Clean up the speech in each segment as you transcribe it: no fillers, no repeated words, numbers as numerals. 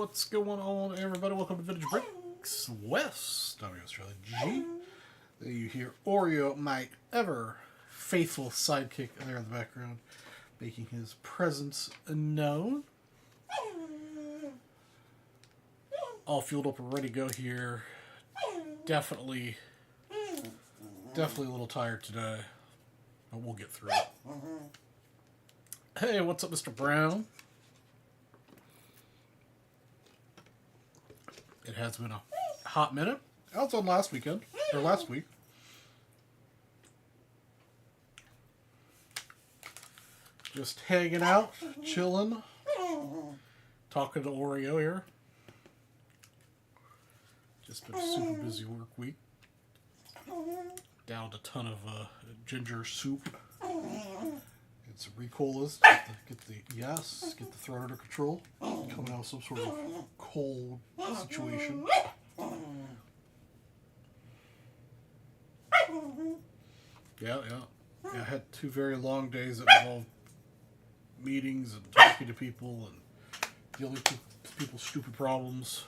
What's going on, everybody? Welcome to Vintage Breaks West. I'm Australia G. There you hear Oreo, my ever faithful sidekick there in the background, making his presence known. All fueled up and ready to go here. Definitely a little tired today, but we'll get through it. Hey, what's up, Mr. Brown? It has been a hot minute. I was on last week. Just hanging out, chilling, talking to Oreo here. Just been a super busy work week. Downed a ton of ginger soup. And some Ricolas. Get the throat under control. Coming out of some sort of cold situation. Yeah. I had 2 very long days that involved meetings and talking to people and dealing with people's stupid problems.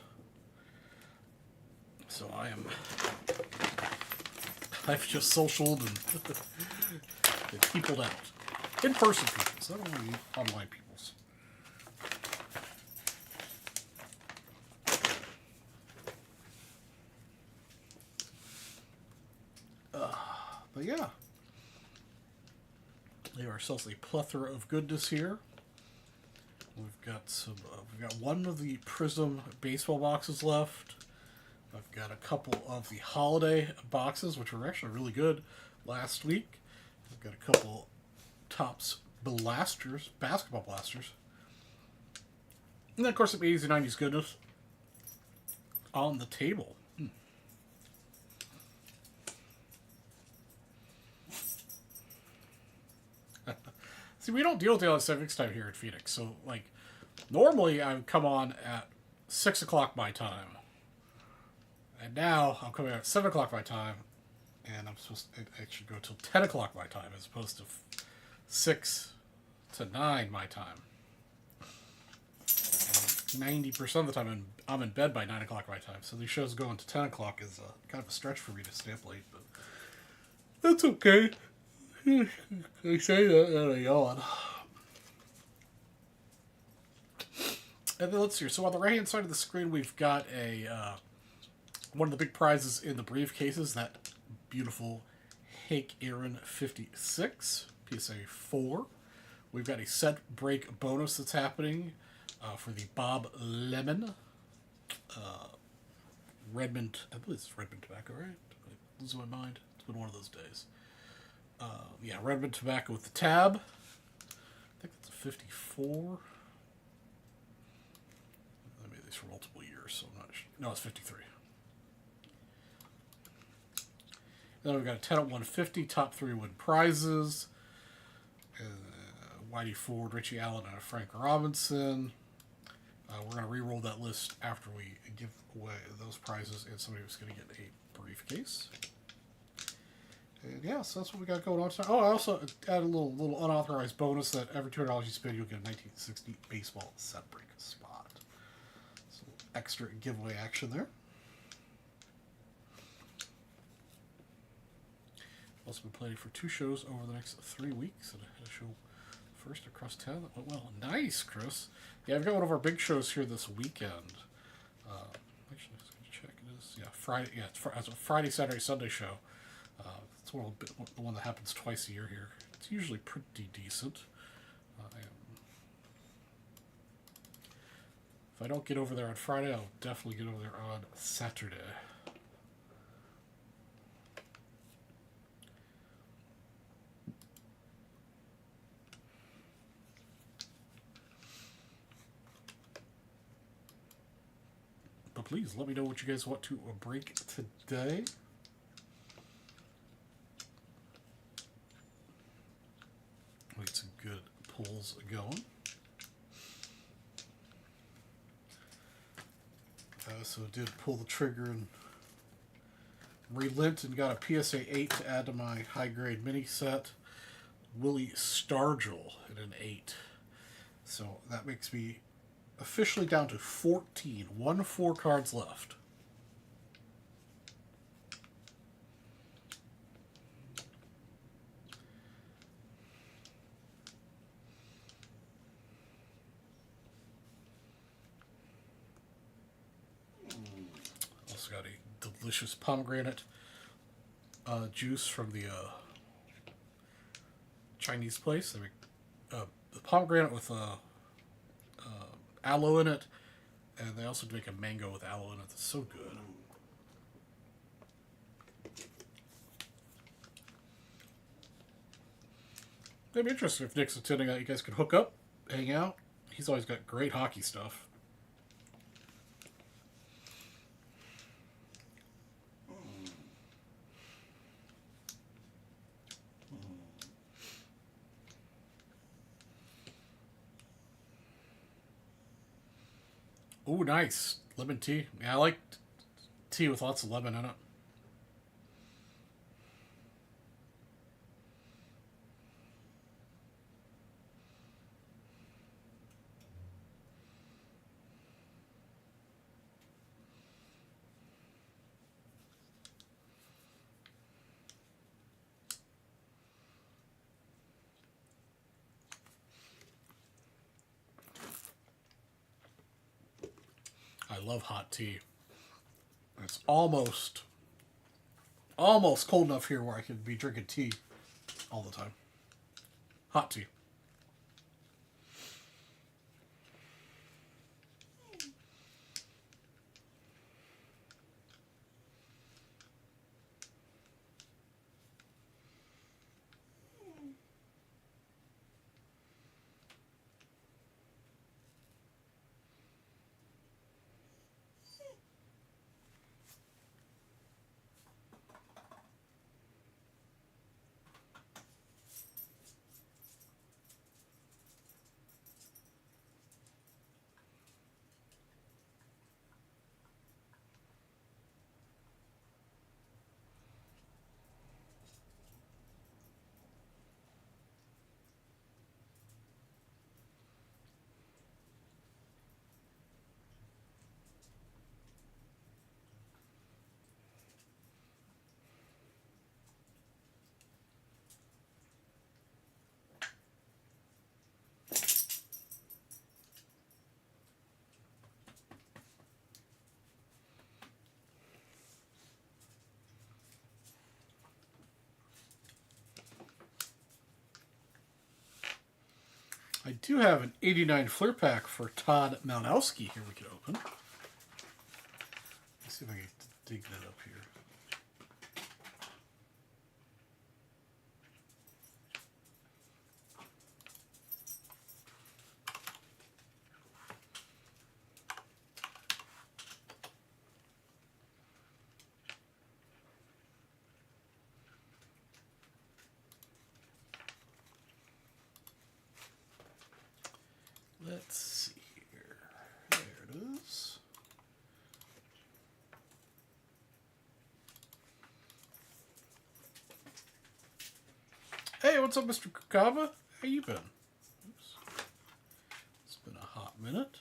So I've just socialed and peopled out. In-person peoples. I don't want to use online peoples. But yeah. We have ourselves a plethora of goodness here. We've got one of the Prism baseball boxes left. I've got a couple of the holiday boxes, which were actually really good last week. I've got a couple Topps blasters, basketball blasters. And then, of course, some 80s and 90s goodness on the table. See, we don't deal with daylight savings time here at Phoenix. So, normally I would come on at 6 o'clock my time. And now I'm coming out at 7 o'clock my time. And I'm supposed to actually go till 10 o'clock my time as opposed to 6 to 9 my time. And 90% of the time I'm in bed by 9 o'clock my time. So these shows going to 10 o'clock is kind of a stretch for me to stay up late. But that's okay. I say that and I yawn. And then let's see. So on the right hand side of the screen, we've got one of the big prizes in the briefcases. That beautiful Hank Aaron 56 PSA 4. We've got a set break bonus that's happening for the Bob Lemon Redmond. I believe it's Redmond Tobacco, right? I'm losing my mind. It's been one of those days. Redmond Tobacco with the tab. I think that's a 54. I made these for multiple years, so I'm not sure. No, it's 53. Then we've got a 10 at 150, top 3 win prizes. Whitey Ford, Richie Allen, and a Frank Robinson. We're going to re-roll that list after we give away those prizes, and somebody was going to get a briefcase. And yeah, so that's what we got going on. Oh, I also added a little unauthorized bonus that every $200 you spend, you'll get a 1960 baseball set break spot. So extra giveaway action there. Also been planning for 2 shows over the next 3 weeks. And I had a show first across town that went well. Nice, Chris. Yeah, I've got one of our big shows here this weekend. Actually, I was going to check. It is Friday. Yeah, it's a Friday, Saturday, Sunday show. It's the one that happens twice a year here. It's usually pretty decent. If I don't get over there on Friday, I'll definitely get over there on Saturday. But please let me know what you guys want to break today. We get some good pulls going. I also did pull the trigger and relent and got a PSA 8 to add to my high grade mini set. Willie Stargell at an 8. So that makes me officially down to 14. 4 cards left. Also got a delicious pomegranate juice from the Chinese place. They make the pomegranate with aloe in it, and they also make a mango with aloe in it. That's so good. It'd be interesting if Nick's attending that. You guys could hook up, hang out. He's always got great hockey stuff. Ooh, nice. Lemon tea. Yeah, I like tea with lots of lemon in it. I love hot tea. It's almost cold enough here where I could be drinking tea all the time. Hot tea. I do have an 89 Fleer pack for Todd Malinowski here we can open. Let's see if I can dig that up here. Let's see here. There it is. Hey, what's up, Mr. Kukaba? How you been? Oops. It's been a hot minute.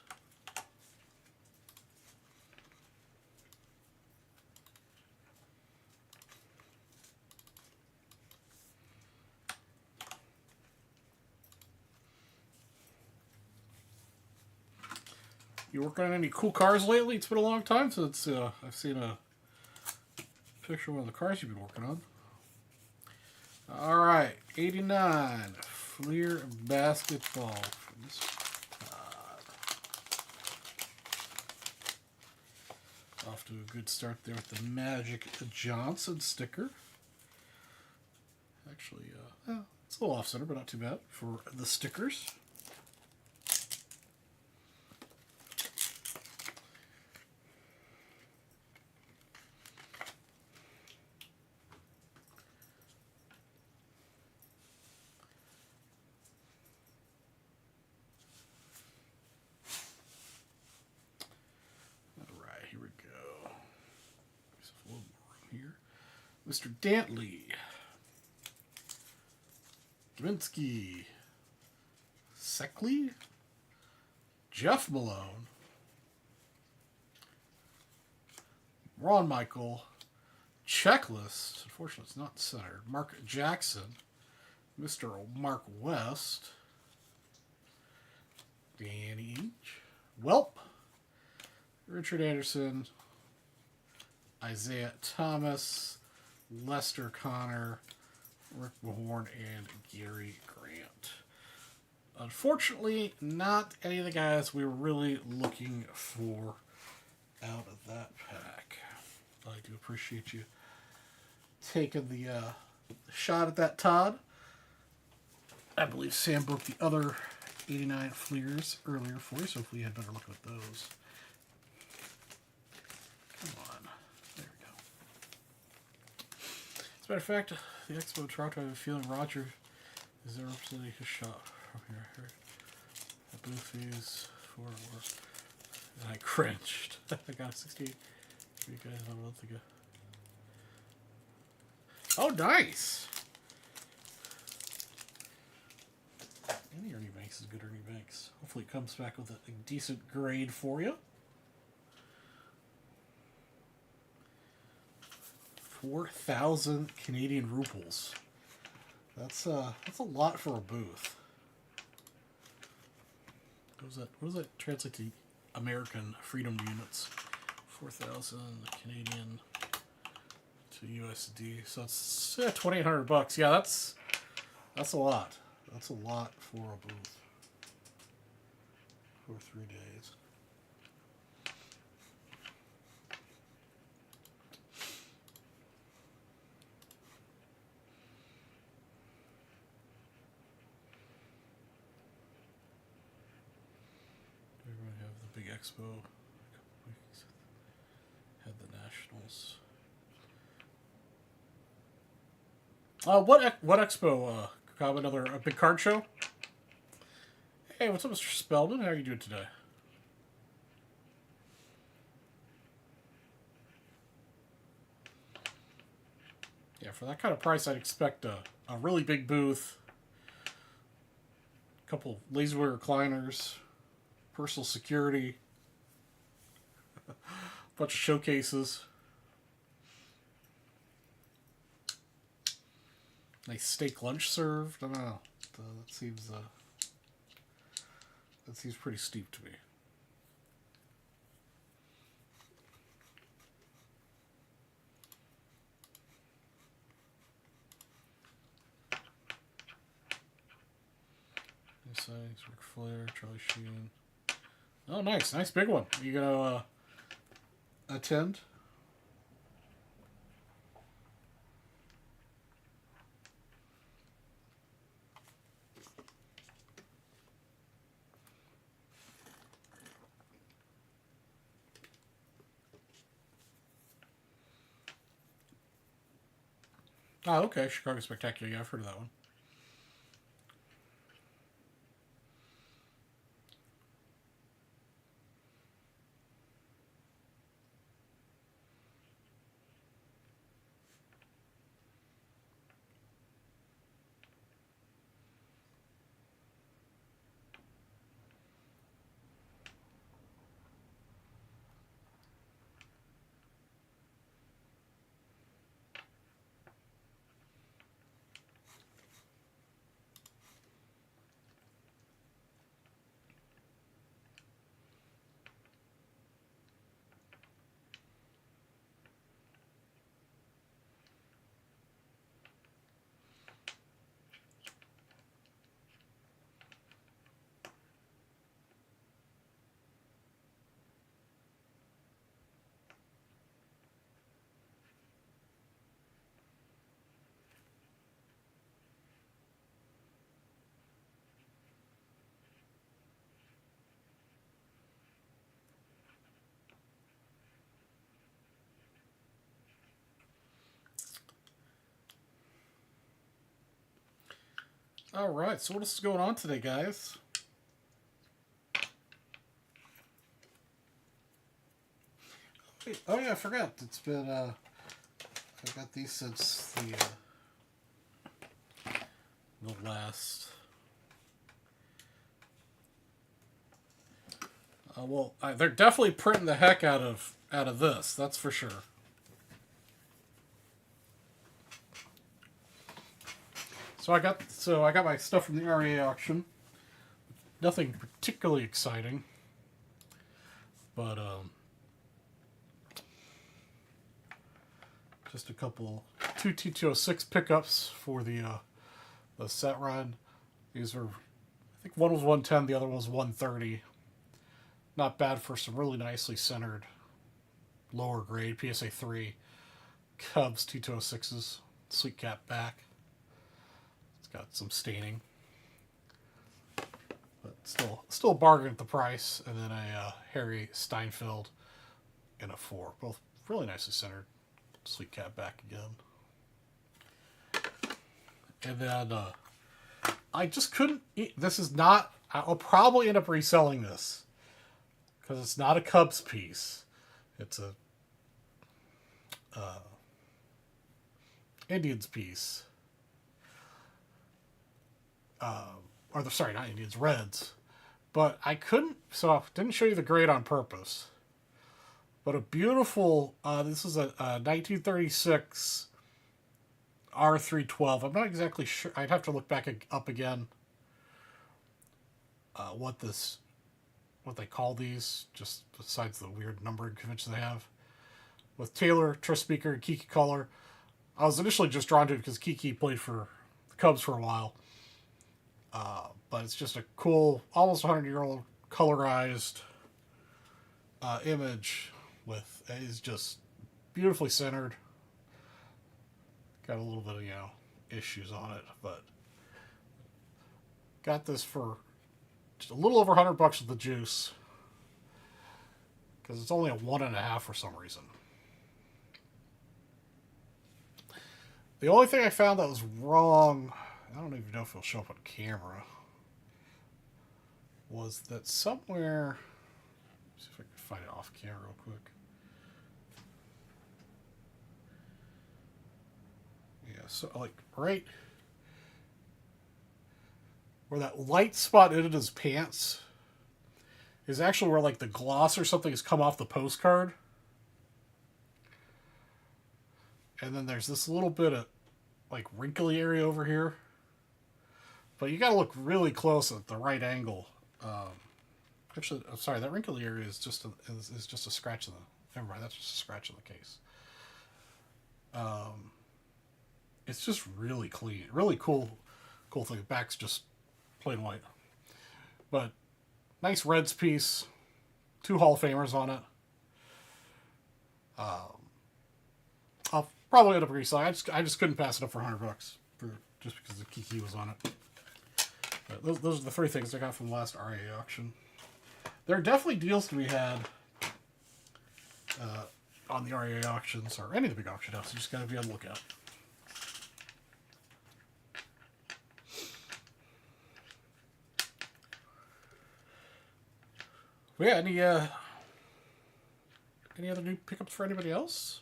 You working on any cool cars lately? It's been a long time since I've seen a picture of one of the cars you've been working on. All right, 89 Fleer basketball. Off to a good start there with the Magic Johnson sticker. Actually, it's a little off center, but not too bad for the stickers. Mr. Dantley, Gaminsky, Seckley, Jeff Malone, Ron Michael, Checklist. Unfortunately, it's not centered. Mark Jackson, Mr. Mark West, Danny Inch, Welp, Richard Anderson, Isaiah Thomas, Lester Connor, Rick Mahorn, and Gary Grant. Unfortunately, not any of the guys we were really looking for out of that pack. I do appreciate you taking the shot at that, Todd. I believe Sam broke the other 89 Fleers earlier for you, so hopefully you had better look at those. Come on. There we go. As a matter of fact, the Expo Toronto, I have a feeling Roger is there representing his shot from here. I heard Boothies for work. And I cringed. I got a 68 for you guys a month ago. Oh, nice! Any Ernie Banks is good Ernie Banks. Hopefully it comes back with a decent grade for you. 4,000 Canadian rubles. That's a lot for a booth. What does that translate to American freedom units? 4,000 Canadian to USD. So it's $2,800. Yeah, that's a lot. That's a lot for a booth for 3 days. Everyone have the big expo. A couple weeks. Had the nationals. What expo? Another a big card show. Hey, what's up, Mr. Spellman? How are you doing today? Yeah, for that kind of price, I'd expect a really big booth, a couple laserware recliners, personal security, a bunch of showcases. Nice steak lunch served. I don't know. That seems pretty steep to me. New signings: Ric Flair, Charlie Sheen. Oh, nice big one. Are you gonna attend? Oh, okay. Chicago Spectacular. Yeah, I've heard of that one. All right. So what else is going on today, guys? Oh yeah, I forgot. It's been I've got these since the last Well, they're definitely printing the heck out of this. That's for sure. So I got my stuff from the REA auction. Nothing particularly exciting, but just a couple two T206 pickups for the set run. These are, I think one was 110, the other one was 130. Not bad for some really nicely centered lower grade PSA 3 Cubs T206s. Sleek cap back. It's got some staining, but still a bargain at the price. And then a Harry Steinfeld in a 4, both really nicely centered. Sleek cap back again. And then I just couldn't. This is not. I'll probably end up reselling this because it's not a Cubs piece. It's a Indians piece. Sorry, not Indians, Reds. But I couldn't. So I didn't show you the grade on purpose. But a beautiful. This is a 1936 R312. I'm not exactly sure. I'd have to look back up again. What they call these, just besides the weird numbering convention they have. With Taylor, Trispeaker, and Kiki Color. I was initially just drawn to it because Kiki played for the Cubs for a while. But it's just a cool, almost 100-year-old colorized image with, is just beautifully centered. Got a little bit of, issues on it, but got this for just a little over $100 with the juice because it's only a 1.5 for some reason. The only thing I found that was wrong, I don't even know if it'll show up on camera, was that somewhere, let's see if I can find it off camera real quick. Yeah, so like right where that light spot ended his pants is actually where like the gloss or something has come off the postcard. And then there's this little bit of like wrinkly area over here. But you gotta look really close at the right angle. Actually, I'm sorry, that wrinkly area is just a scratch in the. Never mind, that's just a scratch in the case. It's just really clean, really cool thing. The back's just plain white, but nice Reds piece. 2 Hall of Famers on it. I'll probably end up reselling. I just couldn't pass it up for $100 just because the Kiki was on it. But those are the 3 things I got from the last RA auction. There are definitely deals to be had on the RA auctions or any of the big auction houses. You just gotta be on the lookout. Well, yeah, any other new pickups for anybody else?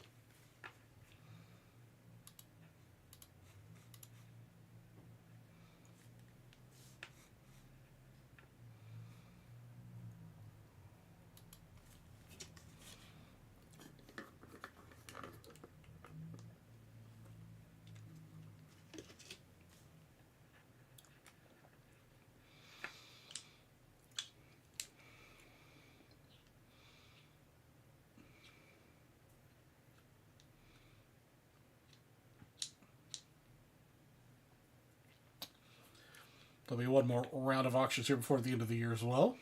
There'll be one more round of auctions here before the end of the year as well.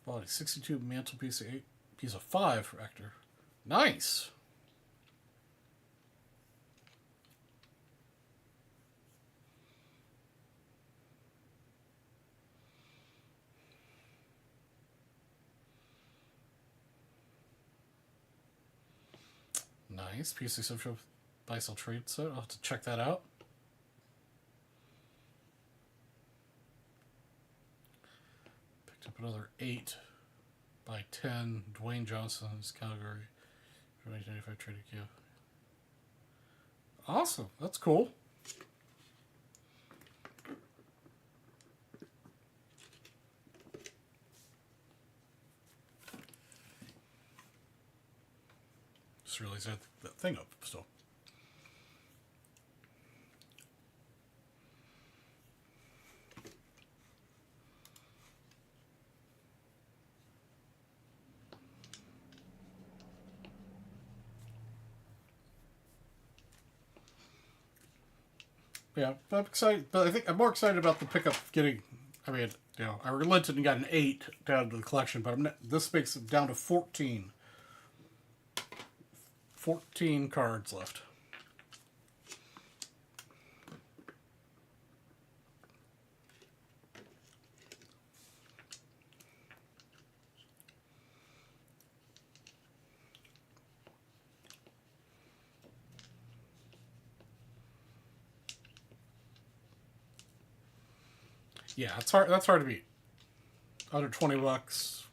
Bought a 62 mantelpiece, 8 piece of 5 for Hector. Nice. Nice. PC Social Buy-Sell Trade set. I'll have to check that out. Picked up another 8 by 10 Dwayne Johnson's Calgary 1995 Trading Cube. Awesome. That's cool. Just realized I had that thing up still. Yeah, I'm excited, but I think I'm more excited about the pickup getting. I mean, I relented and got an 8 down to the collection, but this makes it down to 14. 14 cards left. Yeah, it's hard. That's hard to beat. Under $20.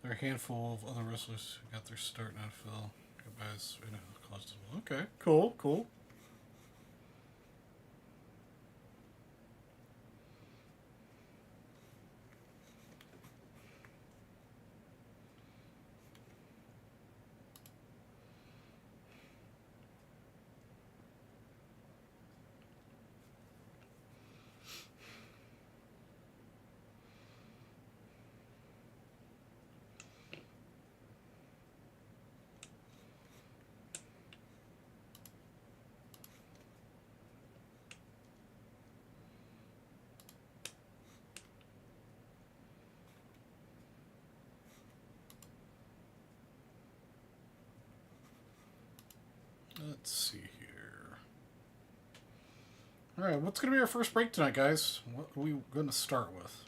There are a handful of other wrestlers who got their start in NFL. Guys, okay, cool, cool. Let's see here. All right, what's going to be our first break tonight, guys? What are we going to start with?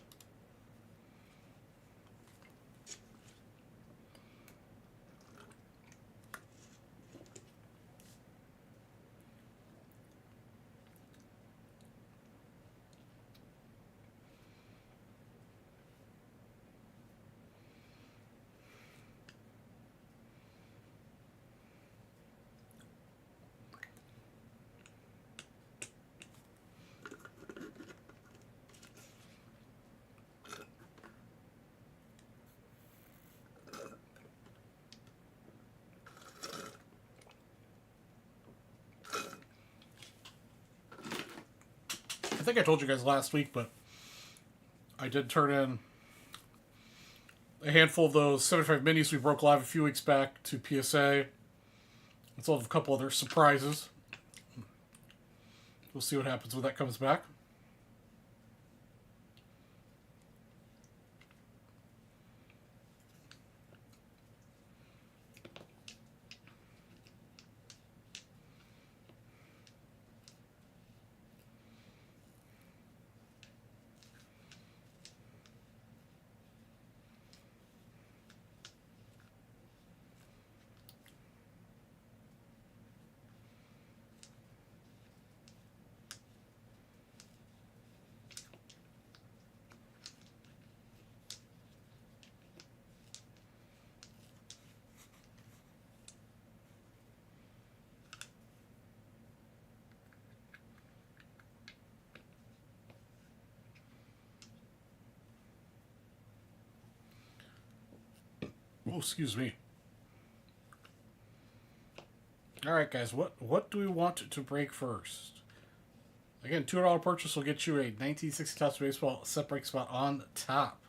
I think I told you guys last week, but I did turn in a handful of those 75 minis we broke live a few weeks back to PSA. And still have a couple other surprises. We'll see what happens when that comes back. Oh, excuse me. All right, guys. What do we want to break first? Again, $200 purchase will get you a 1960 Topps Baseball set break spot on top.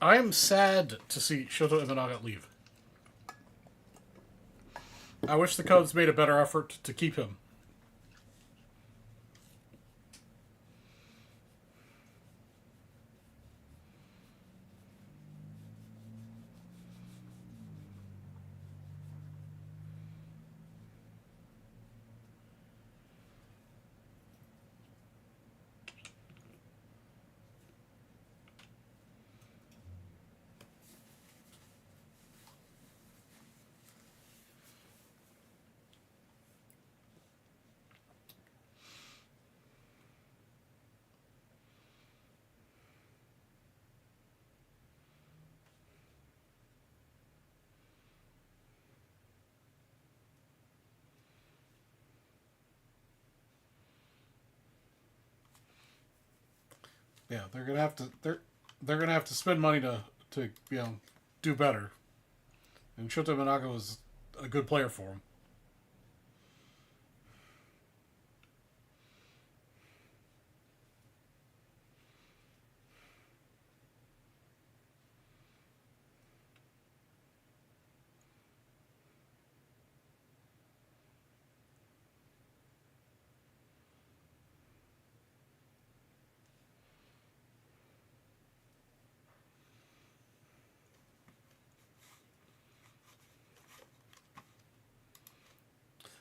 I am sad to see Shoto Imanaga leave. I wish the Cubs made a better effort to keep him. Yeah, they're gonna have to they're gonna have to spend money to do better. And Shota Imanaga was a good player for him.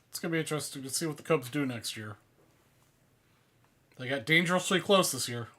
It's gonna be interesting to see what the Cubs do next year. They got dangerously close this year.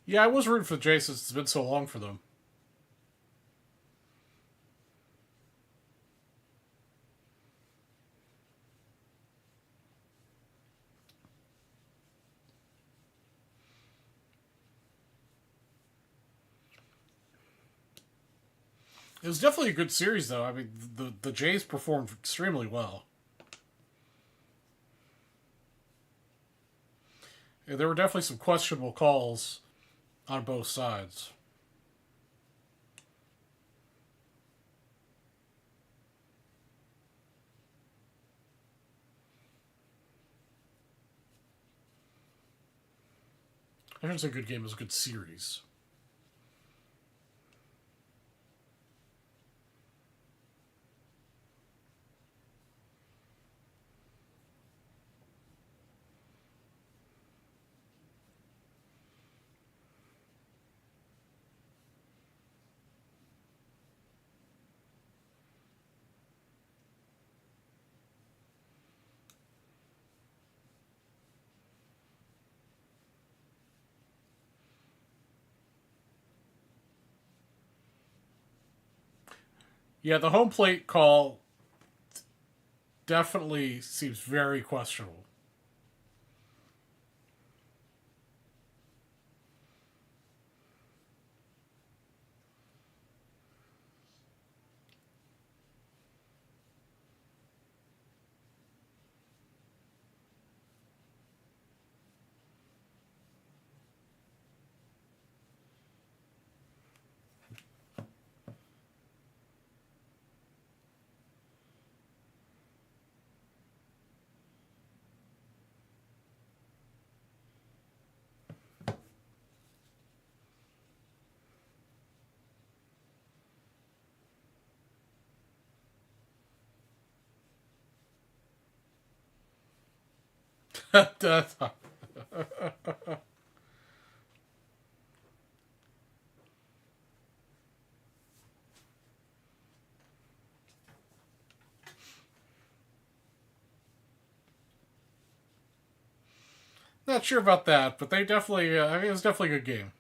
Yeah, I was rooting for the Jays since it's been so long for them. It was definitely a good series, though. I mean, the Jays performed extremely well. Yeah, there were definitely some questionable calls on both sides. I shouldn't say good game, it was a good series. Yeah, the home plate call definitely seems very questionable. Not sure about that, but they definitely. I mean, it was definitely a good game.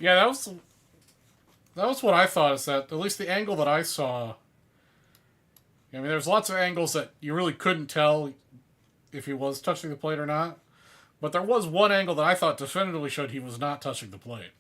Yeah, that was what I thought. Is that at least the angle that I saw? I mean, there's lots of angles that you really couldn't tell if he was touching the plate or not. But there was one angle that I thought definitively showed he was not touching the plate.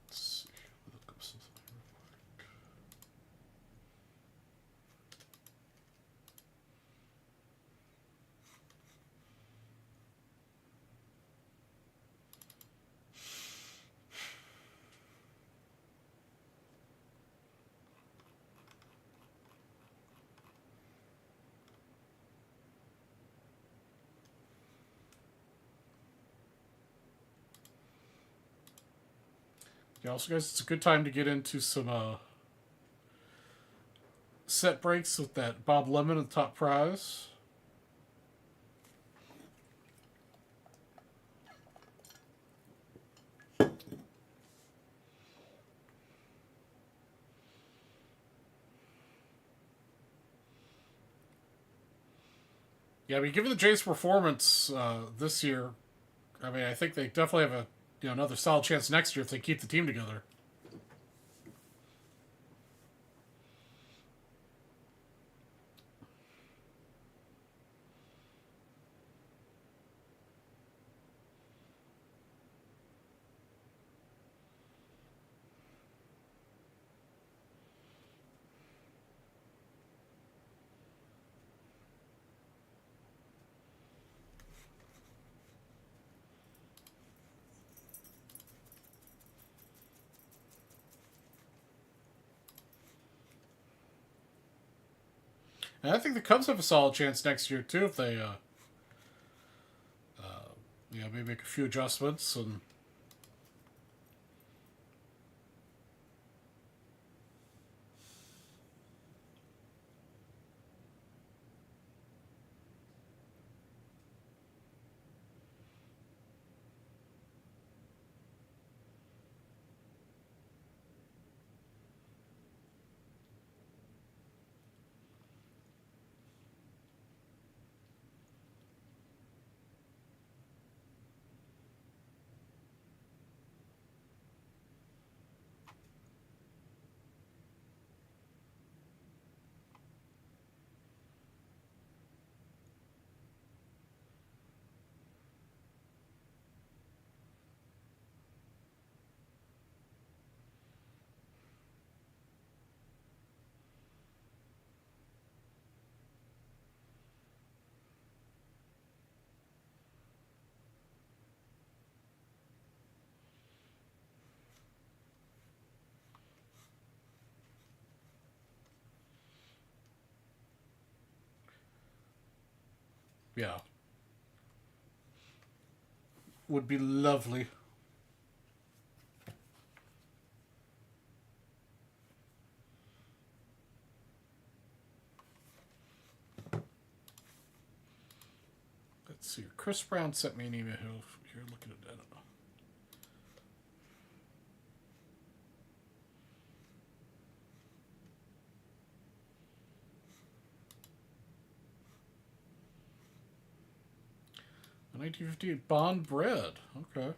Let's see. Look up something real quick. Yeah, also, guys, it's a good time to get into some set breaks with that Bob Lemon at the top prize. Yeah, I mean, given the Jays' performance this year, I mean, I think they definitely have another solid chance next year if they keep the team together. And I think the Cubs have a solid chance next year too if they, maybe make a few adjustments and. Yeah. Would be lovely. Let's see. Chris Brown sent me an email here looking at that. A 1958 Bond Bread. Okay.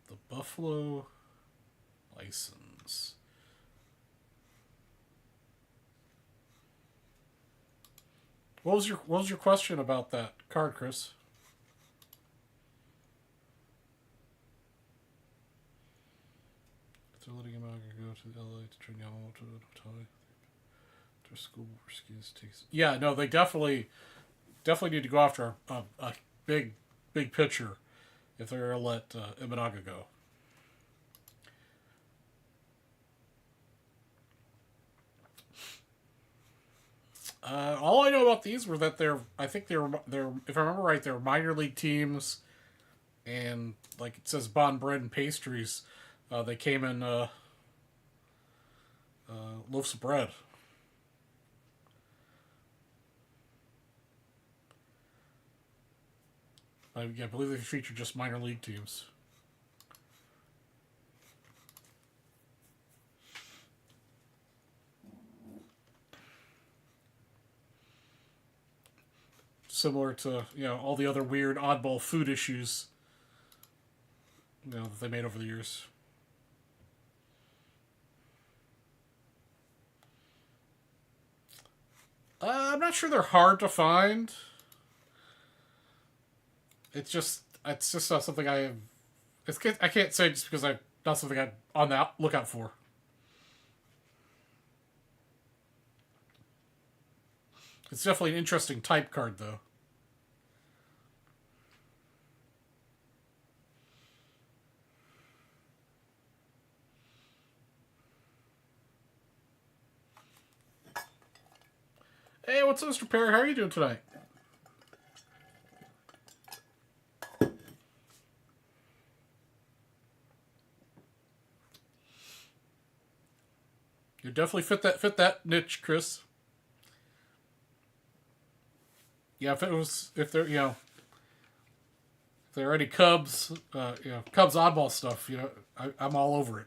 The Buffalo License. What was your question about that card, Chris? They're letting him go to LA to train Yamamoto to Otani. Their school skis takes. Yeah, no, they definitely need to go after a big pitcher if they're gonna let Imanaga go. All I know about these were that I think they're if I remember right, they're minor league teams, and like it says, Bond Bread and Pastries. They came in loaves of bread. I believe they feature just minor league teams. Similar to all the other weird oddball food issues that they made over the years. I'm not sure they're hard to find. It's just not something I can't say just because not something I'm on the lookout for. It's definitely an interesting type card, though. Hey, what's up, Mr. Perry? How are you doing tonight? You definitely fit that niche, Chris. Yeah, if there are any Cubs, Cubs oddball stuff, I'm all over it.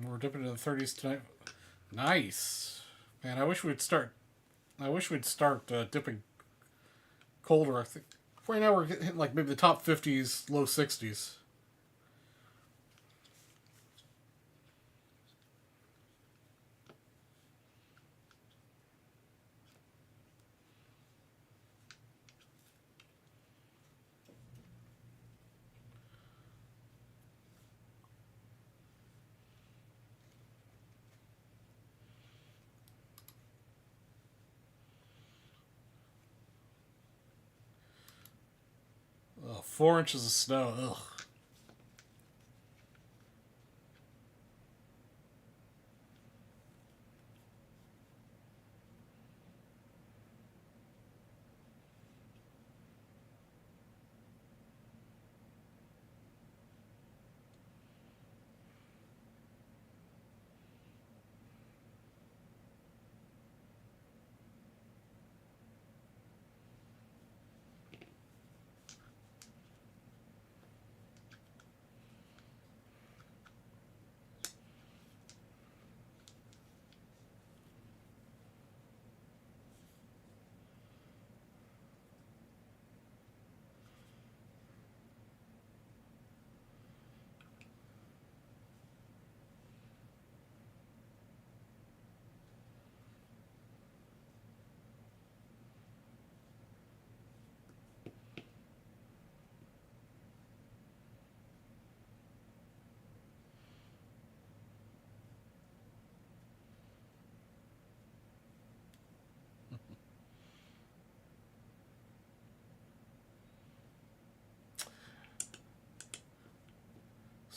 We're dipping into the 30s tonight. Nice, man. I wish we'd start dipping colder. I think right now we're hitting like maybe the top 50s, low 60s. Oh, 4 inches of snow. Ugh.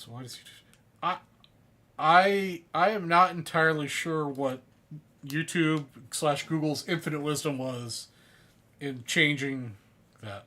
So why does he? I am not entirely sure what YouTube / Google's infinite wisdom was in changing that.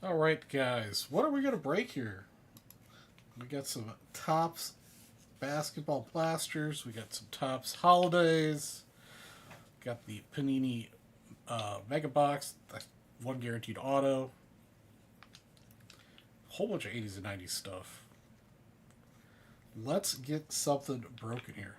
All right, guys, what are we gonna break here? We got some Topps basketball blasters. We got some Topps holidays. Got the Panini Mega Box, one guaranteed auto. A whole bunch of 80s and 90s stuff. Let's get something broken here.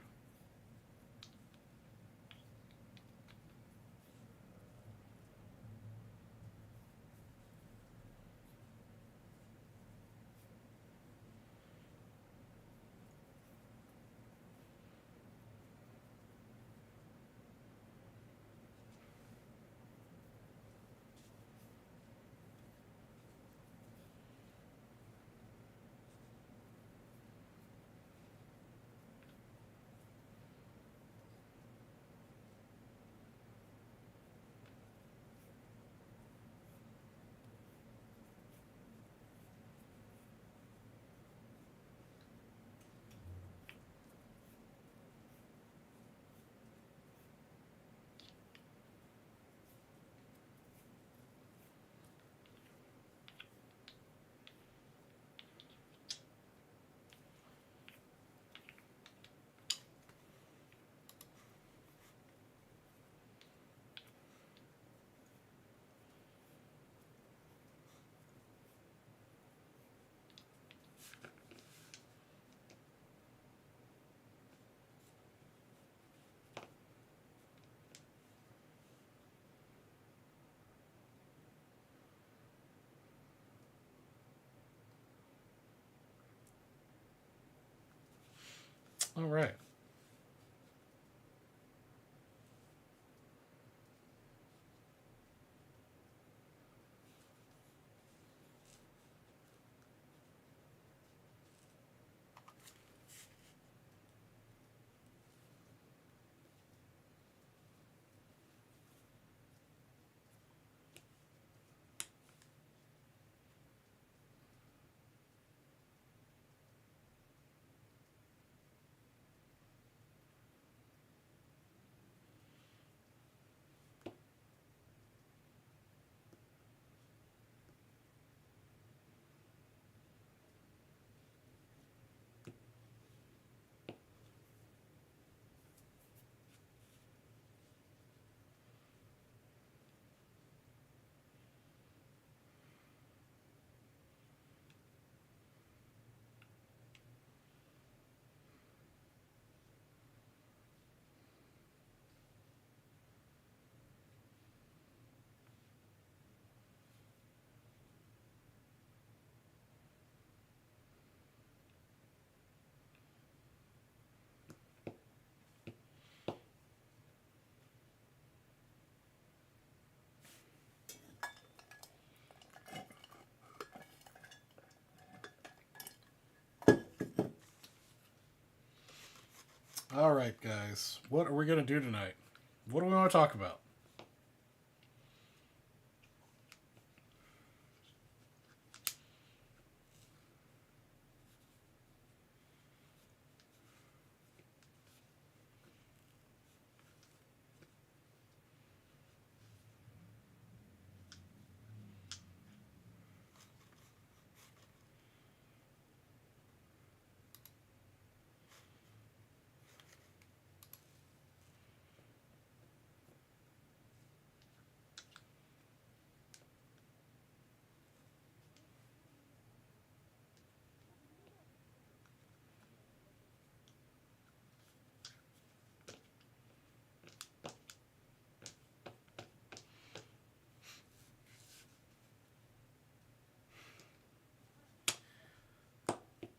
All right. All right, guys. What are we going to do tonight? What do we want to talk about?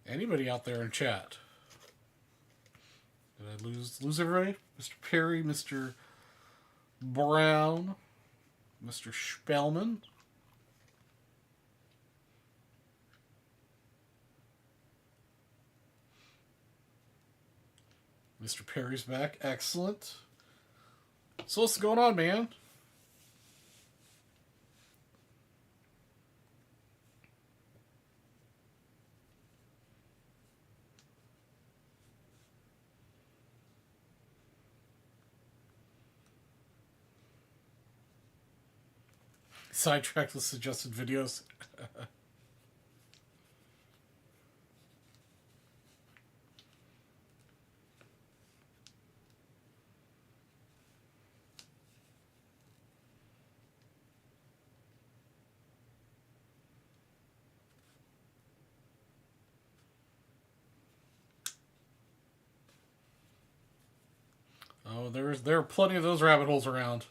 Anybody out there in chat? Did I lose everybody? Mr. Perry, Mr. Brown, Mr. Spellman. Mr. Perry's back. Excellent. So what's going on, man? Sidetracked with suggested videos. Oh, there are plenty of those rabbit holes around.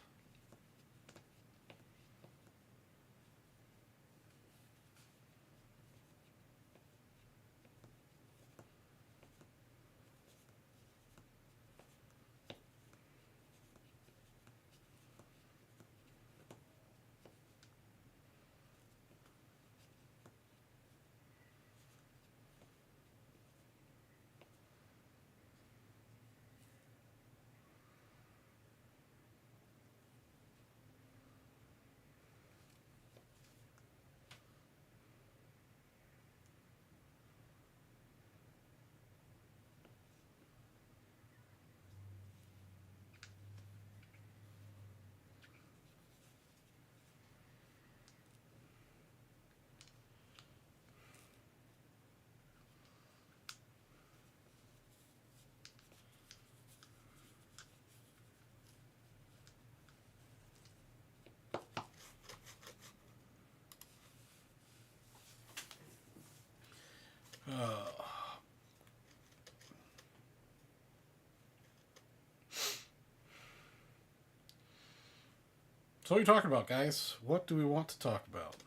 So what are you talking about, guys? What do we want to talk about?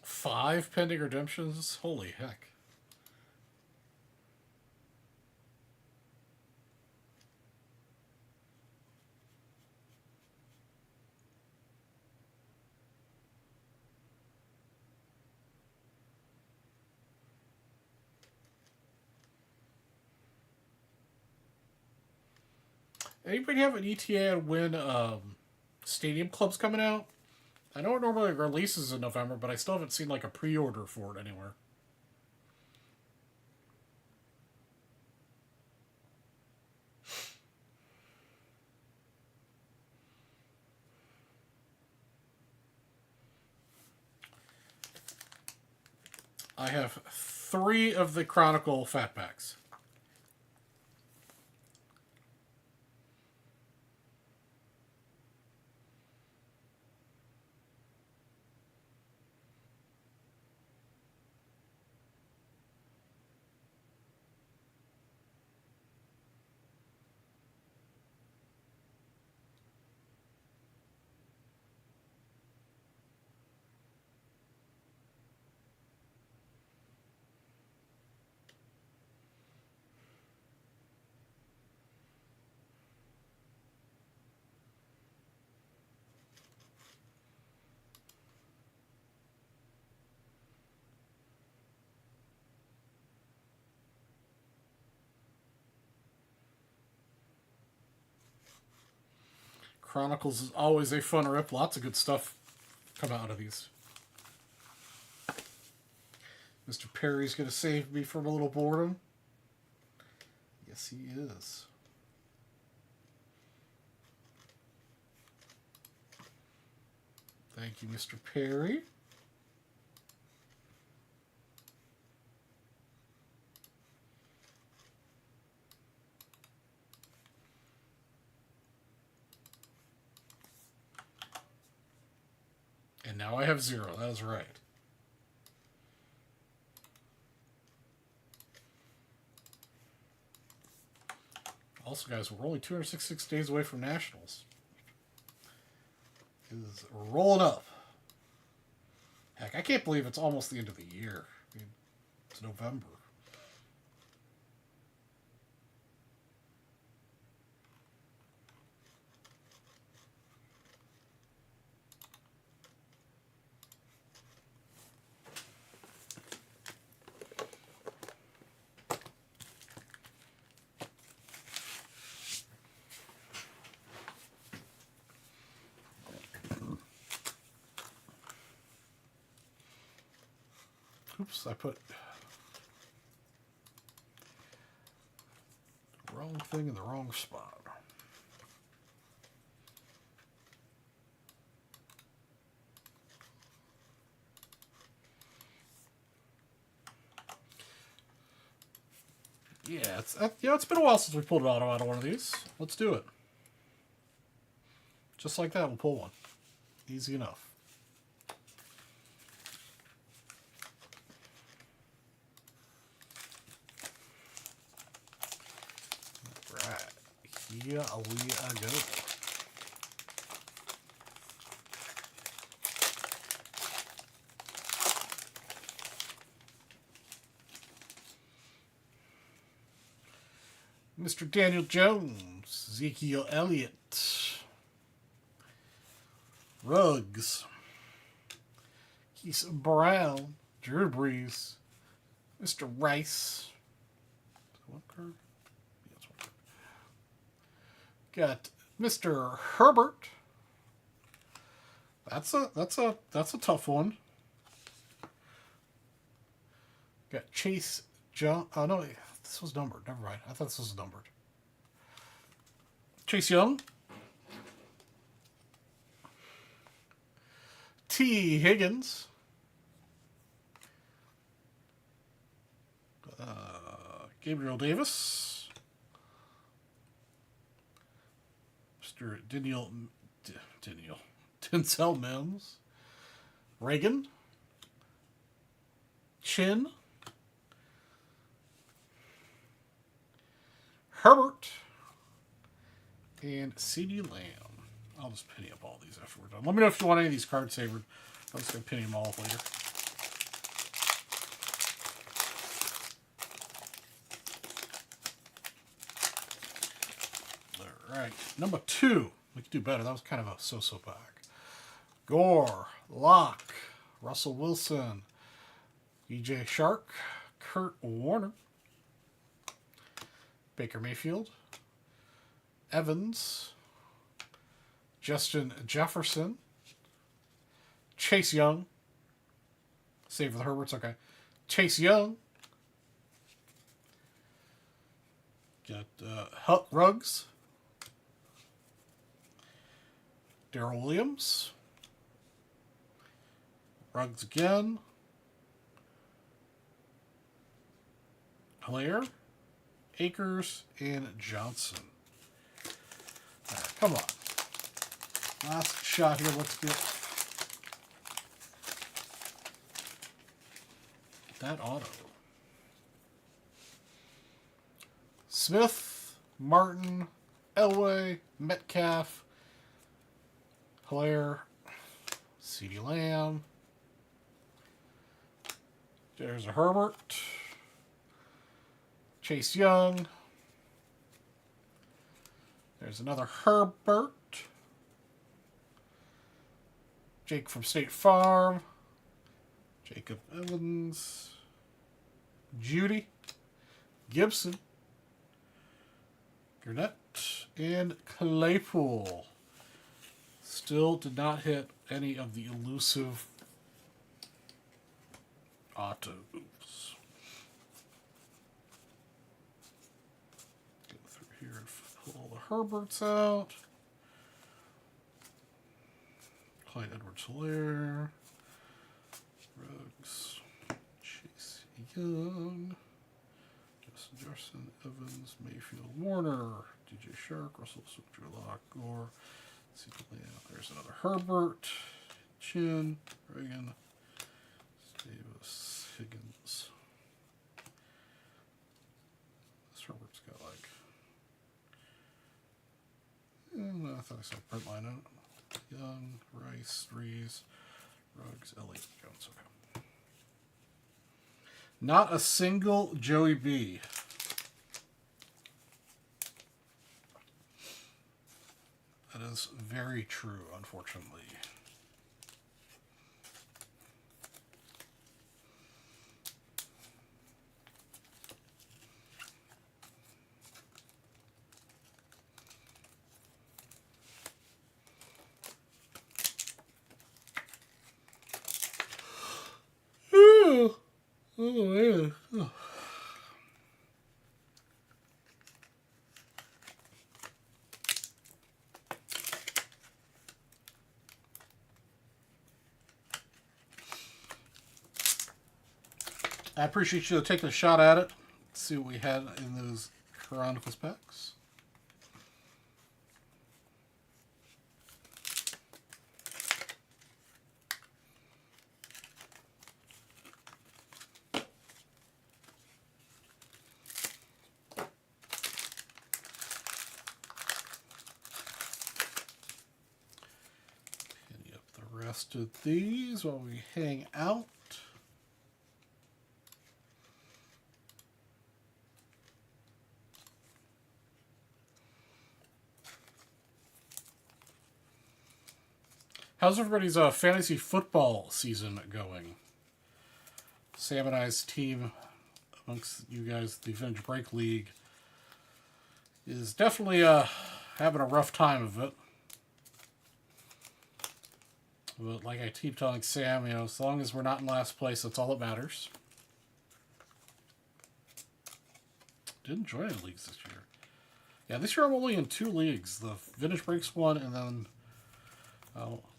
Five pending redemptions? Holy heck. Anybody have an ETA on when Stadium Club's coming out? I know it normally releases in November, but I still haven't seen like a pre-order for it anywhere. I have 3 of the Chronicle fat packs. Chronicles is always a fun rip. Lots of good stuff come out of these. Mr. Perry's going to save me from a little boredom. Yes, he is. Thank you, Mr. Perry. And now I have 0. That is right. Also, guys, we're only 266 days away from Nationals. It is rolling up. Heck, I can't believe it's almost the end of the year. I mean, it's November. Oops, I put the wrong thing in the wrong spot. Yeah, it's been a while since we pulled an auto out of one of these. Let's do it. Just like that, we'll pull one. Easy enough. Here we go. Mr. Daniel Jones, Ezekiel Elliott, Ruggs, Keith Brown, Drew Brees, Mr. Rice. One card? Yes, one card. Got Mr. Herbert. That's a tough one. Got Chase John. Oh no, this was numbered. Never mind. I thought this was numbered. Chase Young. T. Higgins. Gabriel Davis. Mr. Denzel Mims. Reagan. Chin. Herbert. And C.D. Lamb. I'll just penny up all these after we're done. Let me know if you want any of these cards savored. I'm just going to penny them all up later. Alright, number 2. We could do better. That was kind of a so-so pack. Gore, Locke, Russell Wilson, E.J. Shark, Kurt Warner, Baker Mayfield, Evans, Justin Jefferson, Chase Young. Save for the Herberts, okay. Chase Young. Got Ruggs. Darrell Williams. Ruggs again. Hilaire. Akers and Johnson. All right, come on. Last shot here. Let's get that auto. Smith, Martin, Elway, Metcalf, Hilaire, C.D. Lamb. There's a Herbert. Chase Young. There's another Herbert. Jake from State Farm. Jacob Evans. Judy. Gibson. Gurnett. And Claypool. Still did not hit any of the elusive autos. Go through here and pull the Herberts out. Clyde Edwards-Helaire. Ruggs. Chase Young. Jefferson, Evans, Mayfield, Warner, DJ Shark, Russell, Drew Lock, Gore. Let's see the layout. There's another Herbert, Chin, Reagan, Davis, Higgins. This Herbert's got like, I thought I saw print line out. Young, Rice, Rees, Ruggs, Elliott, Jones. Okay. Not a single Joey B. That is very true, unfortunately. Oh, man. Oh. I appreciate you taking a shot at it. Let's see what we had in those Chronicles packs. Clean up the rest of these while we hang out. How's everybody's fantasy football season going? Sam and I's team, amongst you guys, the Vintage Break League, is definitely having a rough time of it. But like I keep telling Sam, you know, as long as we're not in last place, that's all that matters. Didn't join any leagues this year. Yeah, this year I'm only in 2 leagues. The Vintage Breaks one and then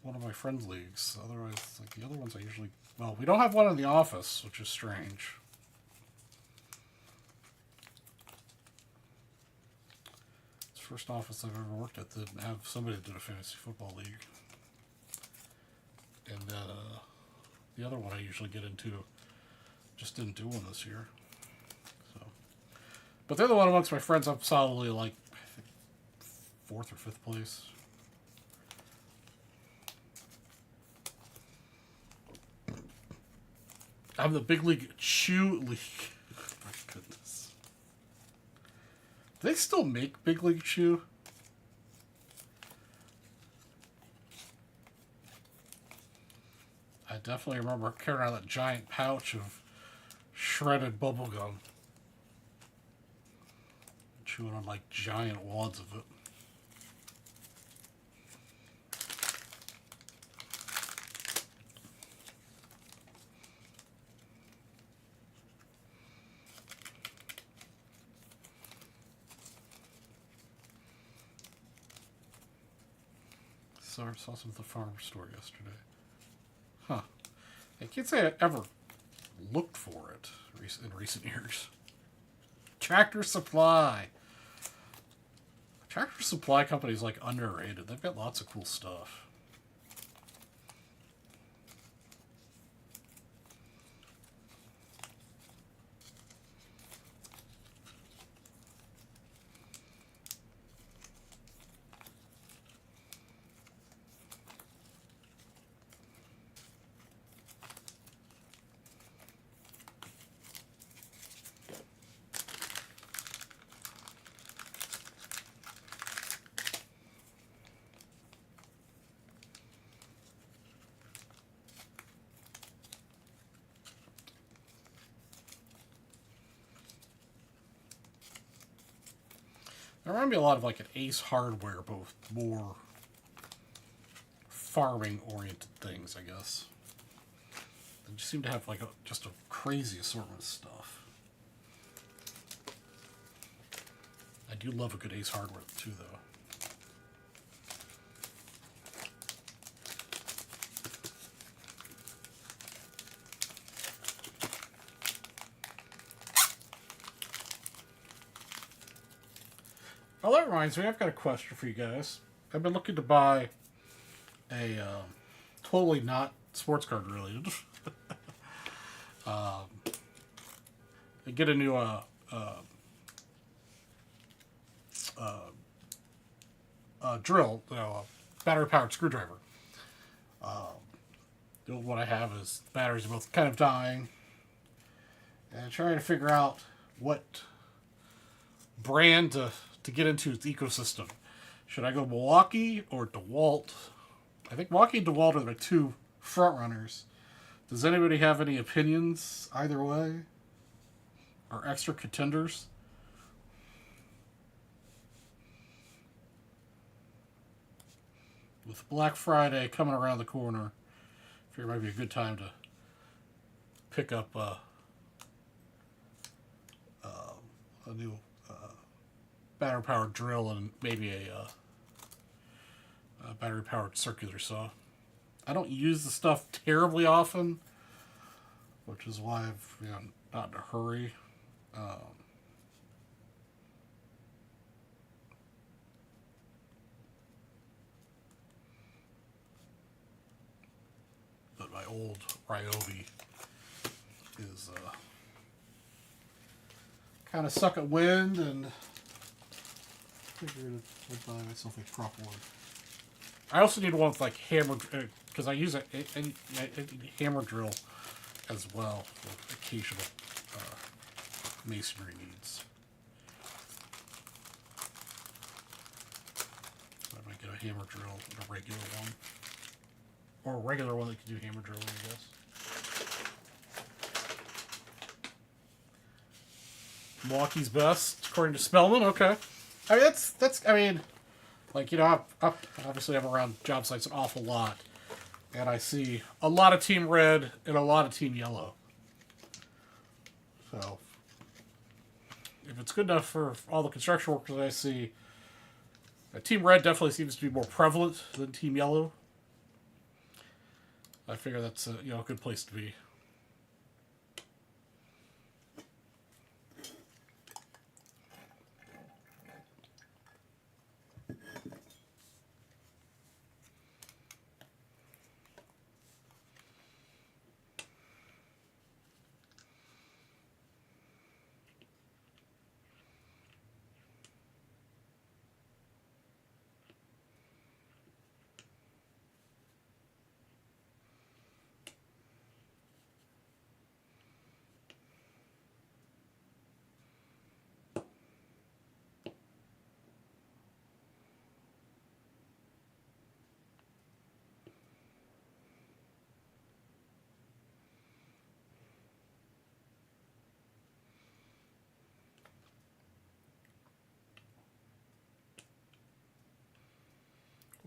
one of my friends' leagues. Otherwise, like the other ones I usually... Well, we don't have one in the office, which is strange. It's the first office I've ever worked at that didn't have somebody that did a fantasy football league. And the other one I usually get into just didn't do one this year. So, but the other one amongst my friends, I'm solidly like 4th or 5th place. I'm the Big League Chew League. My goodness. Do they still make Big League Chew? I definitely remember carrying around that giant pouch of shredded bubblegum. Chewing on like giant wads of it. Saw some at the farm store yesterday. Huh. I can't say I ever looked for it in recent years. Tractor Supply. Tractor Supply Company is like underrated. They've got lots of cool stuff. It reminded me a lot of like an Ace Hardware, both more farming-oriented things, I guess. They just seem to have like just a crazy assortment of stuff. I do love a good Ace Hardware too, though. Oh, that reminds me, I've got a question for you guys. I've been looking to buy a totally not sports card related. Get a new drill, a battery powered screwdriver. What I have is the batteries are both kind of dying, and I'm trying to figure out what brand to get into its ecosystem. Should I go Milwaukee or DeWalt? I think Milwaukee and DeWalt are the two front runners. Does anybody have any opinions either way? Or extra contenders? With Black Friday coming around the corner, I figure it might be a good time to pick up a new battery-powered drill and maybe a battery-powered circular saw. I don't use the stuff terribly often, which is why I've not in a hurry. But my old Ryobi is kind of suck at wind, and I figured I'd buy myself a proper one. I also need one with like hammer, because I use a hammer drill as well for occasional masonry needs. I might get a hammer drill and a regular one. Or a regular one that can do hammer drilling, I guess. Milwaukee's best, according to Spellman. Okay. I mean, that's. I mean, like, obviously I'm around job sites an awful lot, and I see a lot of Team Red and a lot of Team Yellow. So, if it's good enough for all the construction workers I see, Team Red definitely seems to be more prevalent than Team Yellow. I figure that's a good place to be.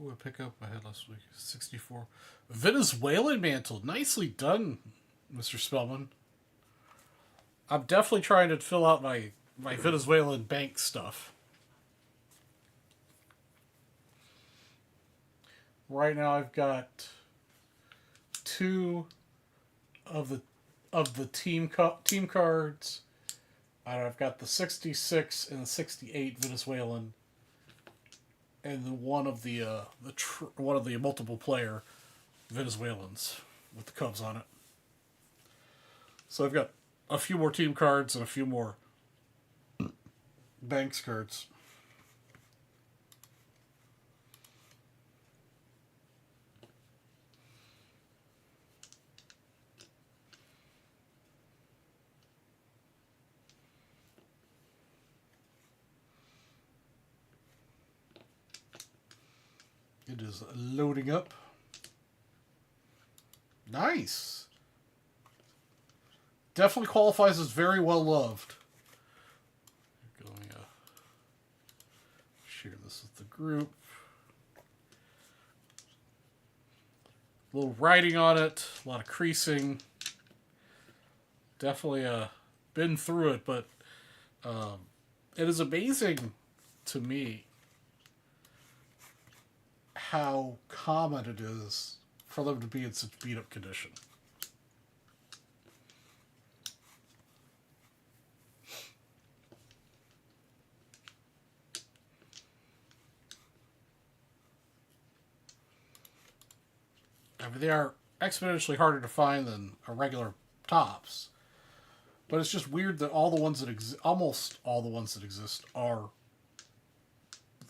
Ooh, a pickup I had last week. 64. Venezuelan mantle. Nicely done, Mr. Spellman. I'm definitely trying to fill out my Venezuelan bank stuff. Right now I've got 2 of the team cards. I've got the 66 and the 68 Venezuelan, and then one of the multiple player Venezuelans with the Cubs on it. So I've got a few more team cards and a few more banks cards. It is loading up. Nice. Definitely qualifies as very well loved. Let me share this with the group. A little writing on it, a lot of creasing. Definitely been through it, but it is amazing to me how common it is for them to be in such beat up condition. I mean, they are exponentially harder to find than a regular tops. But it's just weird that all the ones that almost all the ones that exist, are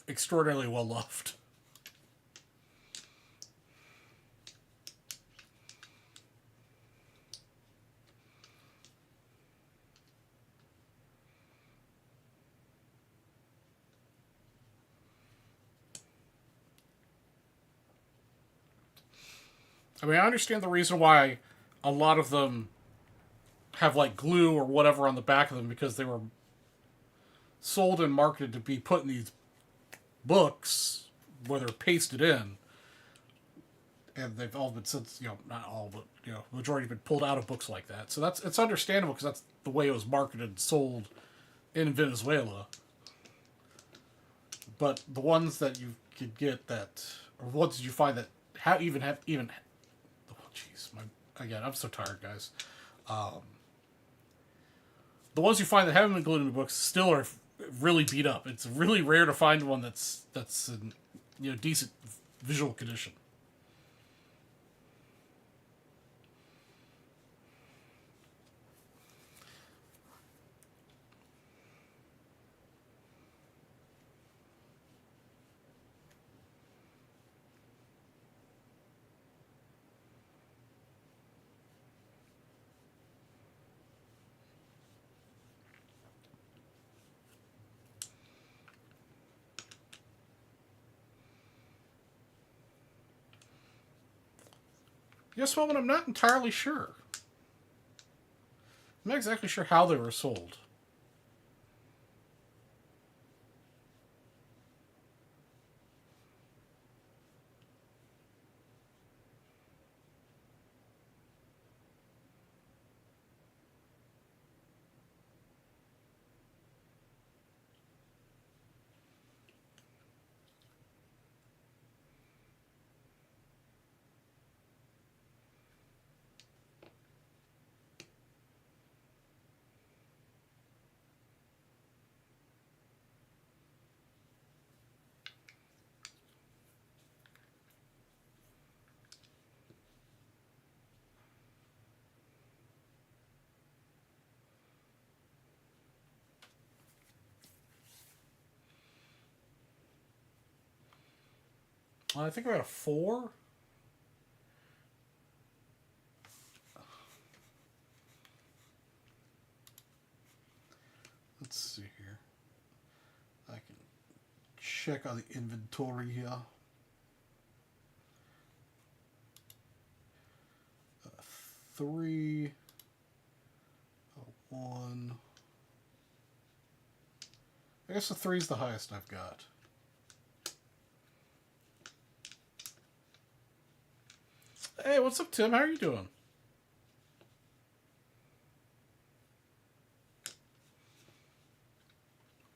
extraordinarily well loved. I mean, I understand the reason why a lot of them have like glue or whatever on the back of them, because they were sold and marketed to be put in these books where they're pasted in, and they've all been since, not all, but majority have been pulled out of books like that. So it's understandable, because that's the way it was marketed and sold in Venezuela. But the ones that you could get that, or ones that you find that even oh jeez, again, I'm so tired, guys. The ones you find that haven't been glued into books still are really beat up. It's really rare to find one that's in decent visual condition. Yes, well, I'm not entirely sure. I'm not exactly sure how they were sold. I think I got a 4. Let's see here. I can check on the inventory here. 3, 1. I guess the 3 is the highest I've got. Hey, what's up, Tim? How are you doing?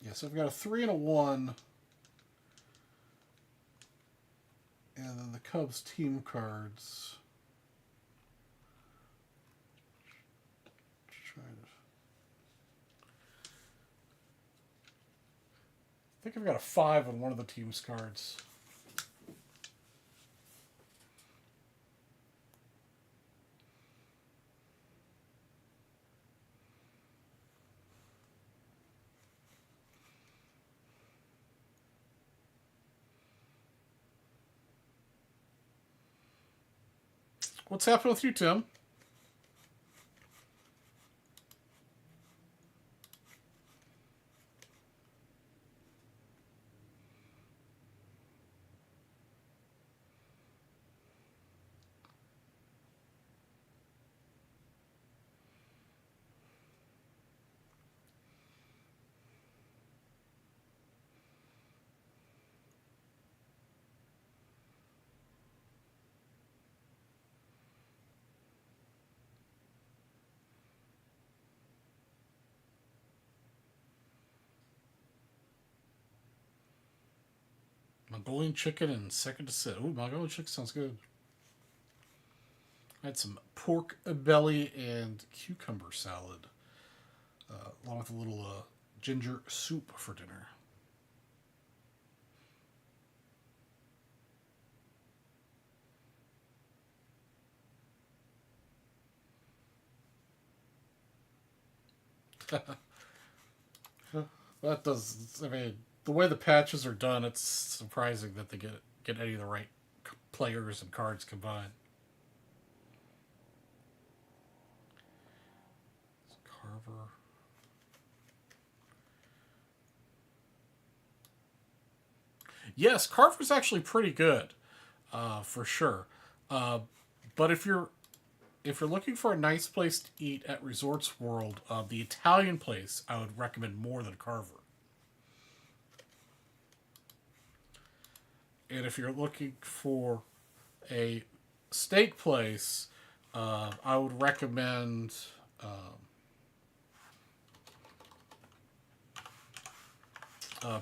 Yes, I've got a 3 and a 1. And then the Cubs team cards. I think I've got a 5 on one of the team's cards. What's happening with you, Tim? Mongolian chicken and second to sit. Ooh, Mongolian chicken sounds good. I had some pork belly and cucumber salad, along with a little ginger soup for dinner. That does. I mean, the way the patches are done, it's surprising that they get any of the right players and cards combined. Carver. Yes, Carver's actually pretty good, for sure. Uh, but if you're looking for a nice place to eat at Resorts World, the Italian place I would recommend more than Carver. And if you're looking for a steak place, I would recommend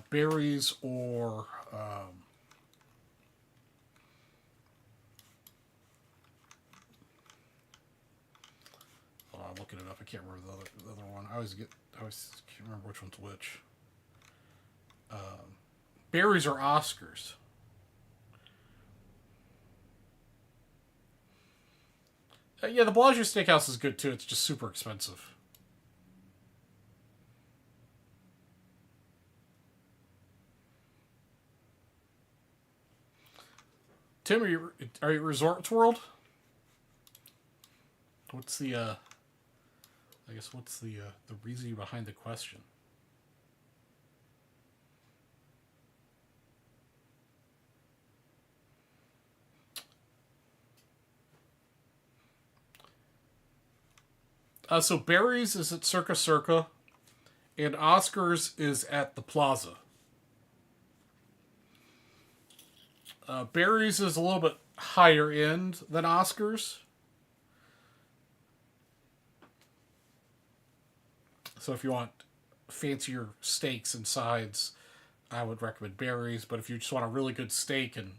Barry's or I'm looking it up. I can't remember the other one. I always can't remember which one's which. Barry's or Oscars. Yeah, the Bellagio Steakhouse is good too. It's just super expensive. Tim, are you at Resorts World? What's the I guess what's the reasoning behind the question? So Barry's is at Circa Circa, and Oscars is at the Plaza. Barry's is a little bit higher end than Oscars. So if you want fancier steaks and sides, I would recommend Barry's. But if you just want a really good steak and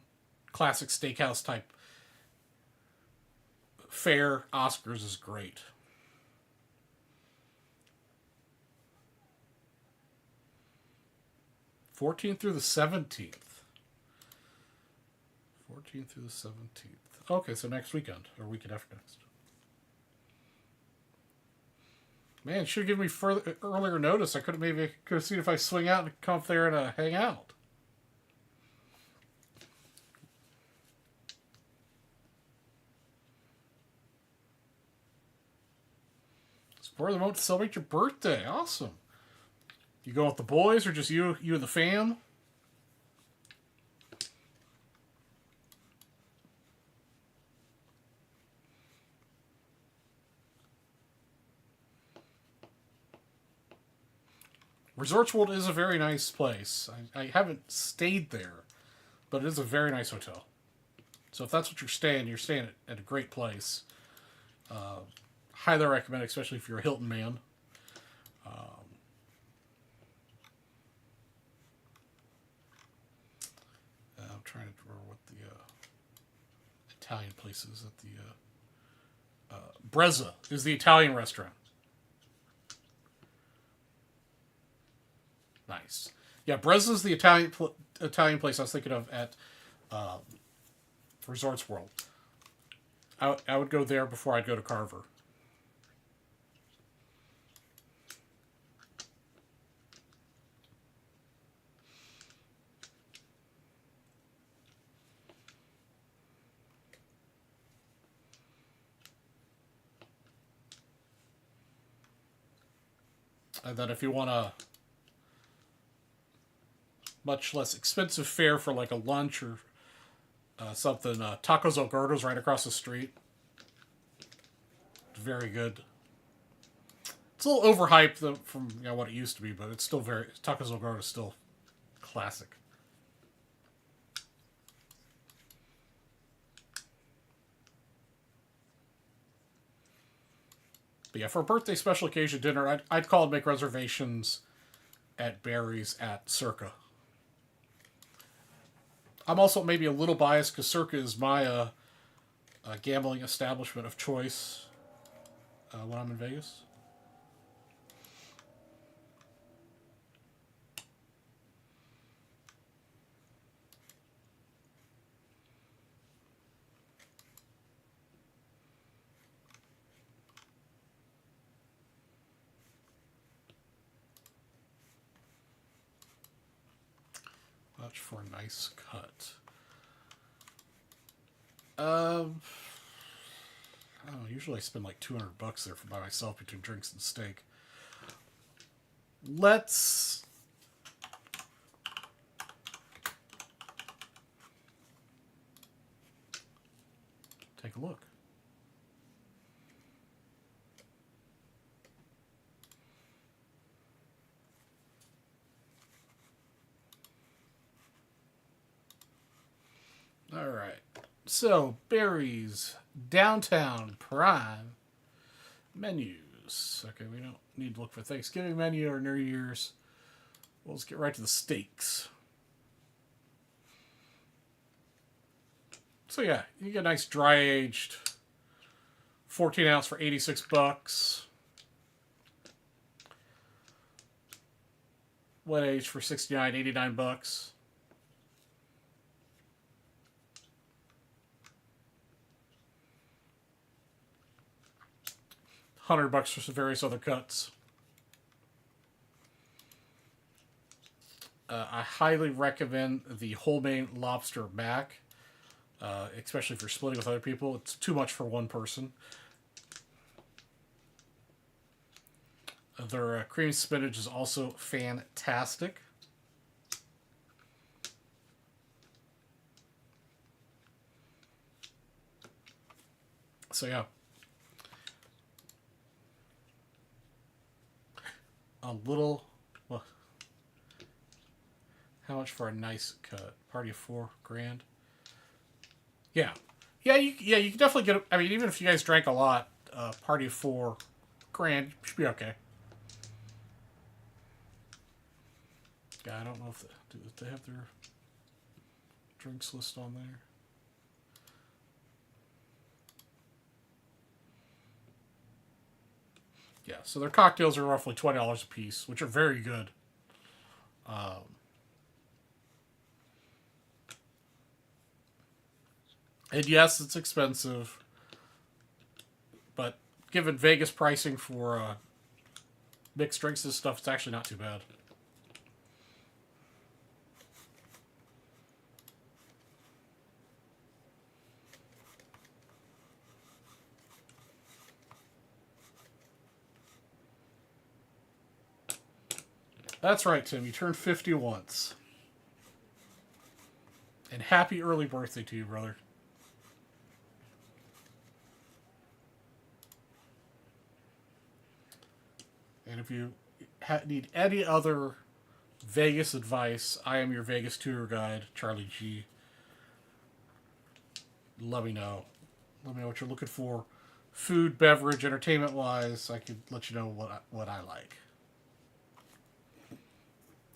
classic steakhouse type fare, Oscars is great. 14th through the 17th. 14th through the 17th. Okay, so next weekend, or weekend after next. Man, should have given me further earlier notice. I could have seen if I swing out and come up there and hang out. It's for the moment to celebrate your birthday. Awesome. You go with the boys or just you and the fam? Resorts World is a very nice place. I haven't stayed there, but it is a very nice hotel. So if that's what you're staying at a great place. Highly recommend it, especially if you're a Hilton man. I'm trying to remember what the Italian place is at the Brezza is the Italian restaurant. Nice. Yeah, Brezza's the Italian place I was thinking of at Resorts World. I would go there before I'd go to Carver. And then if you want a much less expensive fare for like a lunch or something, Tacos El Gordo's right across the street. It's very good. It's a little overhyped from what it used to be, but it's still Tacos El Gordo is still classic. But yeah, for a birthday special occasion dinner, I'd call and make reservations at Barry's at Circa. I'm also maybe a little biased because Circa is my gambling establishment of choice when I'm in Vegas. Much for a nice cut. I don't know, usually I spend like $200 there by myself between drinks and steak. Let's take a look. All right. So, Barry's Downtown Prime menus. Okay, we don't need to look for Thanksgiving menu or New Year's. Well, let's get right to the steaks. So yeah, you get a nice dry aged 14 ounce for $86. Wet aged for $69.89. $100 for some various other cuts. I highly recommend the whole main lobster mac, especially if you're splitting with other people. It's too much for one person. Their creamy spinach is also fantastic. So yeah. A little... Well, how much for a nice cut? Party of $4,000? Yeah. Yeah, you can definitely get... I mean, even if you guys drank a lot, party of $4,000 should be okay. Yeah, I don't know if they have their drinks list on there. Yeah, so their cocktails are roughly $20 a piece, which are very good. And yes, it's expensive, but given Vegas pricing for mixed drinks and stuff, it's actually not too bad. That's right, Tim. You turned 50 once. And happy early birthday to you, brother. And if you need any other Vegas advice, I am your Vegas tour guide, Charlie G. Let me know. Let me know what you're looking for. Food, beverage, entertainment-wise, I could let you know what I like.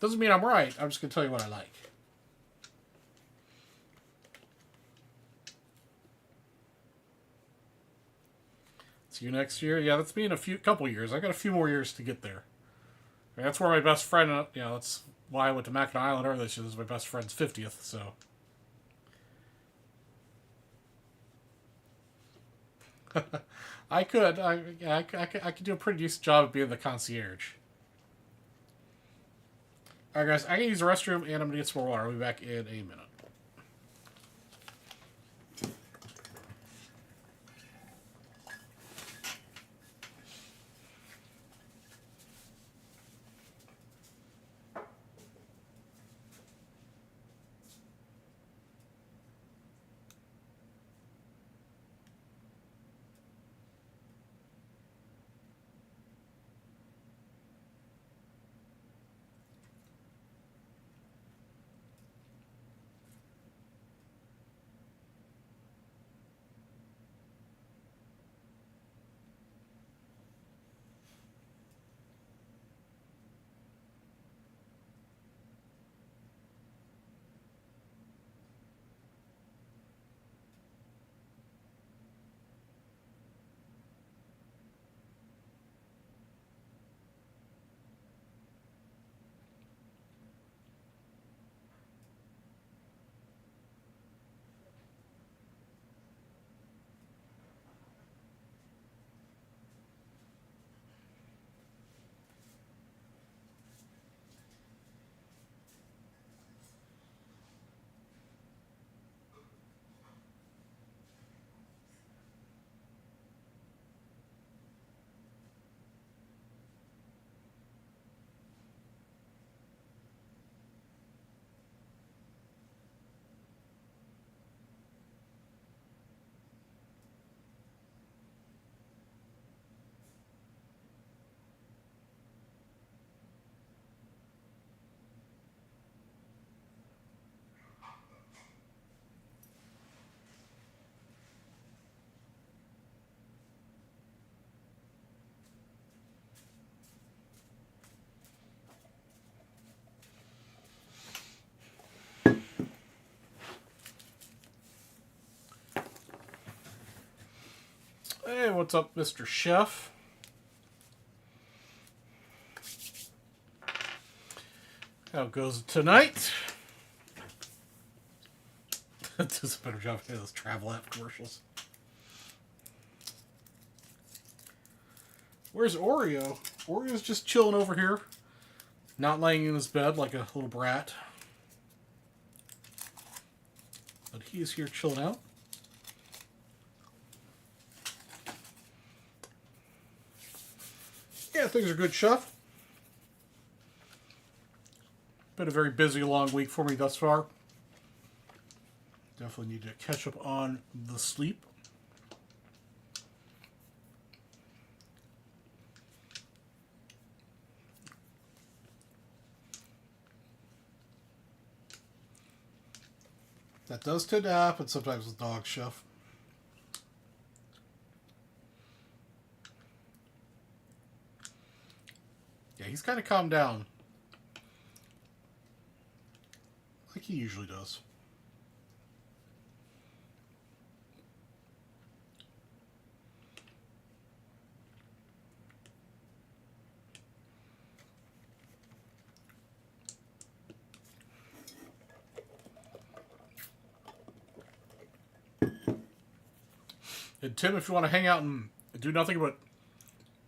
Doesn't mean I'm right. I'm just going to tell you what I like. See you next year. Yeah, that's me in couple years. I got a few more years to get there. I mean, that's where my best friend. That's why I went to Mackinac Island earlier this year. This is my best friend's 50th. So. I could. I could do a pretty decent job of being the concierge. Alright, guys. I can use the restroom and I'm going to get some more water. I'll be back in a minute. Hey, what's up, Mr. Chef? How goes it tonight? Does a better job of those travel app commercials. Where's Oreo? Oreo's just chilling over here. Not laying in his bed like a little brat. But he is here chilling out. Yeah, things are good, Chef. Been a very busy, long week for me thus far. Definitely need to catch up on the sleep. That does tend to happen sometimes with dogs, Chef. Yeah, he's kind of calmed down. Like he usually does. And Tim, if you want to hang out and do nothing but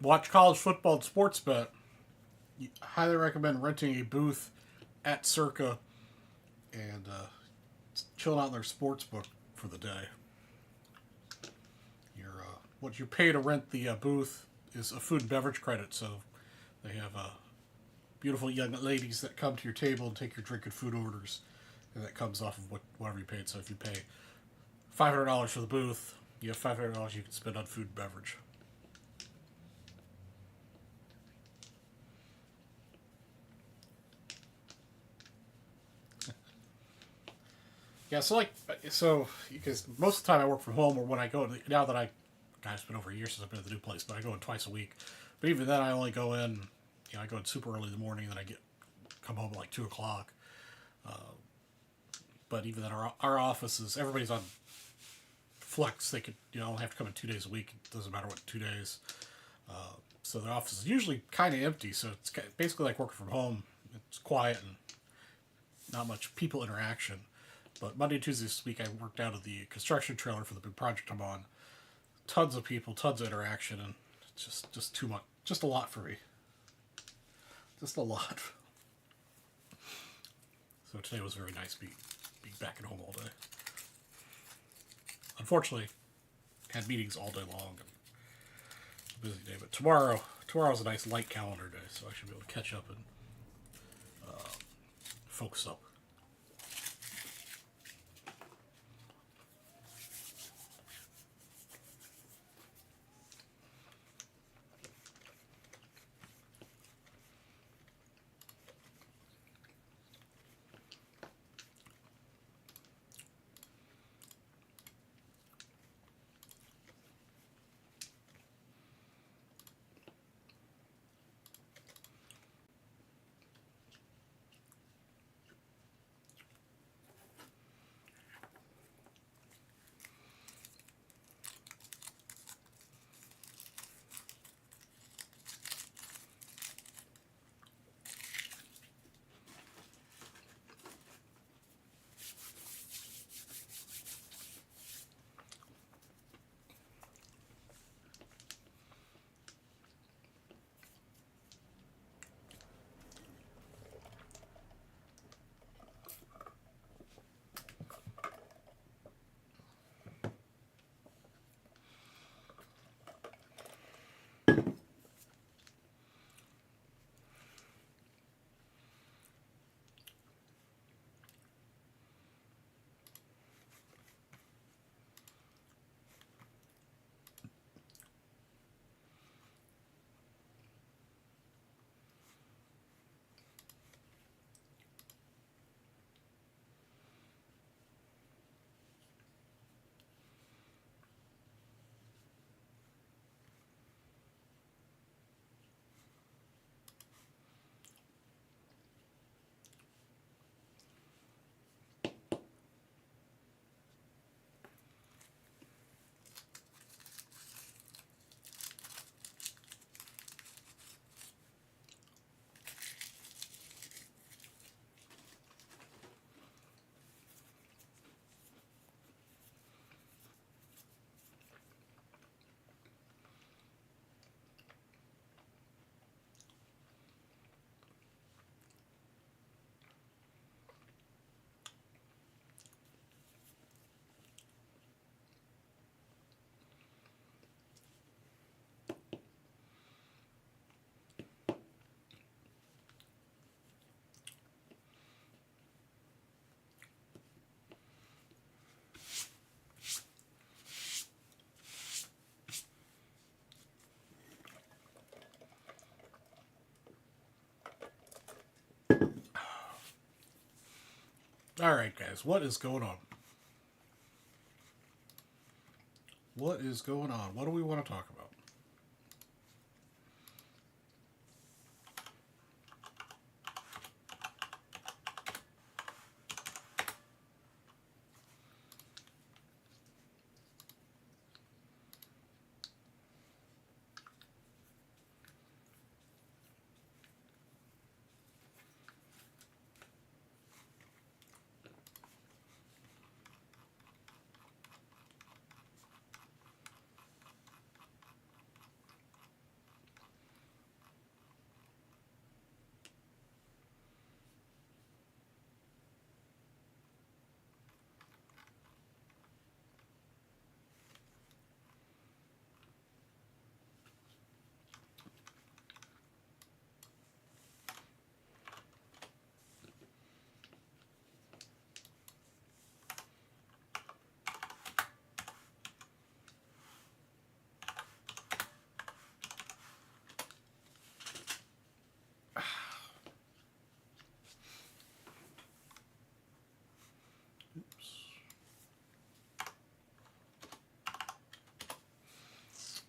watch college football and sports bet, I highly recommend renting a booth at Circa and chilling out in their sports book for the day. What you pay to rent the booth is a food and beverage credit, so they have beautiful young ladies that come to your table and take your drink and food orders, and that comes off of whatever you paid. So if you pay $500 for the booth, you have $500 you can spend on food and beverage. Yeah, so because most of the time I work from home, or when I go now that God, it's been over a year since I've been at the new place, but I go in twice a week. But even then, I only go in. I go in super early in the morning, and then come home at like 2:00. But even then, our offices, everybody's on flex. They could only have to come in 2 days a week. It doesn't matter what 2 days. So the office is usually kind of empty. So it's basically like working from home. It's quiet and not much people interaction. But Monday and Tuesday this week, I worked out of the construction trailer for the big project I'm on. Tons of people, tons of interaction, and it's just too much. Just a lot for me. Just a lot. So today was very nice being back at home all day. Unfortunately, had meetings all day long and busy day. But tomorrow's a nice light calendar day, so I should be able to catch up and focus up. Alright, guys, what is going on? What is going on? What do we want to talk about?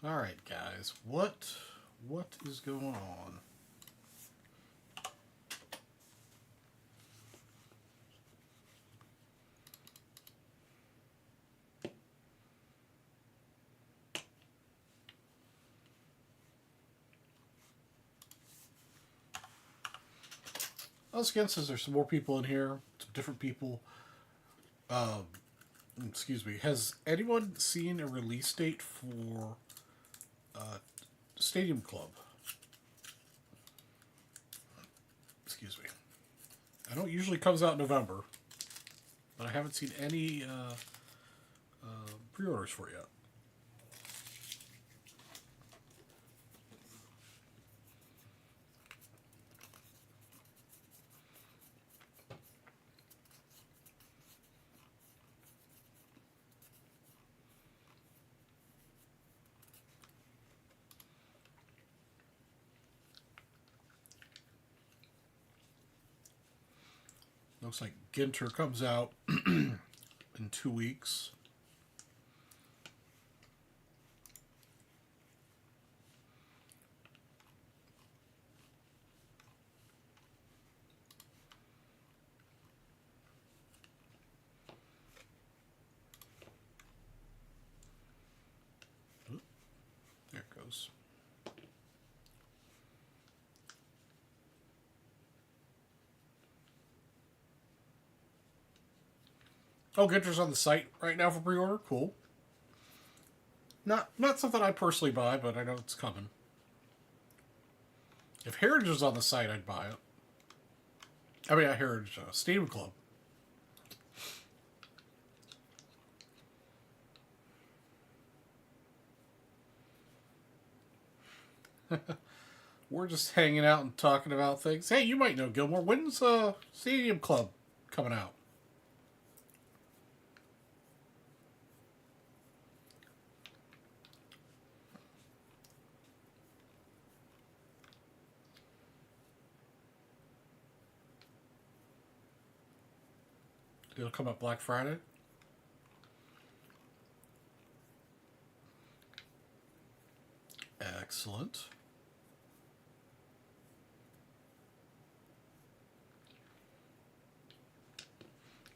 All right, guys. What is going on? Once again, since there's some more people in here, some different people. Excuse me. Has anyone seen a release date for Stadium Club? Excuse me. I know it usually comes out in November, but I haven't seen any pre-orders for it yet. Looks like Ginter comes out in 2 weeks. There it goes. Oh, Ginter's on the site right now for pre-order. Cool. Not something I personally buy, but I know it's coming. If Heritage was on the site, I'd buy it. I mean, not Heritage, Stadium Club. We're just hanging out and talking about things. Hey, you might know Gilmore. When's Stadium Club coming out? It'll come up Black Friday. Excellent.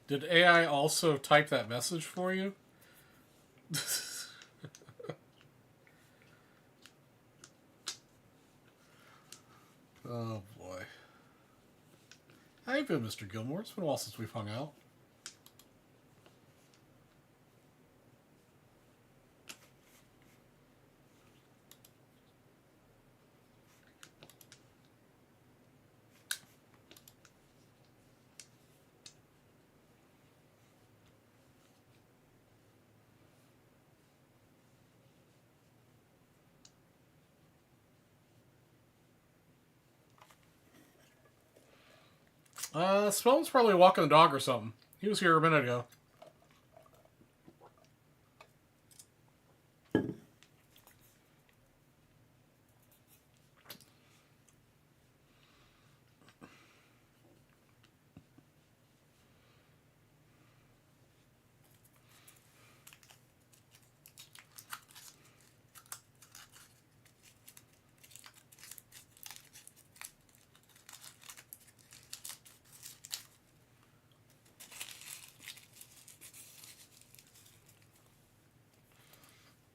Did AI also type that message for you? Oh boy. How you been, Mr. Gilmore? It's been a while since we've hung out. Spellman's probably walking the dog or something. He was here a minute ago.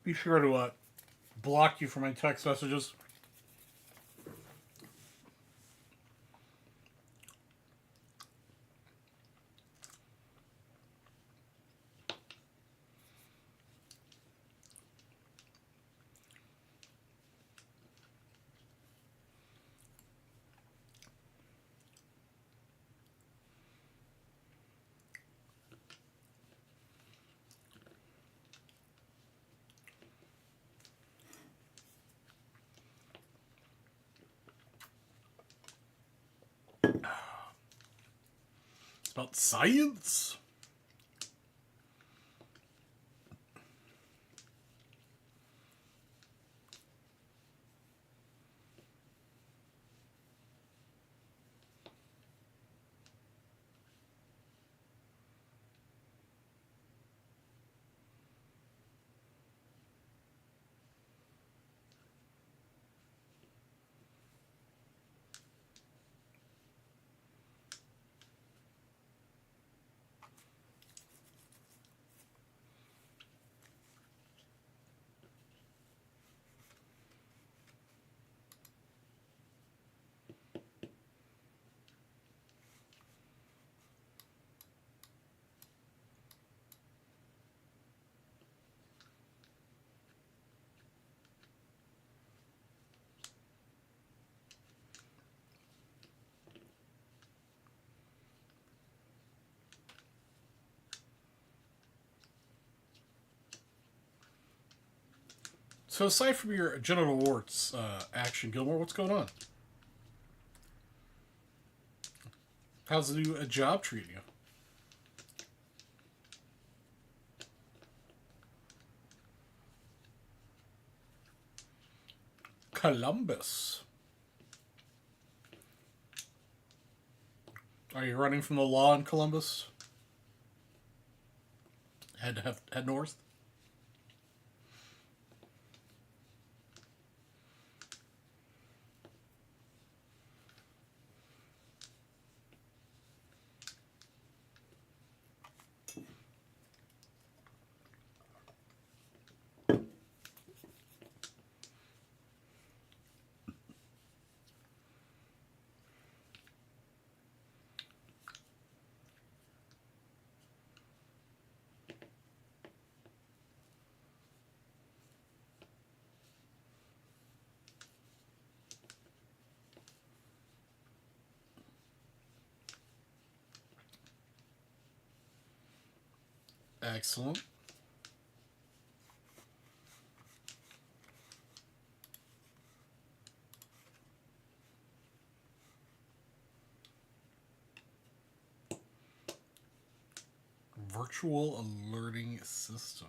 Be sure to block you from my text messages. It's about science. So aside from your genital warts action, Gilmore, what's going on? How's the new job treating you? Columbus. Are you running from the law in Columbus? Head north? Excellent. Virtual alerting system.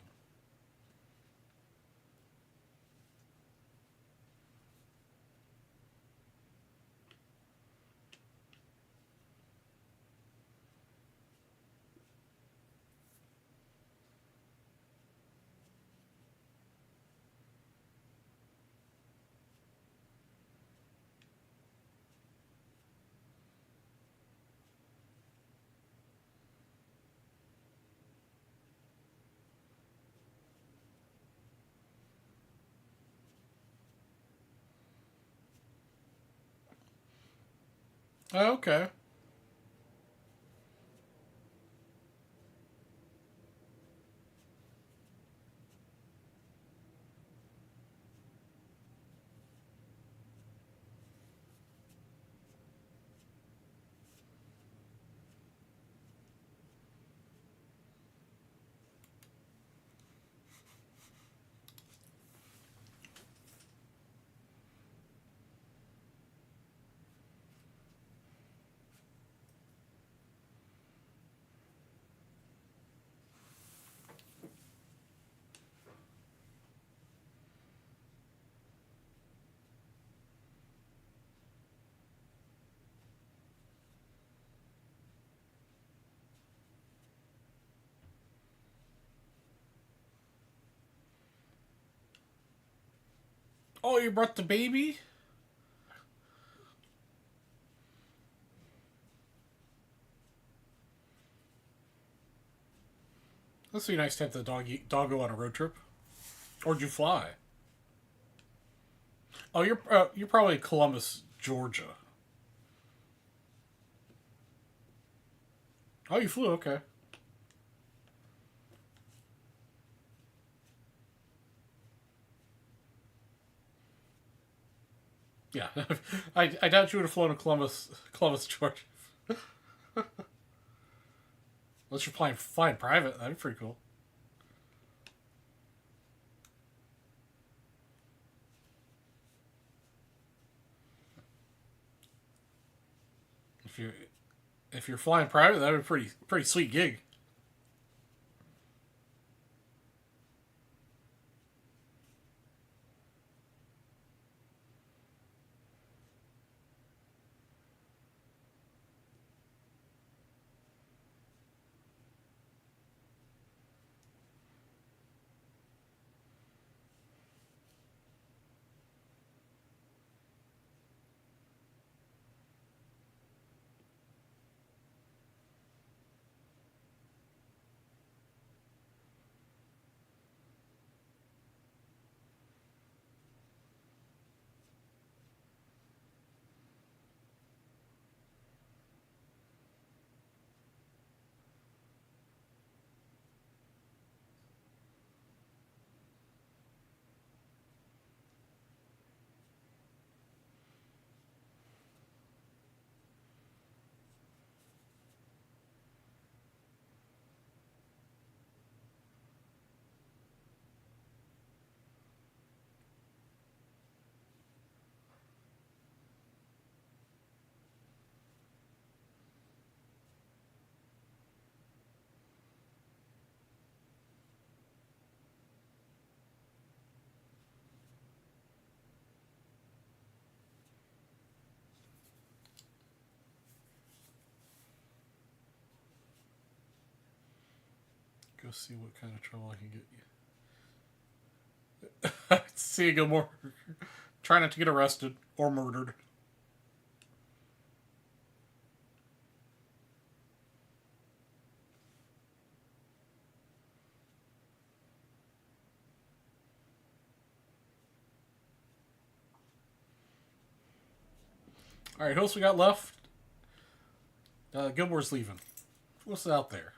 Oh, okay. Oh, you brought the baby? This would be nice to have the doggo on a road trip. Where'd you fly? Oh, you're probably Columbus, Georgia. Oh, you flew. Okay. Yeah, I doubt you would have flown to Columbus, Georgia. Unless you're flying private, that'd be pretty cool. If you if you're flying private, that'd be a pretty sweet gig. Go see what kind of trouble I can get you. See you, Gilmore. Try not to get arrested or murdered. All right, who else we got left? Gilmore's leaving. What's out there?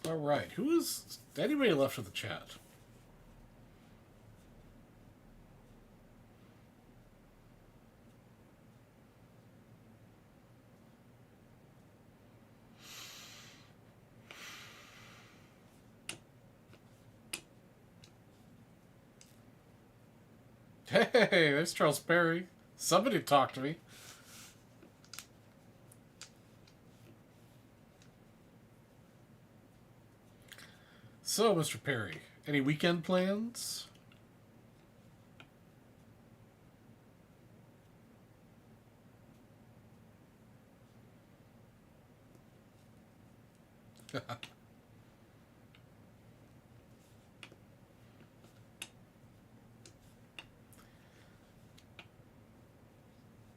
All right. Who is anybody left in the chat? Hey, there's Charles Perry. Somebody talk to me. So, Mr. Perry, any weekend plans?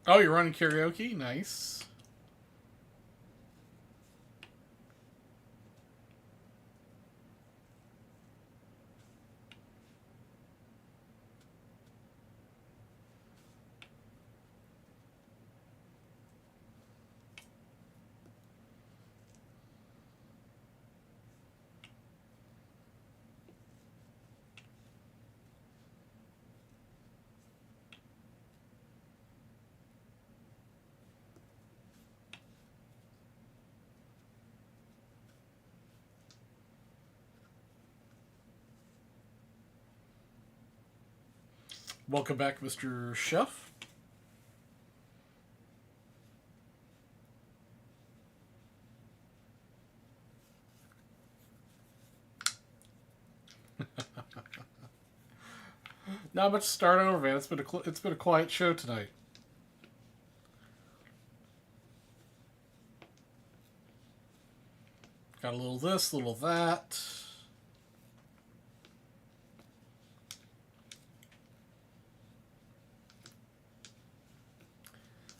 Oh, you're running karaoke? Nice. Welcome back, Mr. Chef. Not much to start over, man. It's been a quiet show tonight. Got a little this, a little that.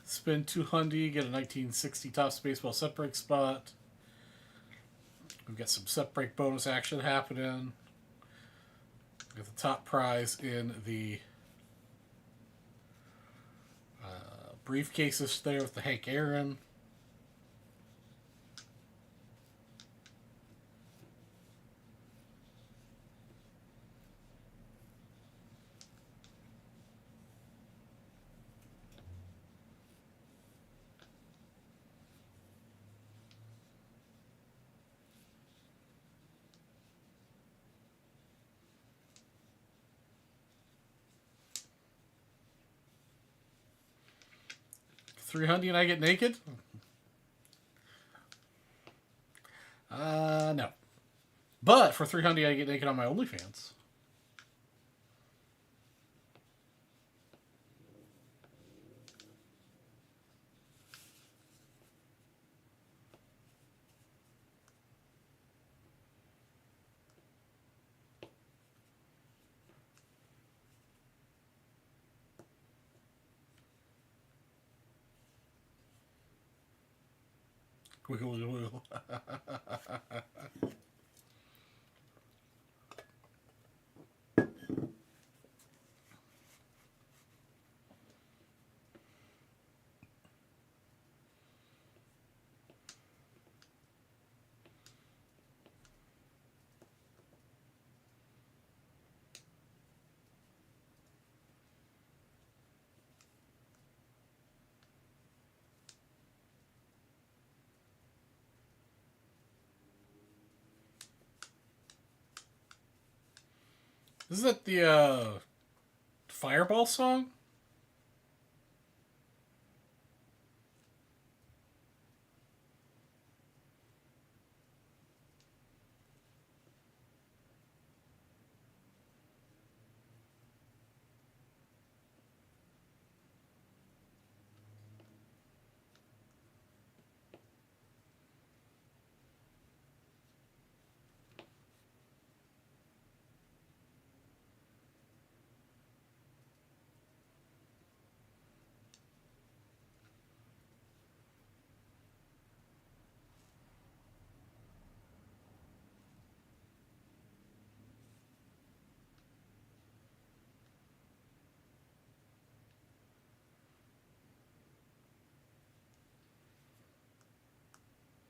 Spin 200, get a 1960 Topps baseball set break spot. We've got some set break bonus action happening. Got the top prize in the briefcases there with the Hank Aaron. $300 and I get naked? No. But for $300 I get naked on my OnlyFans. Wiggle, wiggle, wiggle. Isn't that the Fireball song?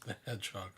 The Hedgehog.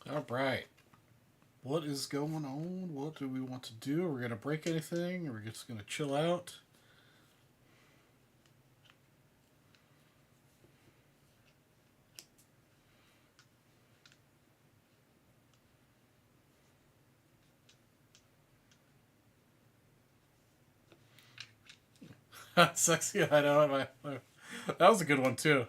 All right. What is going on? What do we want to do? Are we going to break anything? Or are we just going to chill out? Sexy, I know. That was a good one, too.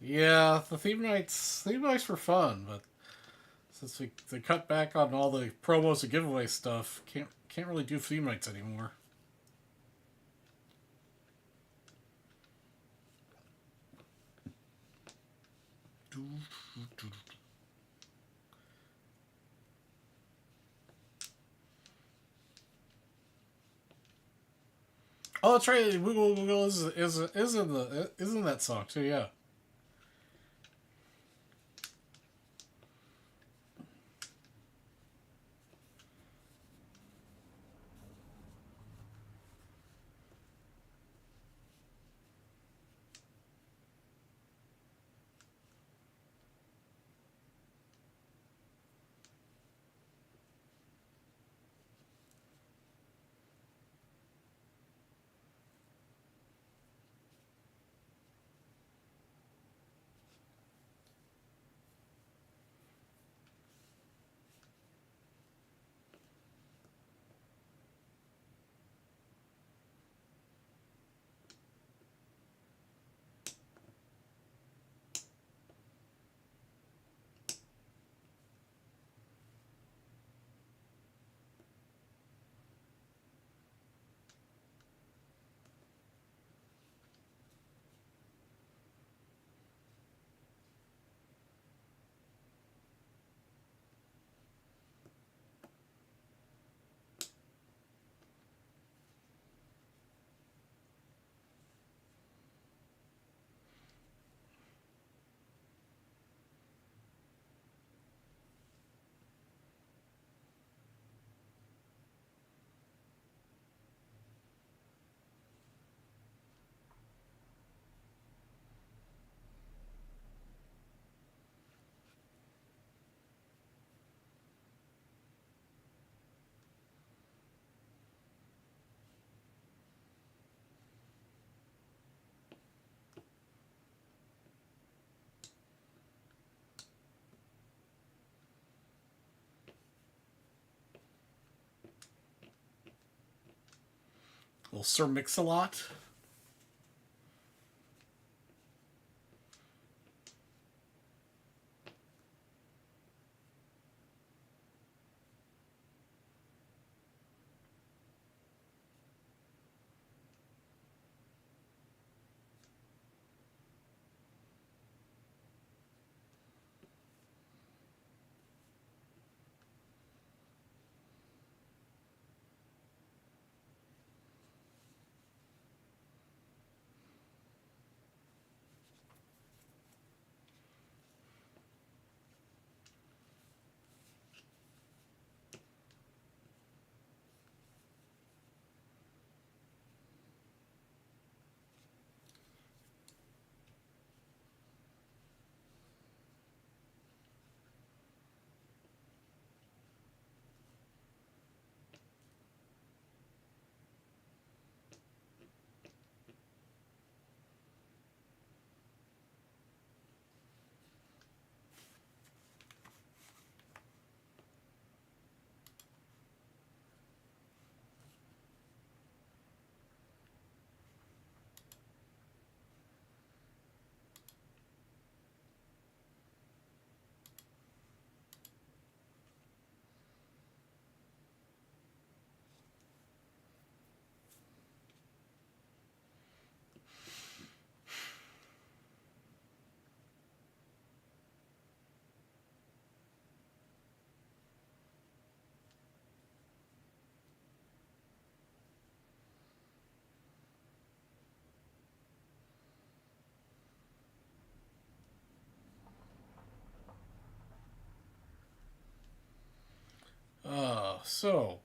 Yeah, the theme nights were fun, but since they cut back on all the promos and giveaway stuff, can't really do theme nights anymore. Oh, that's right. Wiggle Wiggle is in that song too. Yeah. Little Sir Mix-a-Lot. So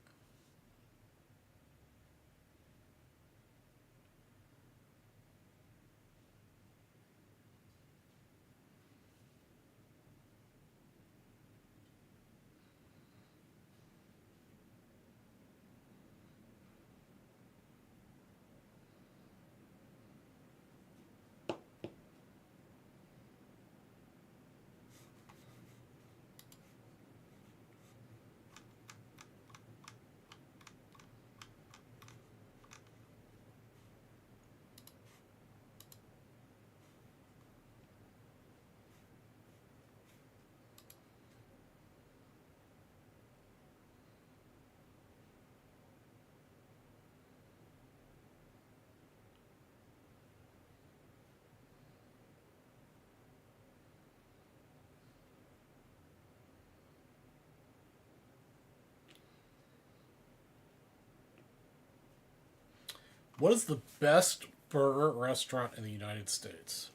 What is the best burger restaurant in the United States?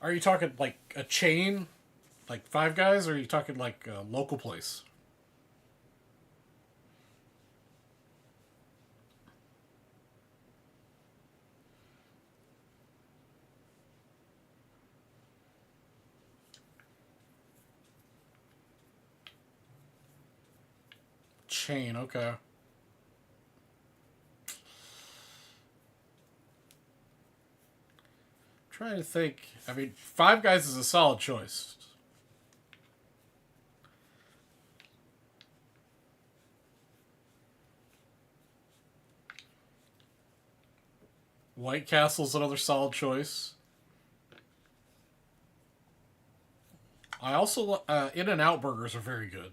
Are you talking like a chain, like Five Guys, or are you talking like a local place? Chain, okay. Trying to think. I mean, Five Guys is a solid choice. White Castle's another solid choice. I also In and Out burgers are very good.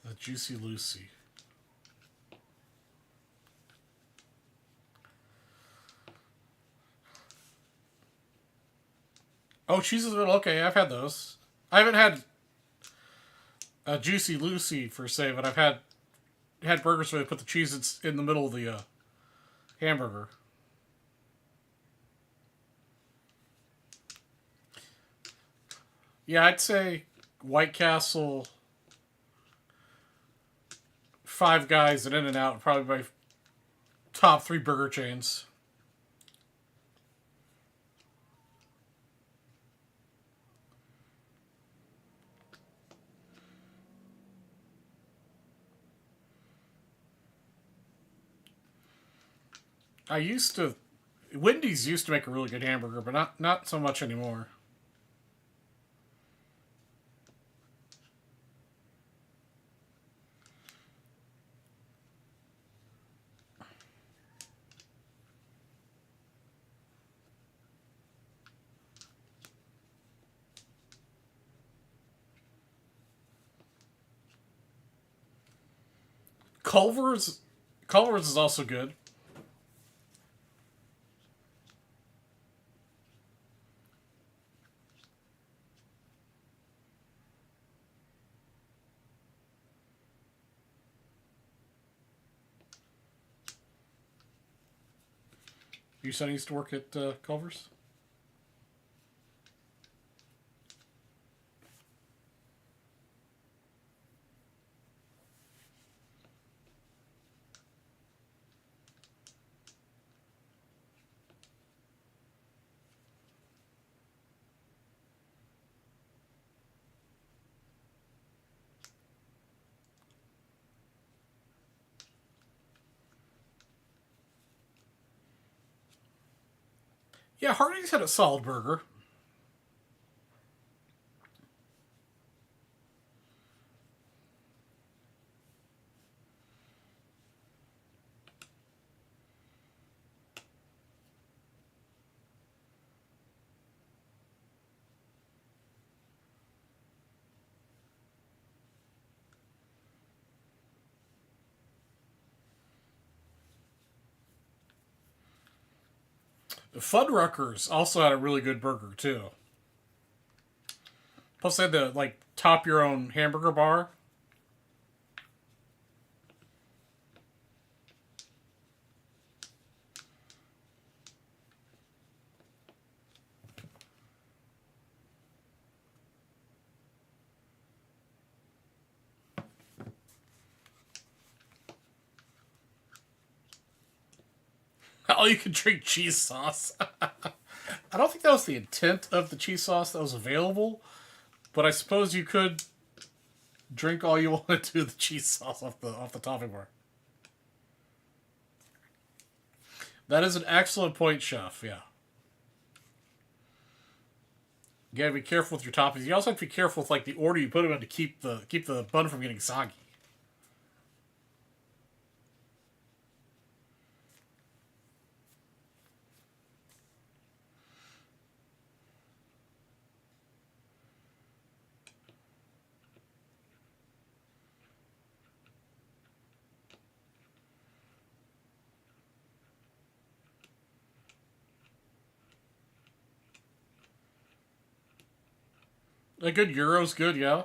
The Juicy Lucy. Oh, cheeses. Okay, I've had those. I haven't had a Juicy Lucy per se, but I've had burgers where they put the cheese in the middle of the hamburger. Yeah, I'd say White Castle, Five Guys, and In and Out are probably my top three burger chains. I used to Wendy's used to make a really good hamburger, but not so much anymore. Culver's Culver's is also good. Your son used to work at Culver's. Yeah, Hardee's had a solid burger. The Fuddruckers also had a really good burger too. Plus, they had the like top your own hamburger bar. All you can drink cheese sauce. I don't think that was the intent of the cheese sauce that was available, but I suppose you could drink all you wanted to the cheese sauce off the topping bar. That is an excellent point, chef. Yeah, you gotta be careful with your toppings. You also have to be careful with like the order you put them in to keep the bun from getting soggy. A good Euro's good, yeah.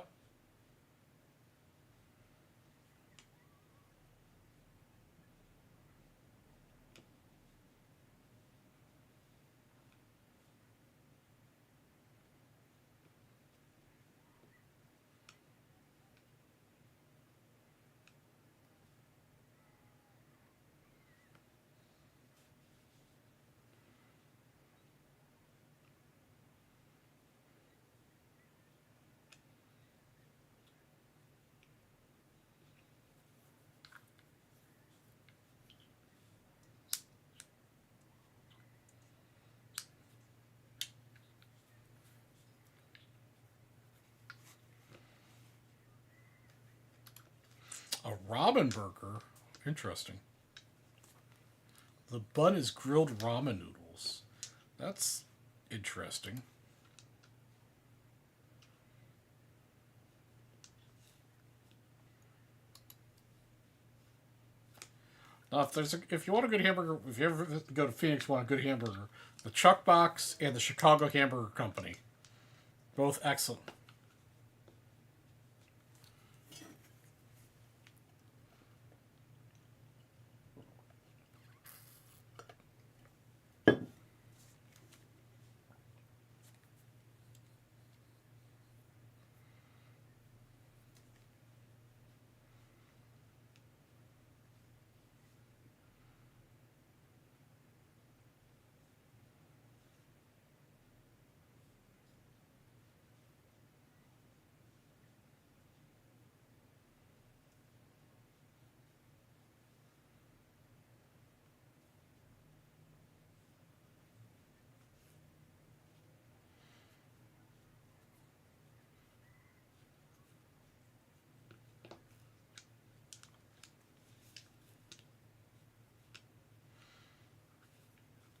A ramen burger? Interesting. The bun is grilled ramen noodles. That's interesting. Now, if you want a good hamburger, if you ever go to Phoenix, want a good hamburger, the Chuck Box and the Chicago Hamburger Company, both excellent.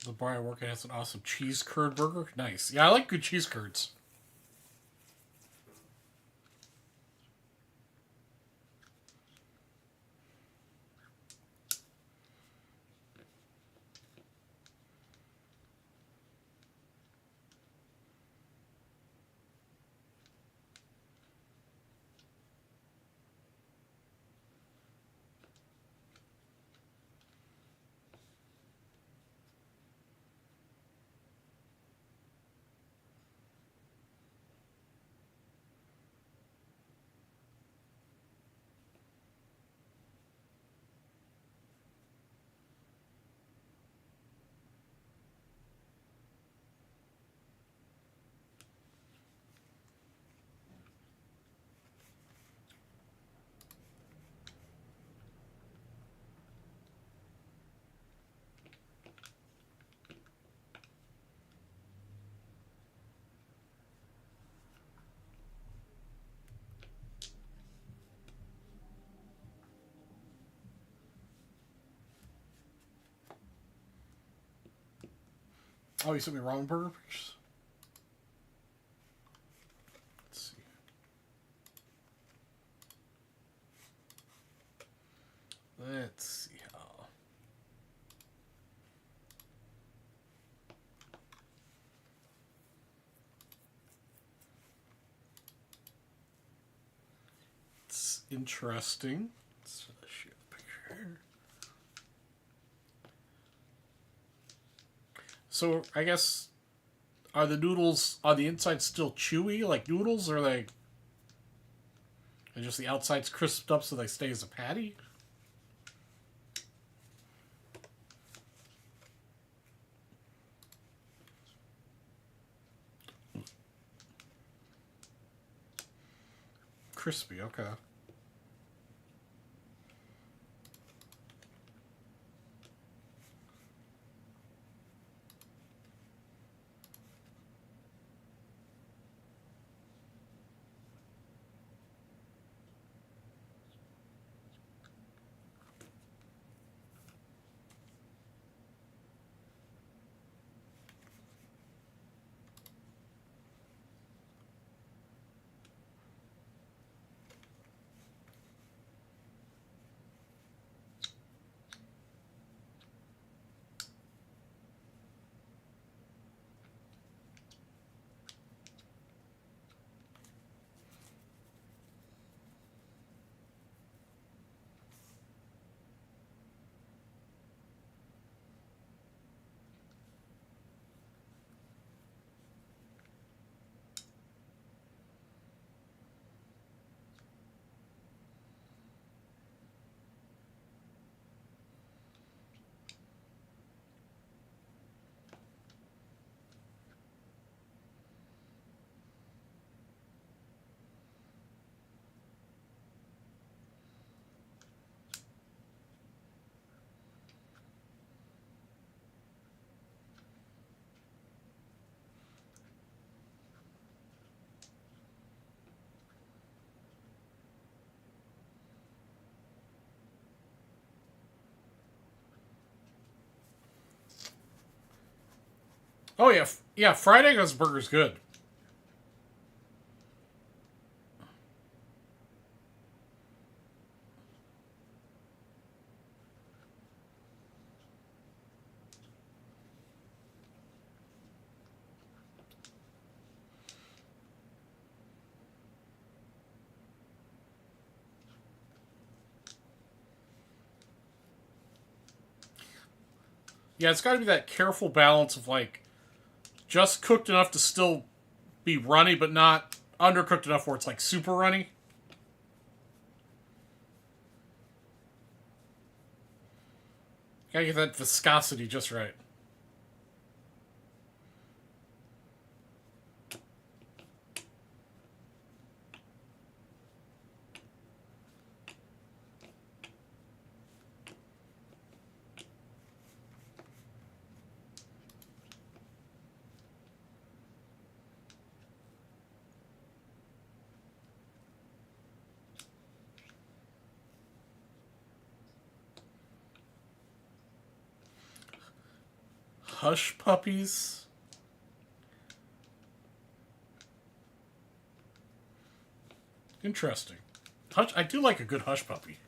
The bar I work at has an awesome cheese curd burger. Nice. Yeah, I like good cheese curds. Oh, you sent me ramen burger pictures? Let's see. Let's see how. It's interesting. Let's shoot a picture. So I guess are the noodles on the inside still chewy like noodles, or are they? And just the outside's crisped up so they stay as a patty? Crispy, okay. Oh yeah, yeah. Fried egg on burger's good. Yeah, it's got to be that careful balance of like just cooked enough to still be runny, but not undercooked enough where it's like super runny. Gotta get that viscosity just right. Hush puppies. Interesting. Hush. I do like a good hush puppy.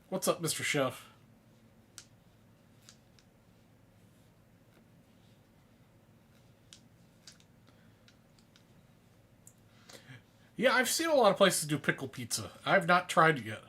What's up, Mr. Chef? Yeah, I've seen a lot of places do pickle pizza. I've not tried it yet.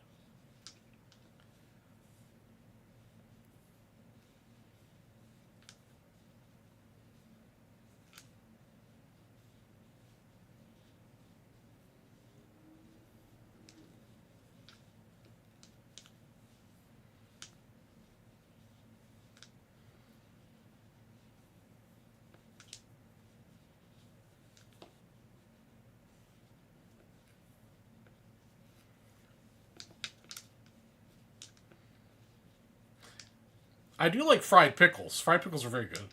I do like fried pickles. Fried pickles are very good.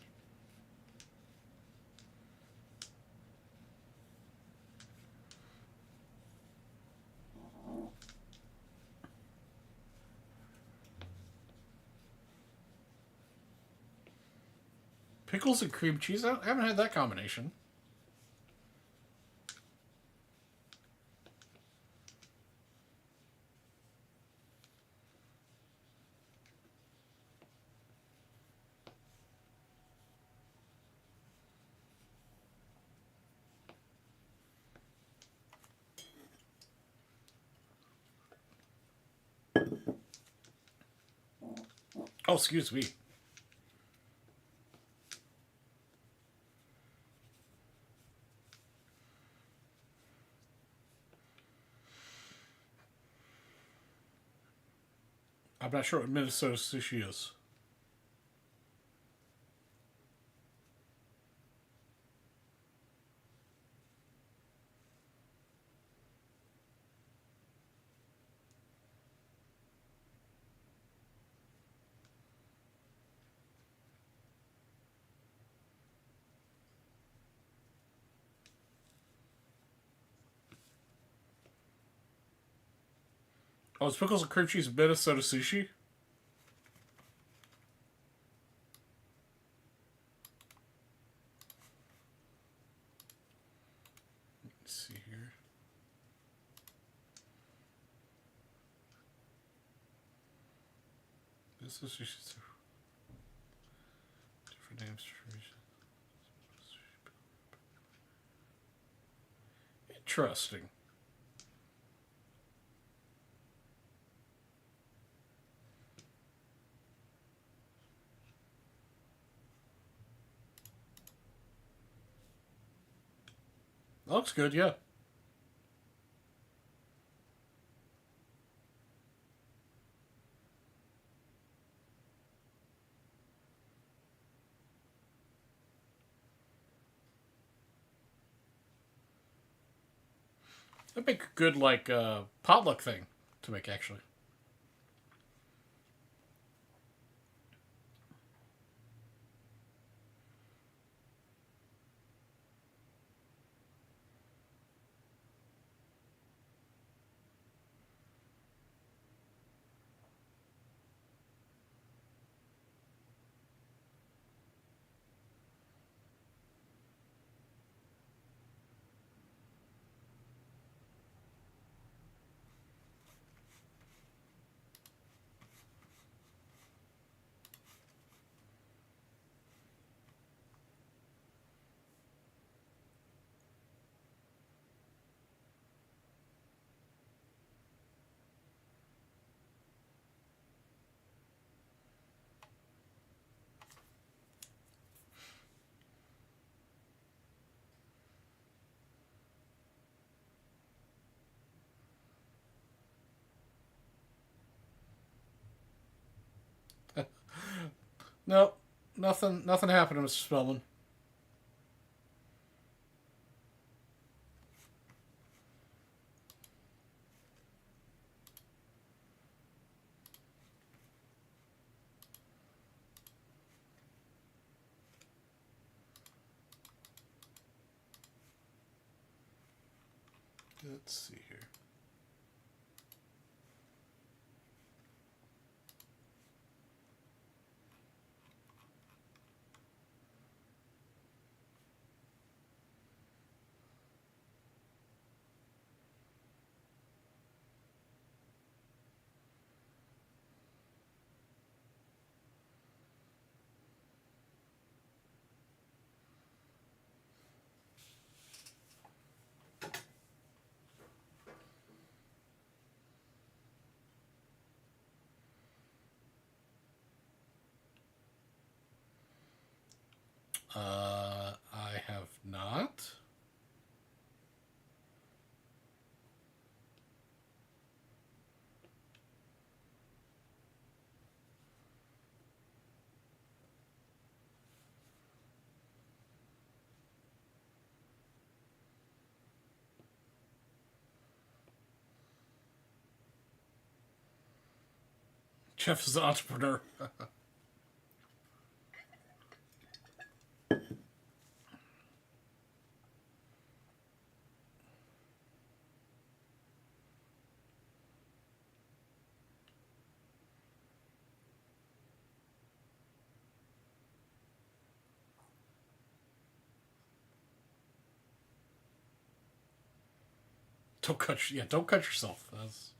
Pickles and cream cheese? I haven't had that combination. Oh, excuse me. I'm not sure what Minnesota sushi is. Oh, it's pickles and cream cheese Minnesota sushi? Let's see here. This is just different names for each. Interesting. That looks good, yeah. That'd make a good, like, potluck thing to make, actually. Nope. Nothing happened, Mr. Spellman. Let's see here. I have not. Jeff is an entrepreneur. Don't cut yourself. That's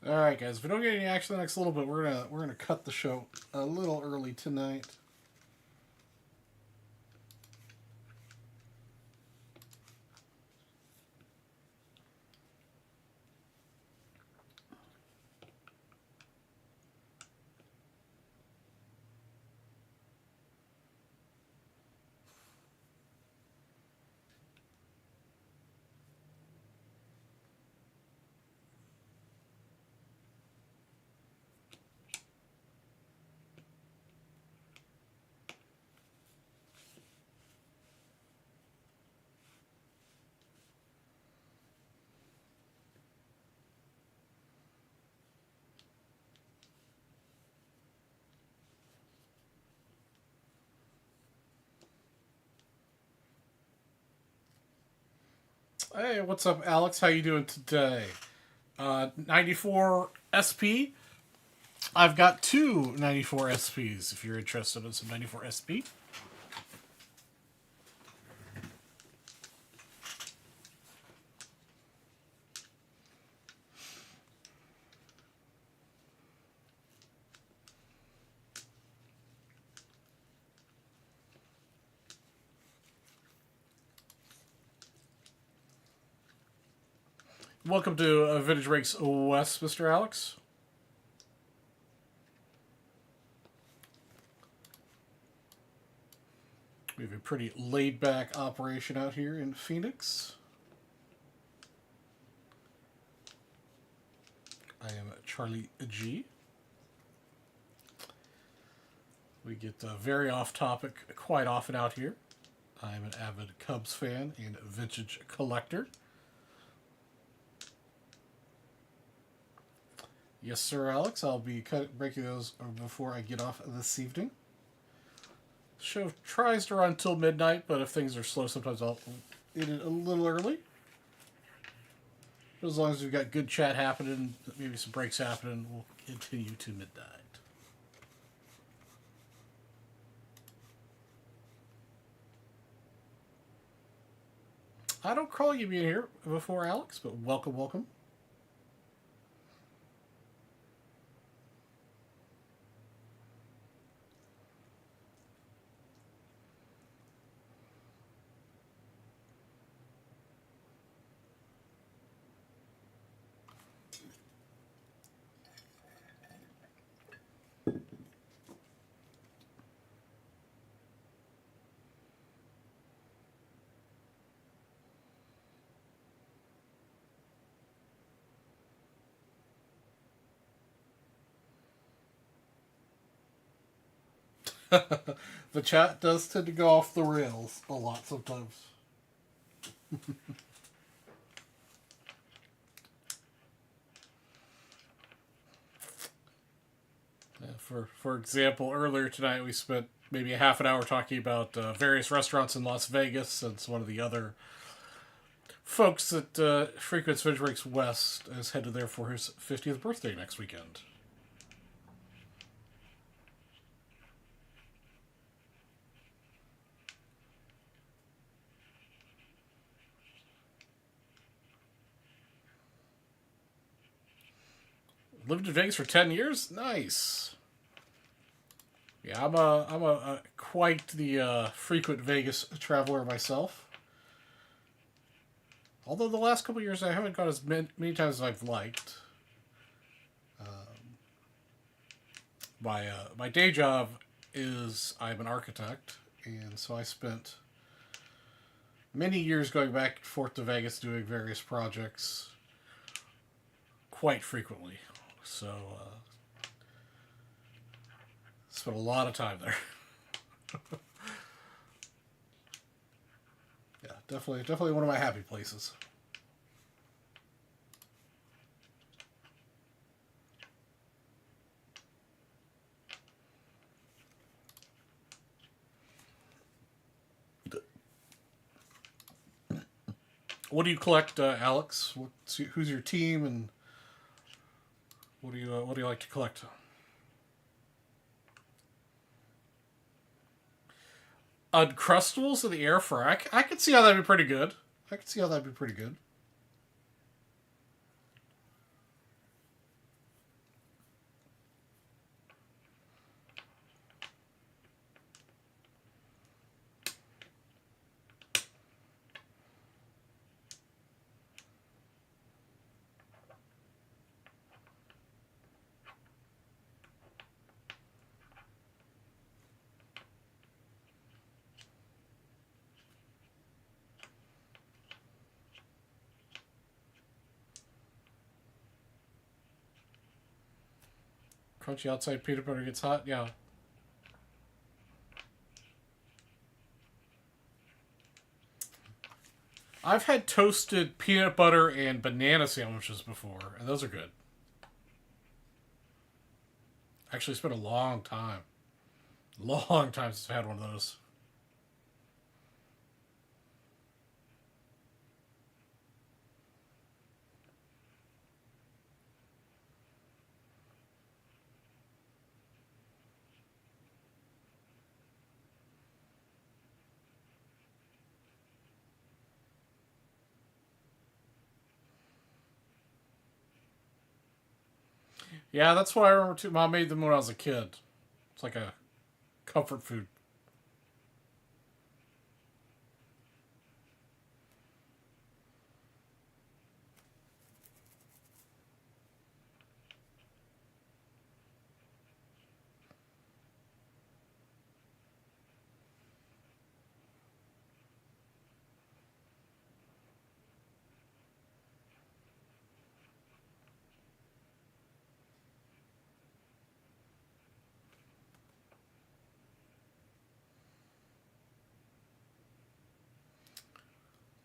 all right, guys. If we don't get any action the next little bit, we're gonna cut the show a little early tonight. Hey, what's up, Alex? How you doing today? 94 SP. I've got two 94 SPs if you're interested in some 94 SP. Welcome to Vintage Breaks West, Mr. Alex. We have a pretty laid-back operation out here in Phoenix. I am Charlie G. We get very off-topic quite often out here. I am an avid Cubs fan and vintage collector. Yes, sir, Alex. I'll be breaking those before I get off this evening. The show tries to run till midnight, but if things are slow, sometimes I'll end it a little early. As long as we've got good chat happening, maybe some breaks happening, we'll continue to midnight. I don't call you being here before, Alex, but welcome, welcome. The chat does tend to go off the rails a lot sometimes. For example, earlier tonight we spent maybe a half an hour talking about various restaurants in Las Vegas, since one of the other folks that frequents Vintage Breaks West is headed there for his 50th birthday next weekend. Lived in Vegas for 10 years? Nice. Yeah, I'm a quite the frequent Vegas traveler myself. Although the last couple of years I haven't gone as many times as I've liked. My day job is I'm an architect, and so I spent many years going back and forth to Vegas doing various projects quite frequently. So spent a lot of time there. Yeah, definitely one of my happy places. What do you collect, Alex? Who's your team, and what do you like to collect? Uncrustables in the air fryer. I could see how that'd be pretty good. I could see how that'd be pretty good. Crunchy outside, peanut butter gets hot. Yeah. I've had toasted peanut butter and banana sandwiches before, and those are good. Actually, it's been a long time. Long time since I've had one of those. Yeah, that's what I remember too. Mom made them when I was a kid. It's like a comfort food.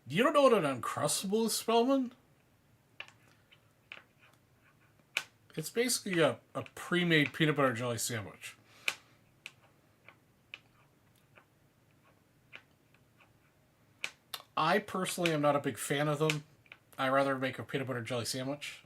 You don't know what an Uncrustable is, Spellman? It's basically a pre-made peanut butter jelly sandwich. I personally am not a big fan of them. I rather make a peanut butter jelly sandwich.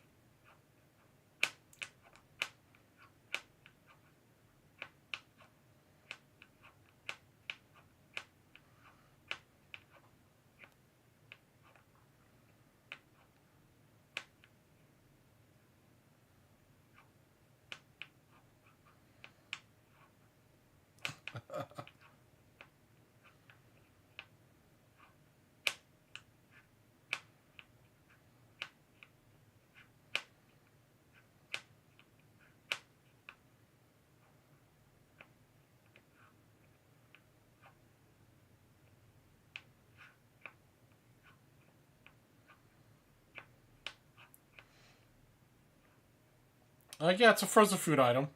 Yeah, it's a frozen food item.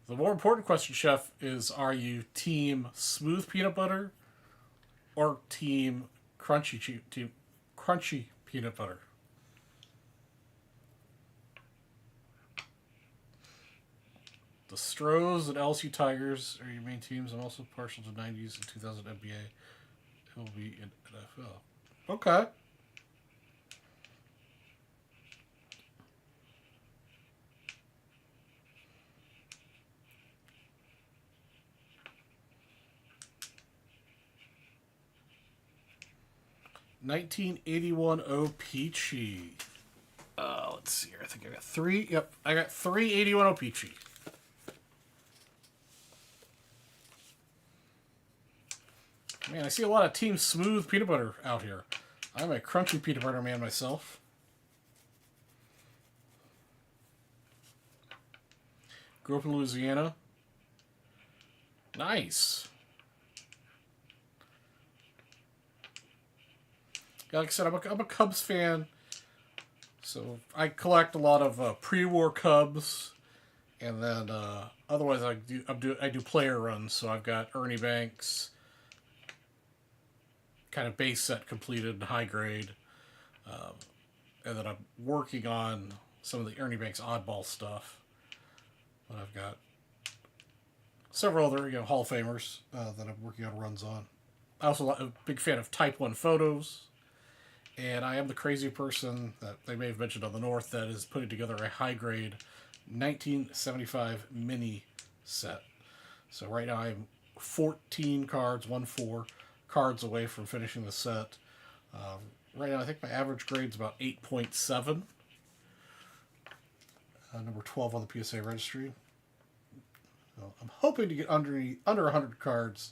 The more important question, Chef, is are you team smooth peanut butter or team crunchy peanut butter? The Stros and LSU Tigers are your main teams. I'm also partial to 90s and 2000 NBA. It will be in NFL. Okay. 1981 O-Peachy. Let's see here. I think I got three. Yep, I got 381 O-Peachy. Man, I see a lot of Team Smooth peanut butter out here. I'm a crunchy peanut butter man myself. Grew up in Louisiana. Nice. Yeah, like I said, I'm a Cubs fan. So I collect a lot of pre-war Cubs, and then otherwise I do player runs. So I've got Ernie Banks, kind of base set completed in high grade, and then I'm working on some of the Ernie Banks oddball stuff. But I've got several other Hall of Famers that I'm working on runs on. I also am a big fan of Type 1 photos. And I am the crazy person that they may have mentioned on the North that is putting together a high grade 1975 mini set. So right now I'm 14 cards, 1-4 cards away from finishing the set. Right now I think my average grade is about 8.7. Number 12 on the PSA registry. So I'm hoping to get under 100 cards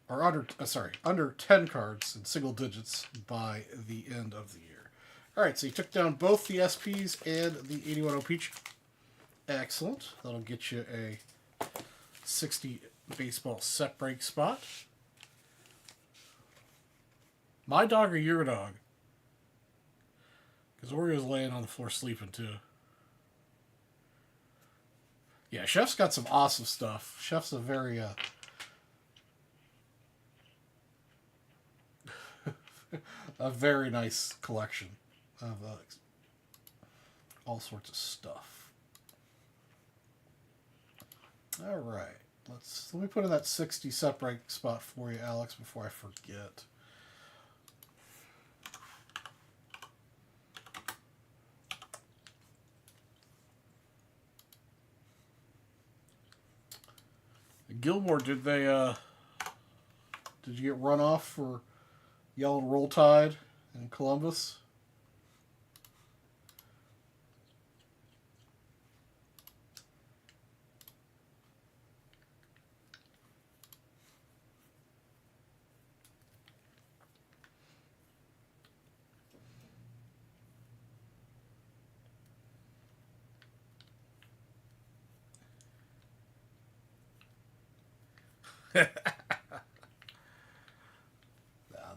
or under 10 cards in single digits by the end of the year. All right, so you took down both the SPs and the 81 Peach. Excellent. That'll get you a 60 baseball set break spot. My dog or your dog? Because Oreo's laying on the floor sleeping too. Yeah, Chef's got some awesome stuff. Chef's a very a very nice collection of all sorts of stuff. All right. Let me put in that 60 set break spot for you, Alex, before I forget. Gilmore, did you get run off for yelling Roll Tide in Columbus?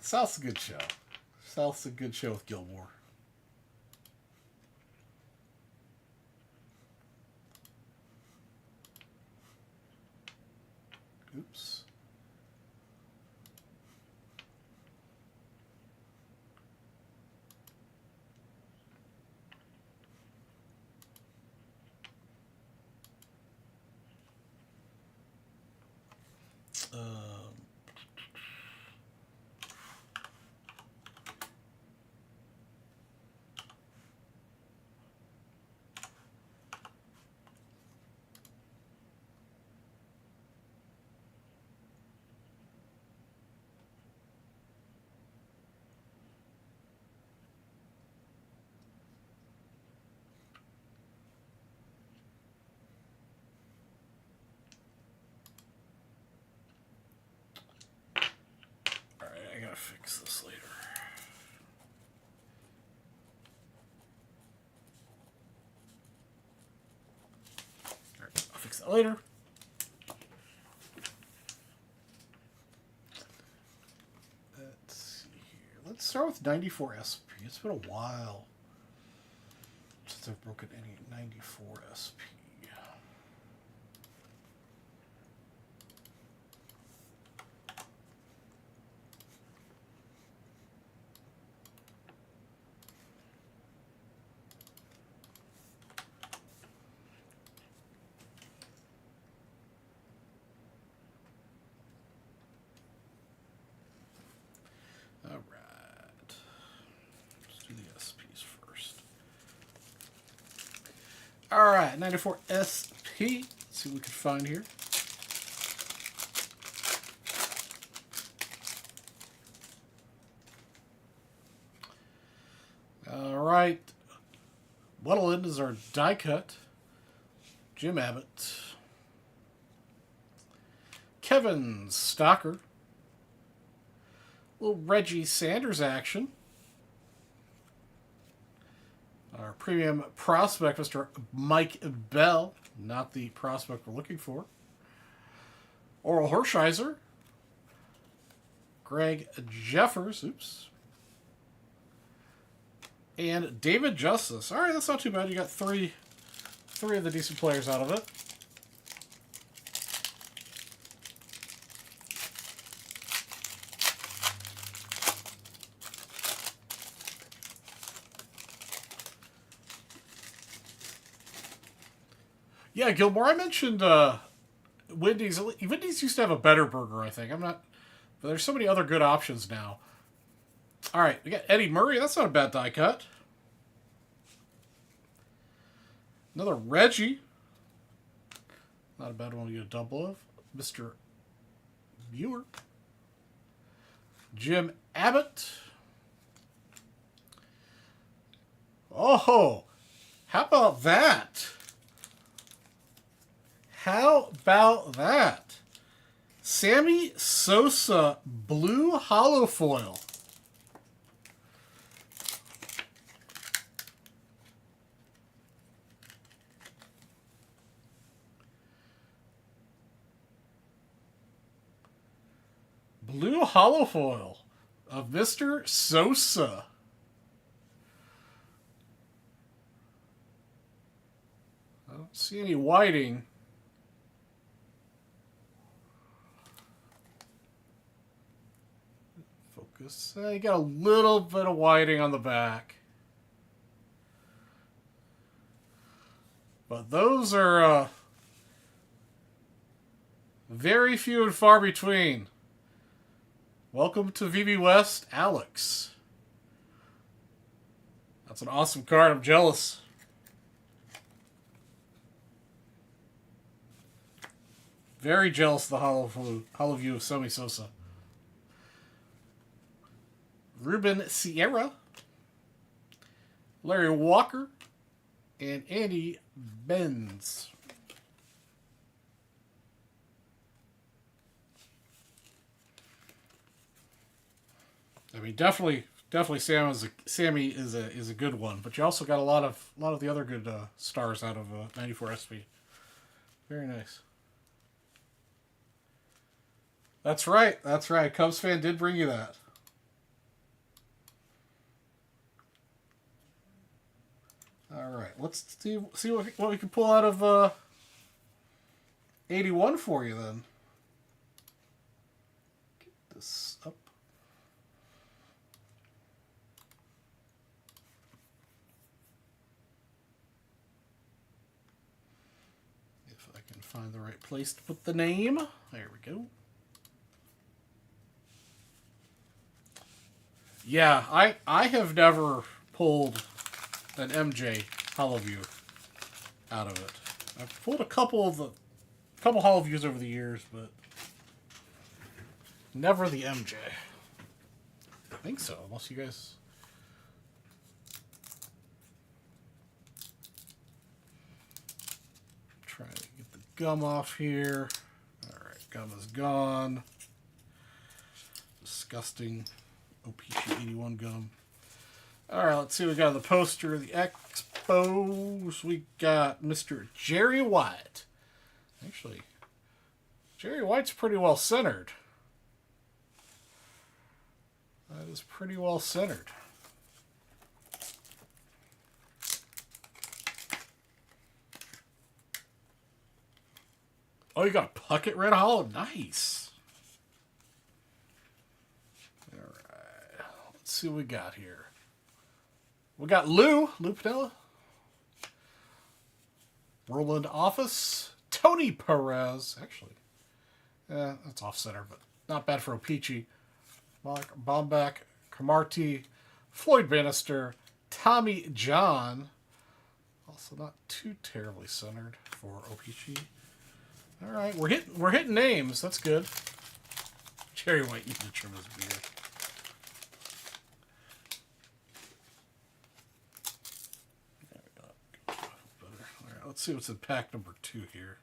South's a good show. South's a good show with Gilmore. Oops. I gotta fix this later. Alright, I'll fix that later. Let's see here. Let's start with 94 SP. It's been a while since I've broken any 94 SP. Alright. Let's do the SPs first. Alright, 94 SP. Let's see what we can find here. Alright. What'll end is our die cut. Jim Abbott. Kevin Stocker. Little Reggie Sanders action. Our premium prospect, Mr. Mike Bell. Not the prospect we're looking for. Oral Hershiser. Greg Jeffers. Oops. And David Justice. All right, that's not too bad. You got three of the decent players out of it. Yeah, Gilmore, I mentioned Wendy's. Wendy's used to have a better burger, I think. But there's so many other good options now. All right, we got Eddie Murray. That's not a bad die cut. Another Reggie. Not a bad one to get a double of. Mr. Muir. Jim Abbott. Oh, how about that? How about that? Sammy Sosa Blue Hollow Foil. Blue Hollow Foil of Mr. Sosa. I don't see any whiting. Focus. You got a little bit of whiting on the back. But those are Very few and far between. Welcome to VB West, Alex. That's an awesome card. I'm jealous. Very jealous of the hollow view of Sammy Sosa. Ruben Sierra, Larry Walker, and Andy Benz. I mean, definitely, Sammy is a good one. But you also got a lot of the other good stars out of '94 SP. Very nice. That's right. That's right. Cubs fan did bring you that. All right. Let's see what we can pull out of 81 for you then. Get this up. If I can find the right place to put the name. There we go. Yeah, I have never pulled an MJ hollow view out of it. I've pulled a couple hollow views over the years, but never the MJ. I think so, unless you guys. Try to get the gum off here. All right, gum is gone. Disgusting. OPC 81 gum. Alright, let's see what we got on the poster. The Expos. We got Mr. Jerry White. Actually, Jerry White's pretty well centered. That is pretty well centered. Oh, you got a Puckett Red Hollow. Nice. Let's see what we got here. We got Lou Pinella, Roland Office, Tony Perez. Actually, that's off center, but not bad for Opeachy. Mark Bomback, Camarti, Floyd Bannister, Tommy John. Also not too terribly centered for Opeachy. All right, we're hitting names. That's good. Jerry White needs to trim his beard. Let's see what's in pack number 2 here.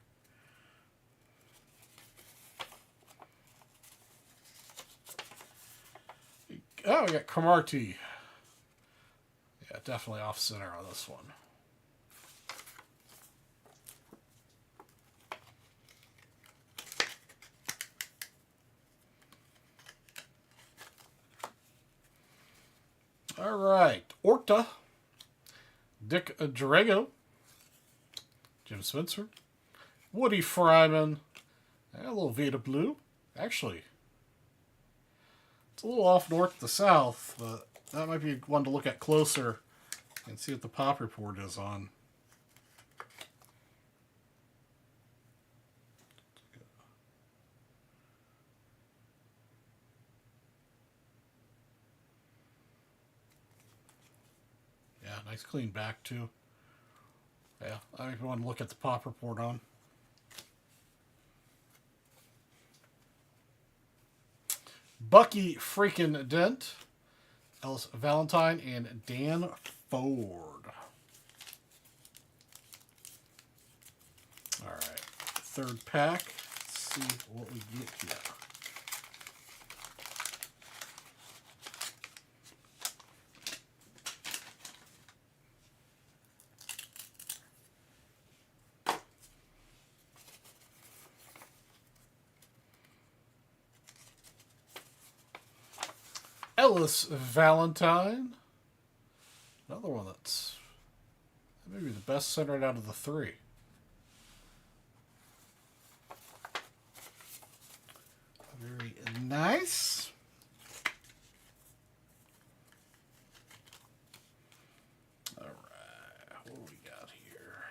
Oh, we got Cromartie. Yeah, definitely off center on this one. All right, Orta, Dick Drago, Jim Spencer, Woody Fryman, and a little Vita Blue. Actually, it's a little off north to south, but that might be one to look at closer and see what the pop report is on. Yeah, nice clean back too. Yeah, I want to look at the pop report on. Bucky freaking Dent, Ellis Valentine, and Dan Ford. All right, third pack. Let's see what we get here. Ellis Valentine. Another one that's maybe the best centered out of the 3. Very nice. All right, what do we got here?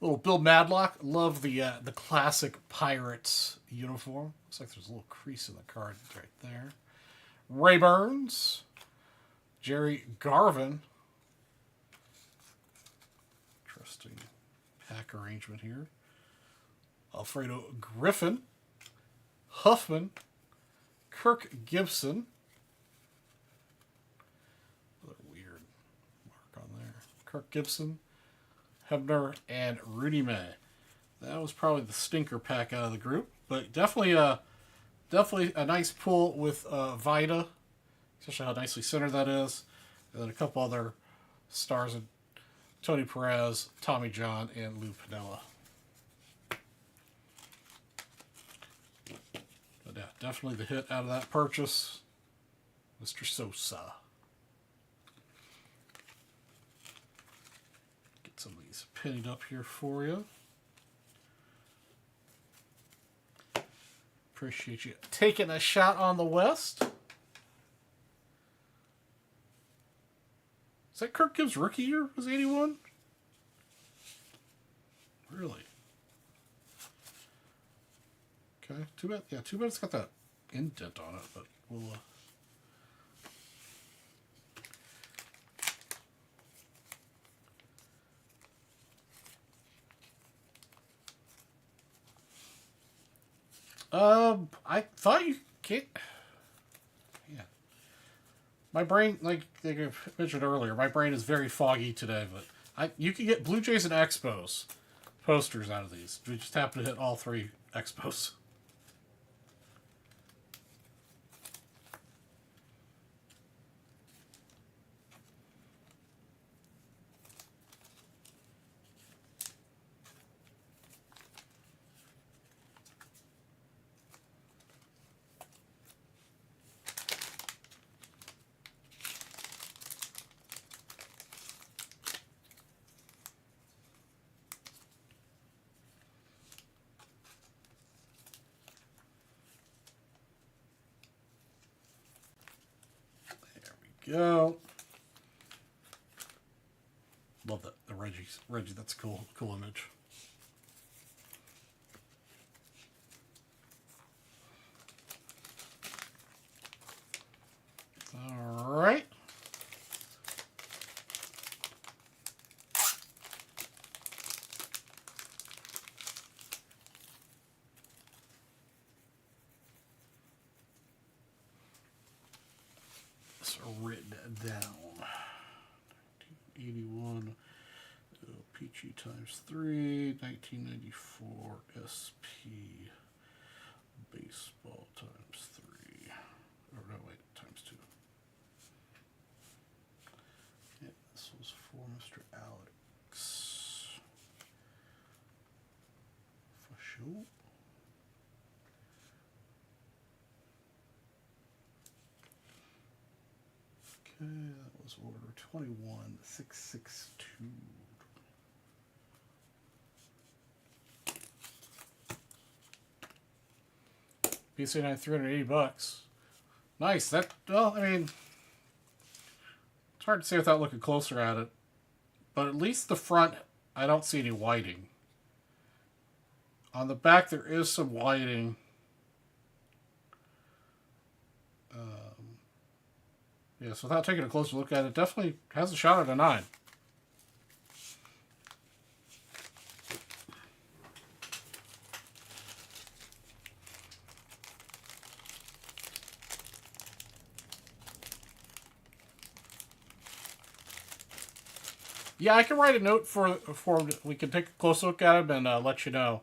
A Little Bill Madlock. Love the classic Pirates uniform. Looks like there's a little crease in the card right there. Ray Burns. Jerry Garvin. Interesting pack arrangement here. Alfredo Griffin. Huffman. Kirk Gibson. Another weird mark on there. Kirk Gibson. Hebner, and Rudy May. That was probably the stinker pack out of the group, but definitely a nice pull with Vida, especially how nicely centered that is, and then a couple other stars of Tony Perez, Tommy John, and Lou Piniella. But yeah, definitely the hit out of that purchase, Mr. Sosa. Some of these pinned up here for you. Appreciate you taking a shot on the West. Is that Kirk Gibbs' rookie year? Was 81? Really? Okay. Too bad. Yeah, too bad it's got that indent on it, but we'll. I thought you can't. Yeah. My brain, like I mentioned earlier, my brain is very foggy today, but you can get Blue Jays and Expos posters out of these. We just happen to hit all 3 Expos. Go. Love that. The Reggie, that's a cool image. All right. Written down. 1981 PG times 3, 1994 SP baseball times 3. Or no, wait, times 2. Yeah, this was for Mr. Alex. For sure. Okay, that was order 21662. PCA 9, $380. Nice. That, well, I mean, it's hard to say without looking closer at it. But at least the front, I don't see any whiting. On the back, there is some whiting. Yeah, so without taking a closer look at it, definitely has a shot at a 9. Yeah, I can write a note for we can take a close look at him and let you know.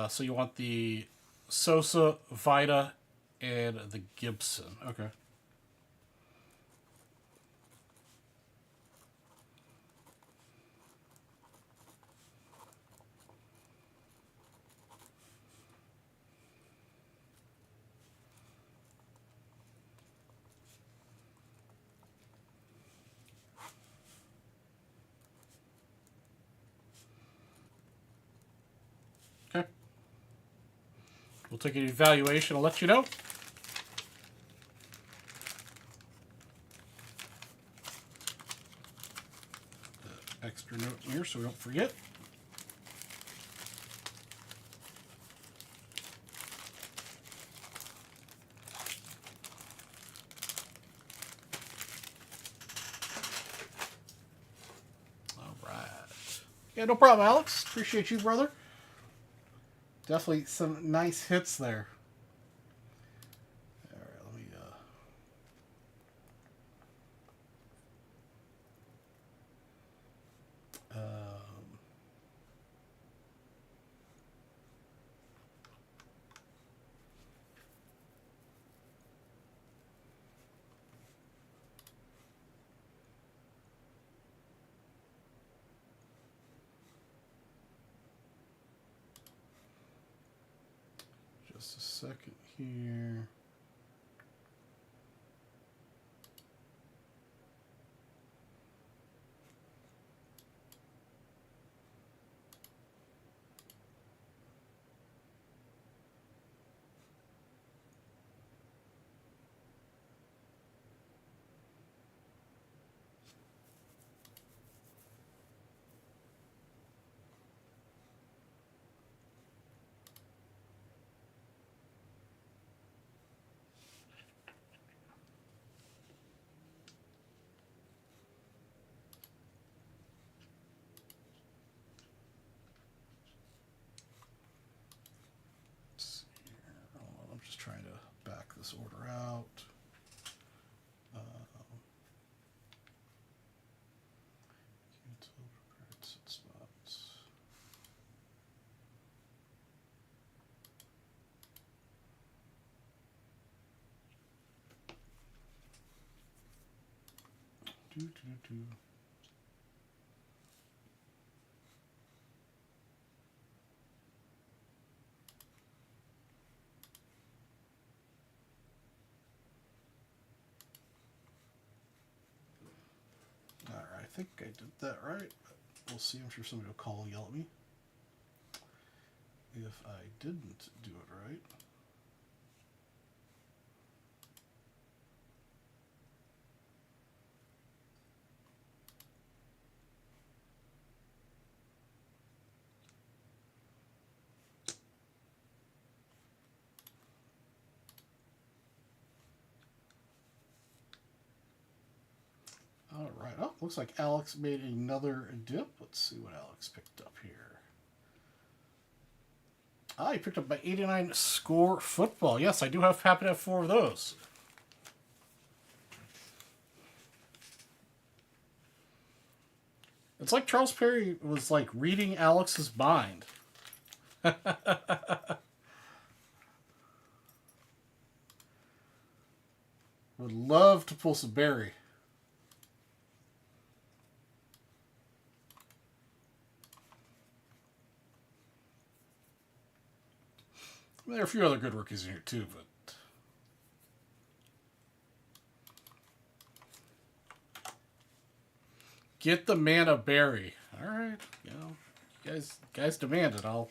So you want the Sosa, Vida, and the Gibson. Okay. Okay. We'll take an evaluation. I'll let you know. Extra note here so we don't forget. Yeah, no problem, Alex. Appreciate you, brother. Definitely some nice hits there. All right, let me. Just a second here. I'm just trying to back this order out. Spots. Do. Alright, I think I did that right. But we'll see. I'm sure somebody will call and yell at me if I didn't do it right. Alright, oh, looks like Alex made another dip. Let's see what Alex picked up here. Ah, he picked up my 89 score football. Yes, I do happen to have 4 of those. It's like Charles Perry was like reading Alex's mind. Would love to pull some Barry. There are a few other good rookies in here too, but get the man a Barry. All right, you know, guys demand it. I'll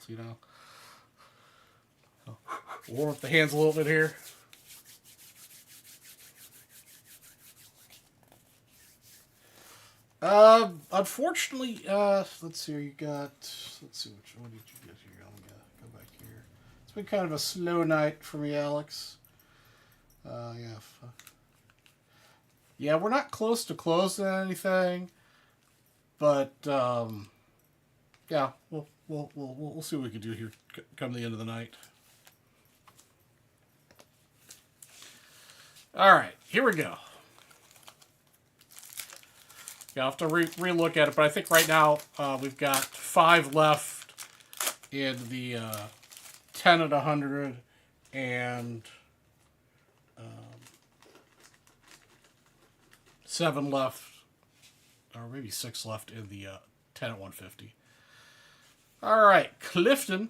warm up the hands a little bit here. Unfortunately, let's see. You got. Let's see what did you get here? I'm gonna go back here. It's been kind of a slow night for me, Alex. Yeah, we're not close to closing anything, but yeah, we'll see what we can do here come the end of the night. All right, here we go. Yeah, I'll have to re-look at it, but I think right now we've got 5 left in the 10 at 100 and 7 left, or maybe 6 left in the 10 at 150. All right, Clifton,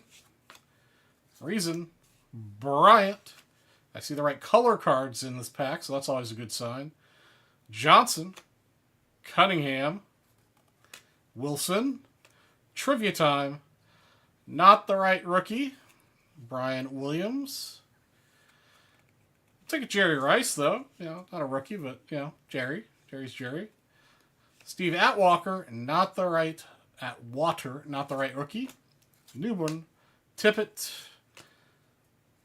Reason, Bryant. I see the right color cards in this pack, so that's always a good sign. Johnson, Cunningham, Wilson, Trivia Time, not the right rookie, Brian Williams. Take a Jerry Rice, though. You know, not a rookie, but, you know, Jerry's Jerry. Steve Atwater, not the right rookie. Newman, Tippett,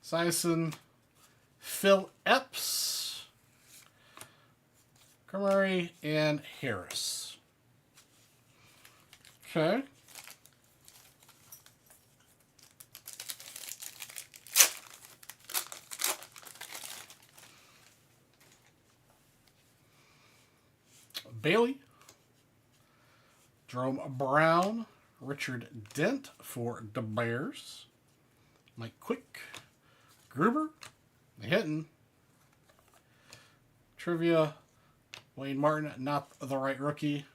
Sison, Phil Epps, Murray, and Harris. Okay. Bailey, Jerome Brown, Richard Dent for the Bears, Mike Quick, Gruber, hitting. Trivia, Wayne Martin, not the right rookie.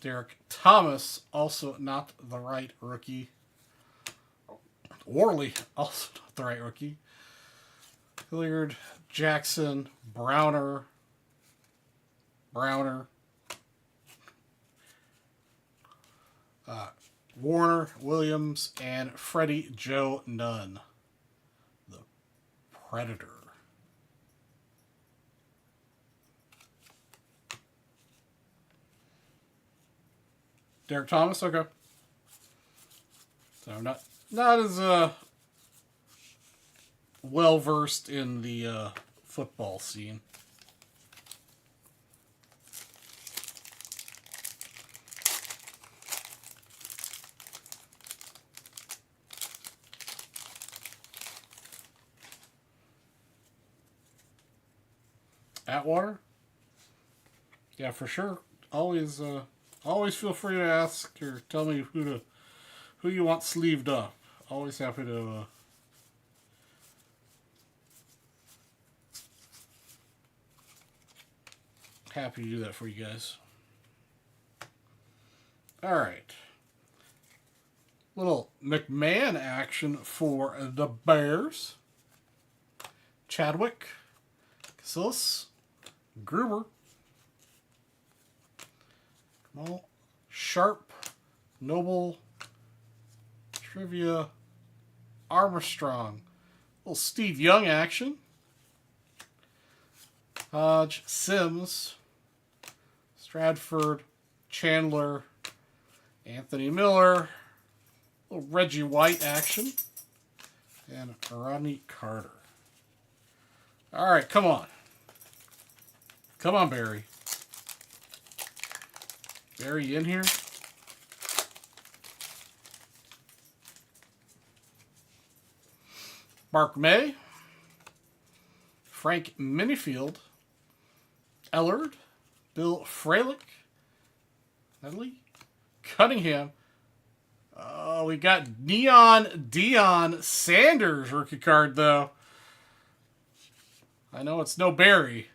Derek Thomas, also not the right rookie. Worley, also not the right rookie. Hilliard, Jackson, Browner, Warner, Williams, and Freddie Joe Nunn, the Predator. Derek Thomas, okay. So I'm not as well versed in the football scene. Atwater? Yeah, for sure. Always feel free to ask or tell me who you want sleeved up. Always happy to do that for you guys. All right. Little McMahon action for the Bears. Chadwick, Casillas, Gruber, Kamal, Sharp, Noble, Trivia, Armstrong. Little Steve Young action. Hodge, Sims, Stratford, Chandler, Anthony Miller, little Reggie White action, and Rodney Carter. All right, come on. Come on, Barry. Barry, you in here? Mark May, Frank Minifield, Ellard, Bill Fralick, Nedley, Cunningham. We got Neon Deion Sanders rookie card, though. I know it's no Barry,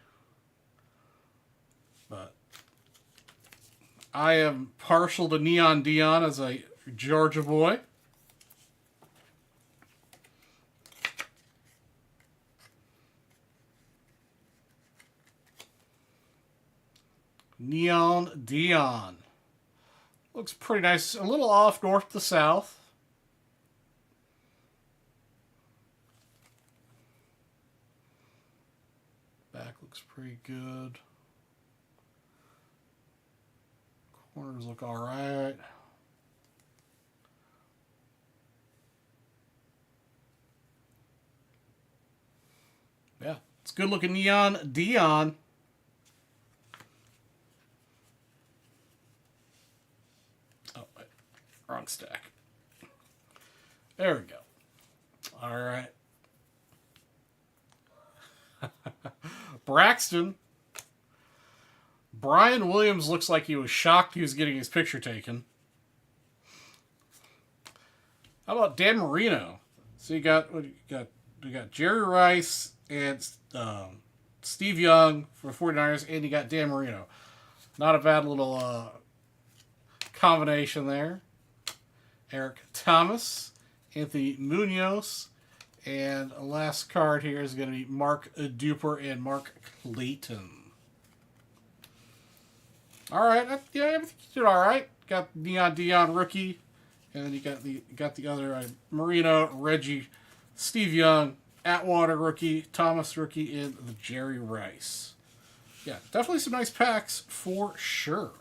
but I am partial to Neon Deion as a Georgia boy. Neon Deion. Looks pretty nice. A little off north to south. Back looks pretty good. Corners look alright. Yeah, it's good looking Neon Deion. Oh, wait. Wrong stack. There we go. Alright. Braxton. Brian Williams looks like he was shocked he was getting his picture taken. How about Dan Marino? So we got Jerry Rice and Steve Young for 49ers, and you got Dan Marino. Not a bad little combination there. Eric Thomas, Anthony Munoz, and the last card here is going to be Mark Duper and Mark Clayton. All right, yeah, I think you did all right. Got Neon Deion rookie, and then you got the other Marino, Reggie, Steve Young, Atwater rookie, Thomas rookie, and the Jerry Rice. Yeah, definitely some nice packs for sure.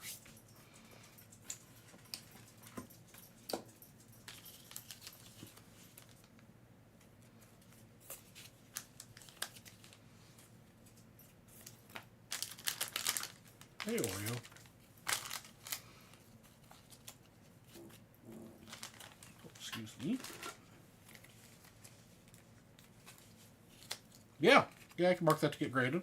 Hey, Oreo. Excuse me. Yeah, I can mark that to get graded.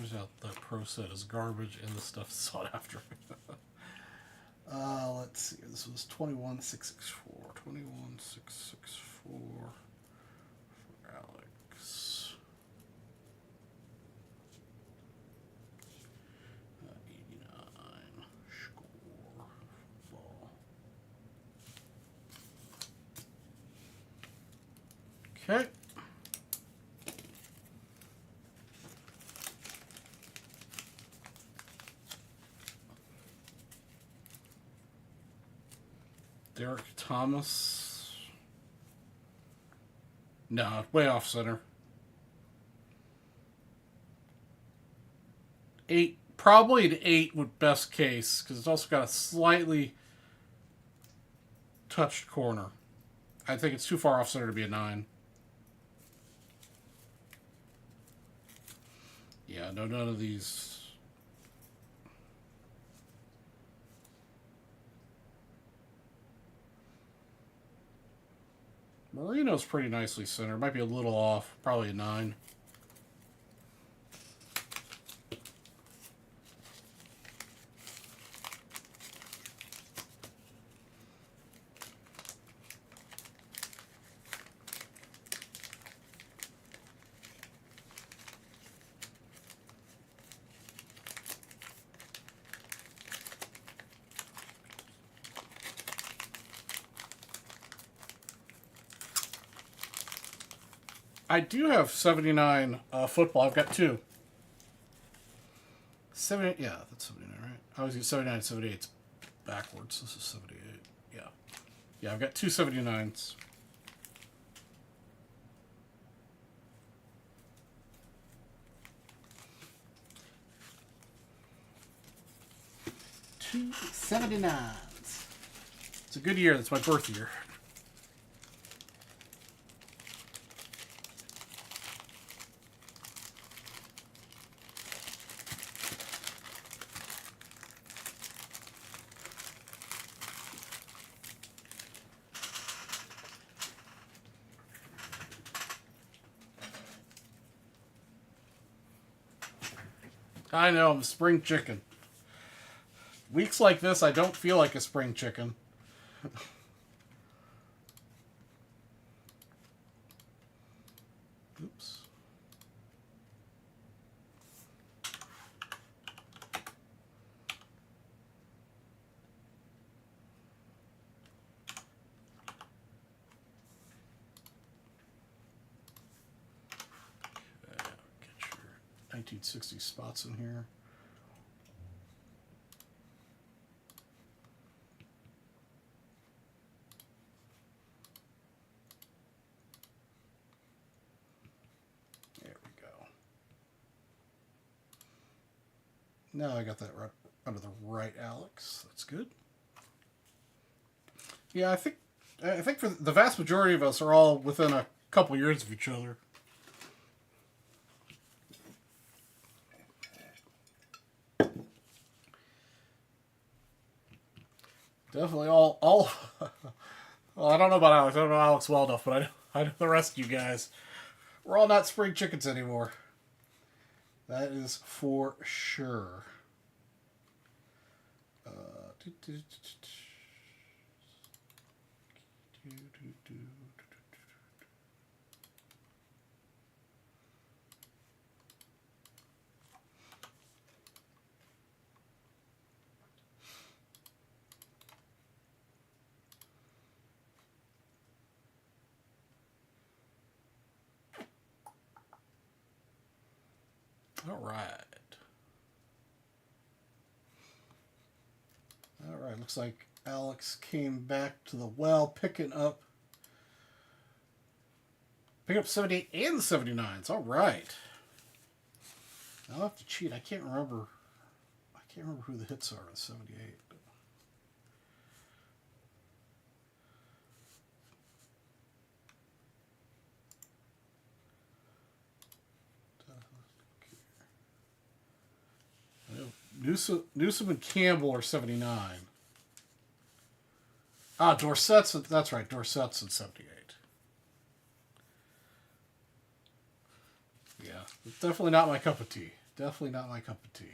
turns out that pro set is garbage and the stuff sought after. Let's see. This was 21664. 21664 for Alex. 89 score football. Okay. Derek Thomas. No, way off center. 8, probably an 8 would best case, because it's also got a slightly touched corner. I think it's too far off center to be a 9. Yeah, no, none of these. Marino's pretty nicely centered. Might be a little off. Probably a 9. I do have 79 football. I've got 2. 78, yeah, that's 79, right? I was using 79, 78. It's backwards. This is 78. Yeah. Yeah, I've got 2 79s. Two 79s. It's a good year. That's my birth year. I know, I'm a spring chicken. Weeks like this, I don't feel like a spring chicken. Oops. Okay, get your 1960 spots in here. Now I got that right under the right Alex. That's good. Yeah, I think for the vast majority of us are all within a couple years of each other. Definitely all well, I don't know about Alex. I don't know Alex well enough, but I know the rest of you guys. We're all not spring chickens anymore. That is for sure. All right. All right, looks like Alex came back to the well, picking up 78 and the 79s. All right. I'll have to cheat. I can't remember who the hits are in 78. Newsom and Campbell are 79. Ah, Dorsett's, that's right, Dorsett's in 78. Yeah, definitely not my cup of tea. Definitely not my cup of tea.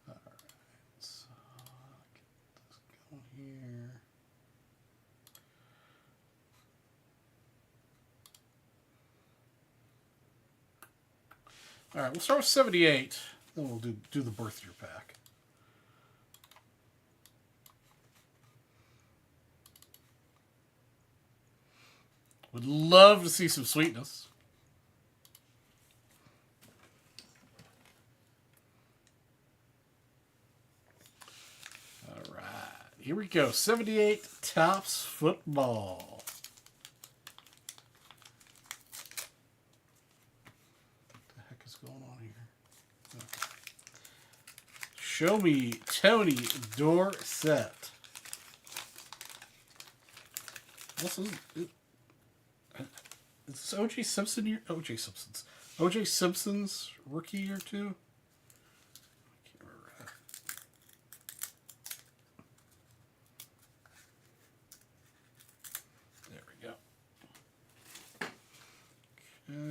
All right, so get this going here. All right, we'll start with 78. Then we'll do the birth year pack. Would love to see some sweetness. All right, here we go. 78 Topps Football. What the heck is going on here? Okay. Show me Tony Dorsett. This is this O.J. Simpson year? O.J. Simpson's rookie year too? I can't remember that. There we go.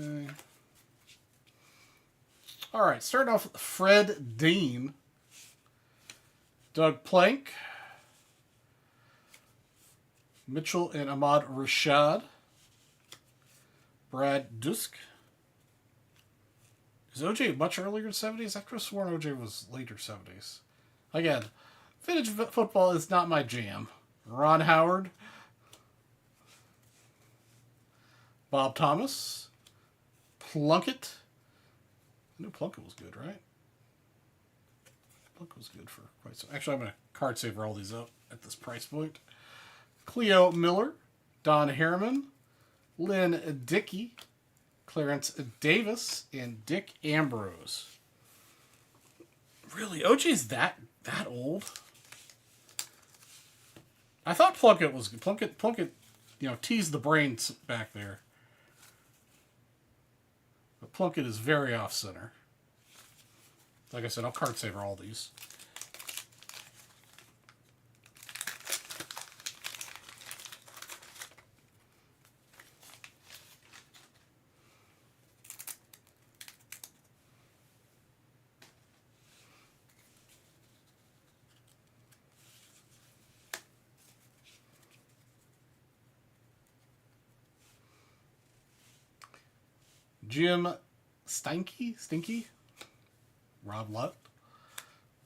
Okay. All right, starting off with Fred Dean, Doug Plank, Mitchell and Ahmad Rashad, Brad Dusk. Is OJ much earlier in 70s? I could have sworn OJ was later 70s. Again, vintage football is not my jam. Ron Howard, Bob Thomas, Plunkett. I knew Plunkett was good, right? Plunkett was good for quite some. Actually, I'm going to card saver all these up at this price point. Cleo Miller, Don Harriman, Lynn Dickey, Clarence Davis, and Dick Ambrose. Really, OJ's that old? I thought Plunkett was good. Plunkett, teased the brains back there. But Plunkett is very off center. Like I said, I'll card saver all these. Jim Stinky, Rob Lutt,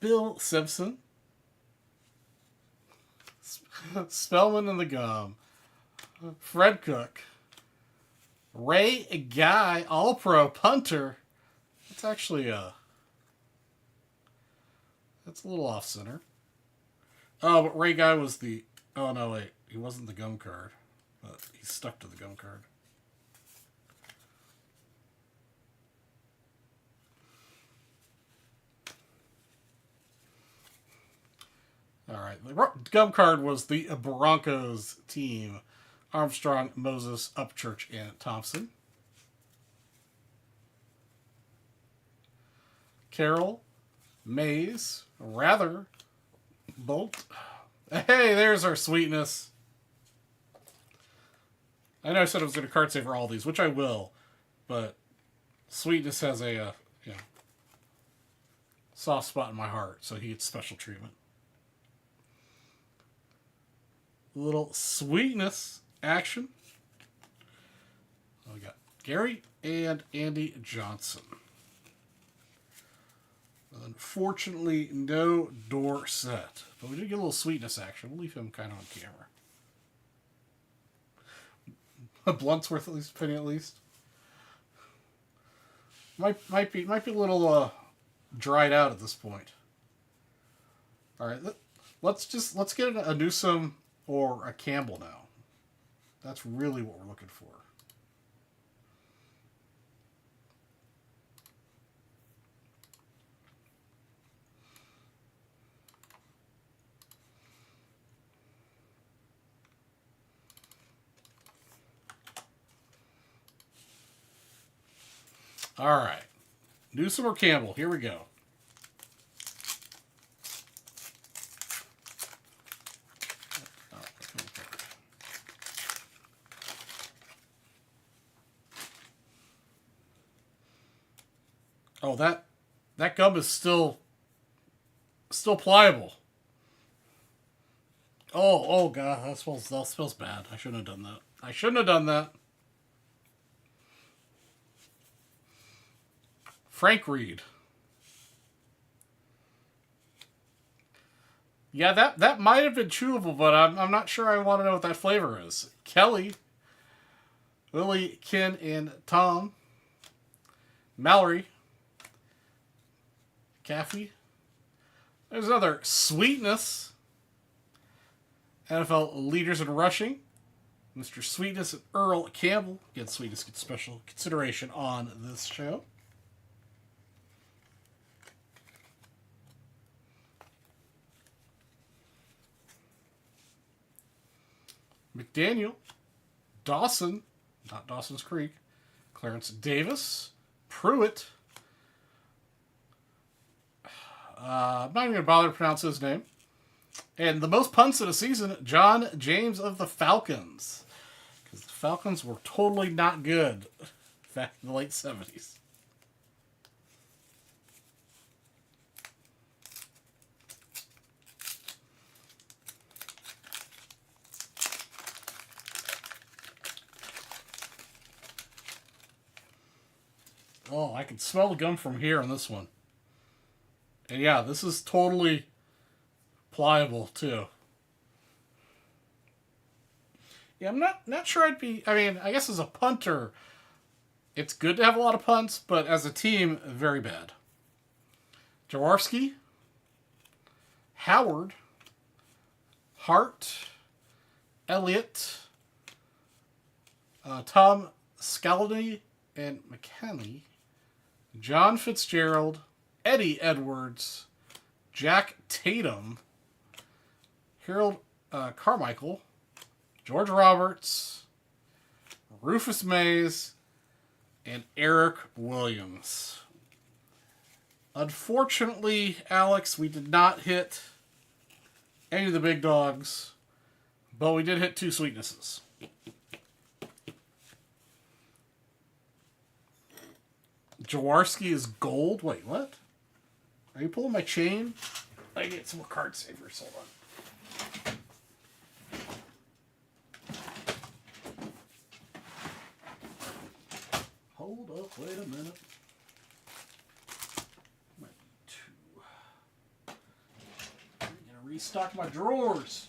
Bill Simpson, Spellman and the Gum, Fred Cook, Ray Guy, All-Pro punter. That's actually that's a little off center. Oh, but Ray Guy was the. Oh no, wait, he wasn't the gum card, but he stuck to the gum card. All right, the gum card was the Broncos team. Armstrong, Moses, Upchurch, and Thompson. Carroll, Mays, Rather, Bolt. Hey, there's our sweetness. I know I said I was going to card saver all these, which I will, but sweetness has a soft spot in my heart, so he gets special treatment. A little sweetness action. We got Gary and Andy Johnson. Unfortunately, no Dorsett, but we did get a little sweetness action. We'll leave him kind of on camera. A Bluntsworth at least, penny at least. Might be a little dried out at this point. All right, let's get a Newsome or a Campbell now. That's really what we're looking for. All right. Newsome or Campbell? Here we go. Oh, that gum is still pliable. Oh god, that smells bad. I shouldn't have done that. I shouldn't have done that. Frank Reed. Yeah, that might have been chewable, but I'm not sure I want to know what that flavor is. Kelly, Lily, Ken, and Tom. Mallory. Caffey. There's another Sweetness. NFL leaders in rushing. Mr. Sweetness and Earl Campbell. Again, Sweetness gets special consideration on this show. McDaniel. Dawson. Not Dawson's Creek. Clarence Davis. Pruitt. I'm not even going to bother to pronounce his name. And the most punts in a season, John James of the Falcons. Because the Falcons were totally not good back in the late 70s. Oh, I can smell the gum from here on this one. And yeah, this is totally pliable too. Yeah, I'm not sure I'd be... I mean, I guess as a punter, it's good to have a lot of punts, but as a team, very bad. Jaworski, Howard, Hart, Elliott, Tom Scaloni and McKinley, John Fitzgerald, Eddie Edwards, Jack Tatum, Harold Carmichael, George Roberts, Rufus Mays, and Eric Williams. Unfortunately, Alex, we did not hit any of the big dogs, but we did hit 2 Sweetnesses. Jaworski is gold. Wait, what? Are you pulling my chain? I get some more card savers. Hold on. Hold up. Wait a minute. Might be 2. I'm gonna restock my drawers.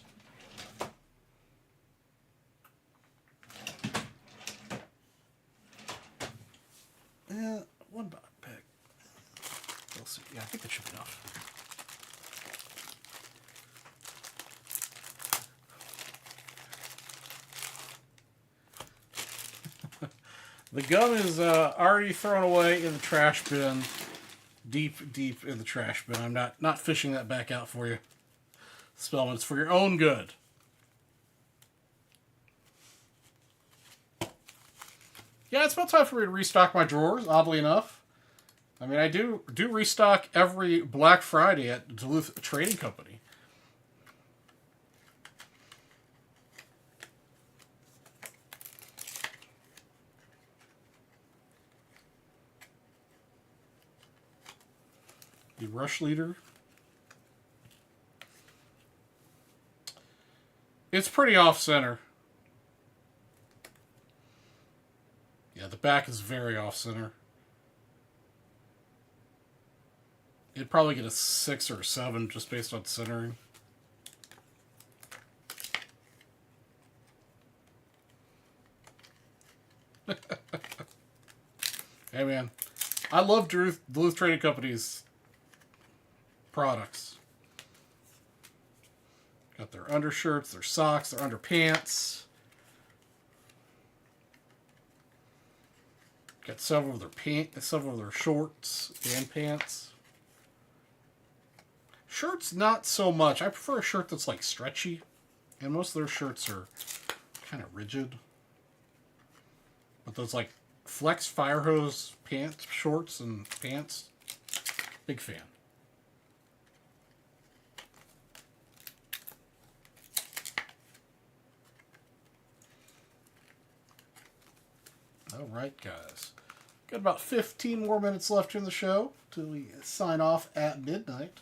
One bag. We'll see. Yeah, I think that should be enough. The gum is already thrown away in the trash bin. Deep in the trash bin. I'm not fishing that back out for you. Spellman, it's for your own good. Yeah, it's about time for me to restock my drawers, oddly enough. I mean, I do restock every Black Friday at Duluth Trading Company. The rush leader. It's pretty off-center. Yeah, the back is very off-center. It'd probably get a 6 or a 7 just based on centering. Hey, man. I love Duluth Trading Company's products. Got their undershirts, their socks, their underpants. Got several of their shorts and pants. Shirts, not so much. I prefer a shirt that's like stretchy, and most of their shirts are kind of rigid. But those like flex fire hose pants, shorts, and pants, big fan. All right, guys. Got about 15 more minutes left in the show till we sign off at midnight.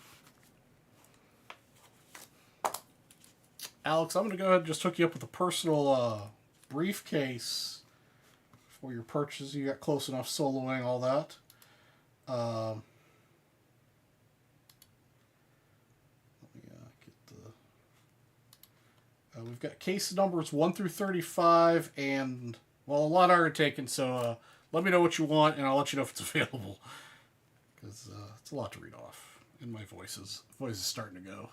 Alex, I'm going to go ahead and just hook you up with a personal briefcase for your purchase. You got close enough soloing, all that. Let me get the... we've got case numbers 1 through 35, and, well, a lot are taken, so let me know what you want, and I'll let you know if it's available. Because it's a lot to read off, and my voice is starting to go.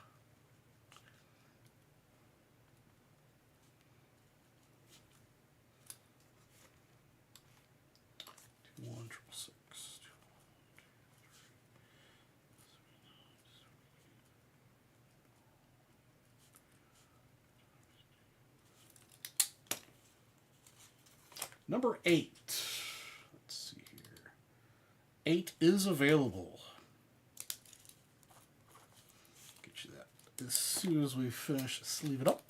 1-666. Number 8. Let's see here. 8 is available. Get you that as soon as we finish sleeve it up.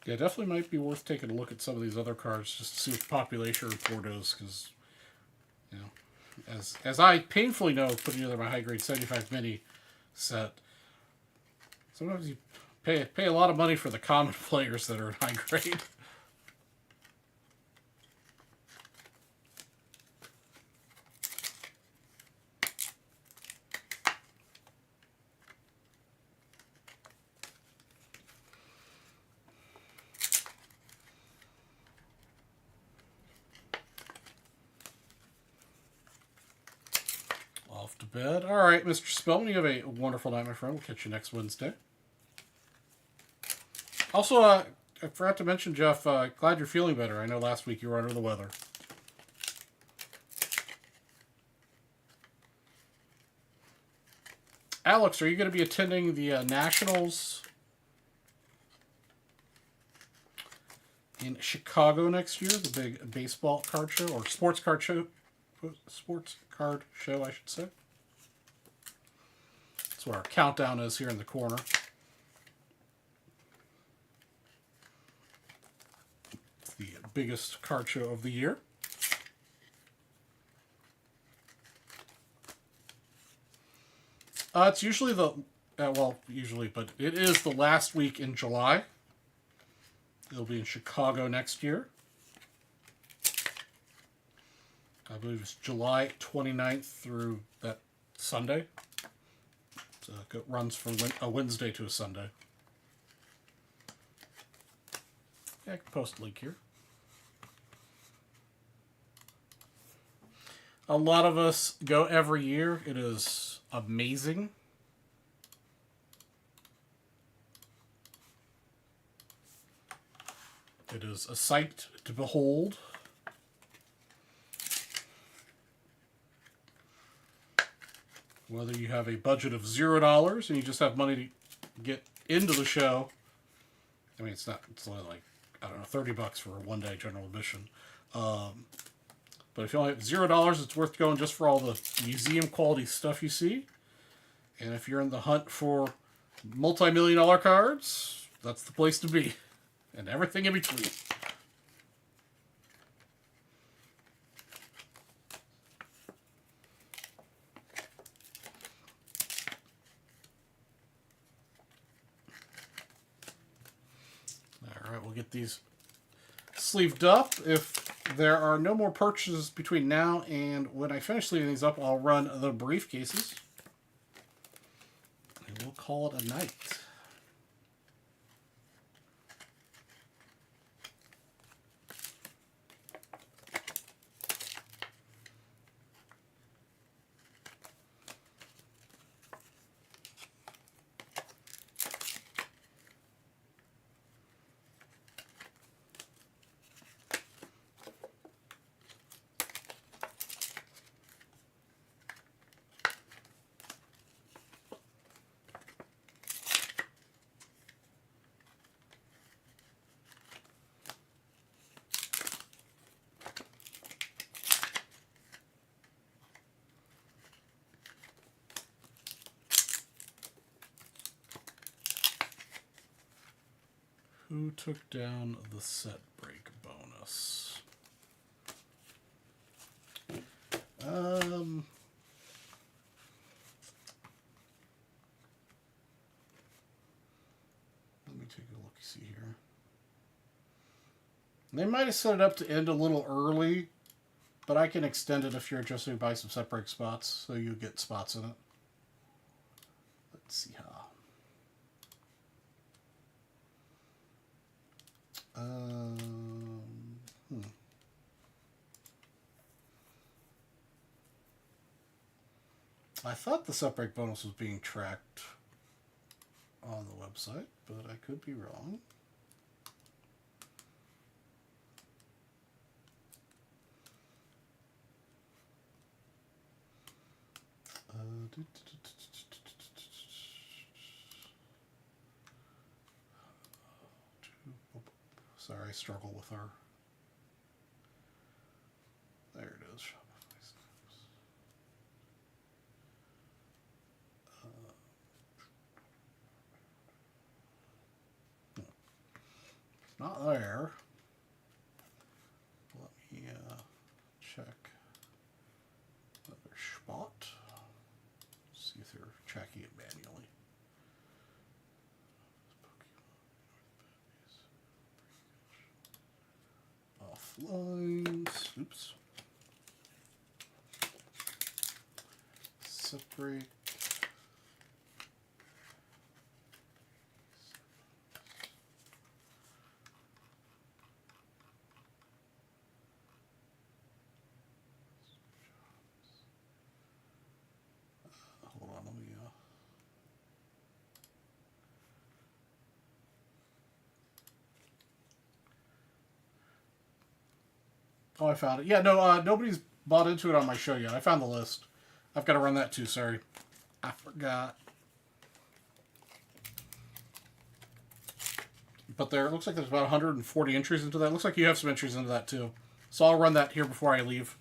Yeah, definitely might be worth taking a look at some of these other cards just to see what the population report is, because, you know, as I painfully know, putting together my high grade 75 mini set, sometimes you pay a lot of money for the common players that are in high grade. Off to bed. All right, Mr. Spellman, you have a wonderful night, my friend. We'll catch you next Wednesday. Also, I forgot to mention, Jeff, glad you're feeling better. I know last week you were under the weather. Alex, are you going to be attending the Nationals in Chicago next year? The big baseball card show, or sports card show, I should say. That's where our countdown is here in the corner. It's the biggest card show of the year. It's usually but it is the last week in July. It'll be in Chicago next year. I believe it's July 29th through that Sunday. So it runs from a Wednesday to a Sunday. Yeah, I can post a link here. A lot of us go every year. It is amazing. It is a sight to behold. Whether you have a budget of $0 and you just have money to get into the show. I mean, it's only like, I don't know, $30 for a one-day general admission. But if you only have $0, it's worth going just for all the museum quality stuff you see. And if you're in the hunt for multi-million-dollar cards, that's the place to be. And everything in between. Alright, we'll get these sleeved up. If there are no more purchases between now and when I finish sleeving these up, I'll run the briefcases. And we'll call it a night. Who took down the set break bonus? Let me take a look, see here. They might have set it up to end a little early, but I can extend it if you're interested in buy some set break spots, so you get spots in it. Let's see how. I thought the set break bonus was being tracked on the website, but I could be wrong. Sorry, I struggle with our. There it is. Not there. Let me check another spot. See if they're tracking it manually. Offline. Oops. Separate. Hold on, let me. Oh, I found it. Yeah, no, nobody's bought into it on my show yet. I found the list. I've got to run that too, sorry. I forgot. But there, it looks like there's about 140 entries into that. It looks like you have some entries into that too. So I'll run that here before I leave.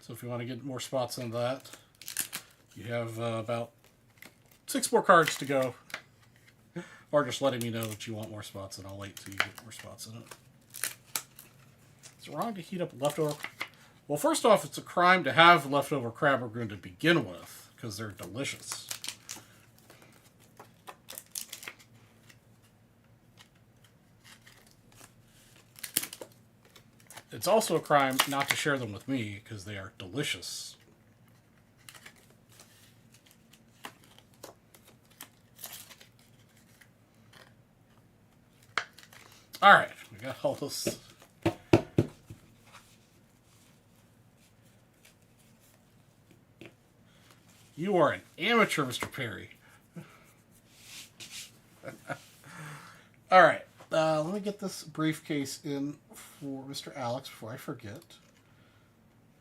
So if you want to get more spots on that, you have about 6 more cards to go. Or just letting me know that you want more spots, and I'll wait till you get more spots in it. Is it wrong to heat up leftover? Well, first off, it's a crime to have leftover crab rangoon to begin with, because they're delicious. It's also a crime not to share them with me, because they are delicious. Alright, we got all those. You are an amateur, Mr. Perry. Alright, let me get this briefcase in for Mr. Alex before I forget.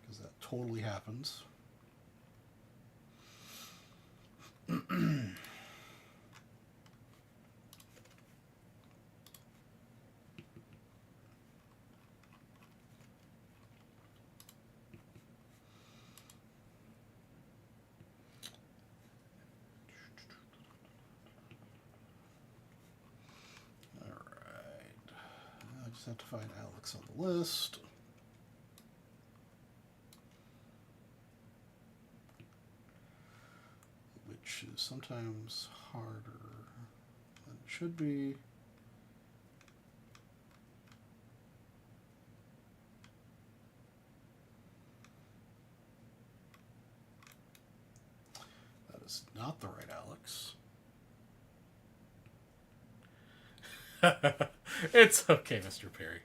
Because that totally happens. Have to find Alex on the list. Which is sometimes harder than it should be. That is not the right Alex. It's okay, Mr. Perry.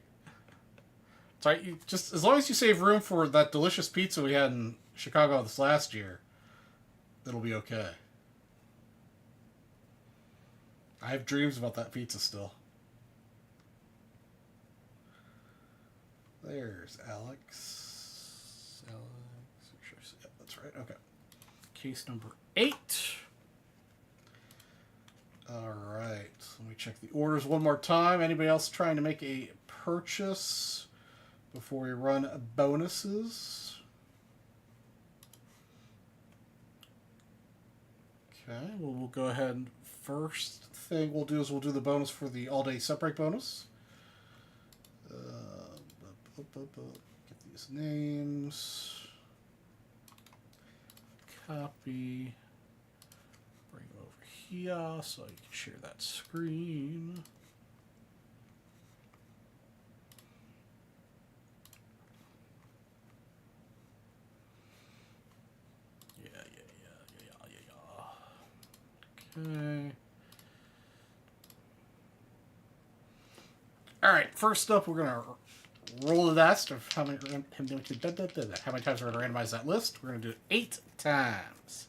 Sorry, you just as long as you save room for that delicious pizza we had in Chicago this last year, it'll be okay. I have dreams about that pizza still. There's Alex. Yeah, that's right. Okay. Case number 8. Alright, let me check the orders one more time. Anybody else trying to make a purchase before we run bonuses? Okay, well, we'll go ahead and first thing we'll do is we'll do the bonus for the all-day set break bonus. Get these names. Copy. Bring it over here so you can share that screen. Okay. All right. First up, we're gonna roll the dice of how many times we're gonna randomize that list. We're gonna do it 8 times.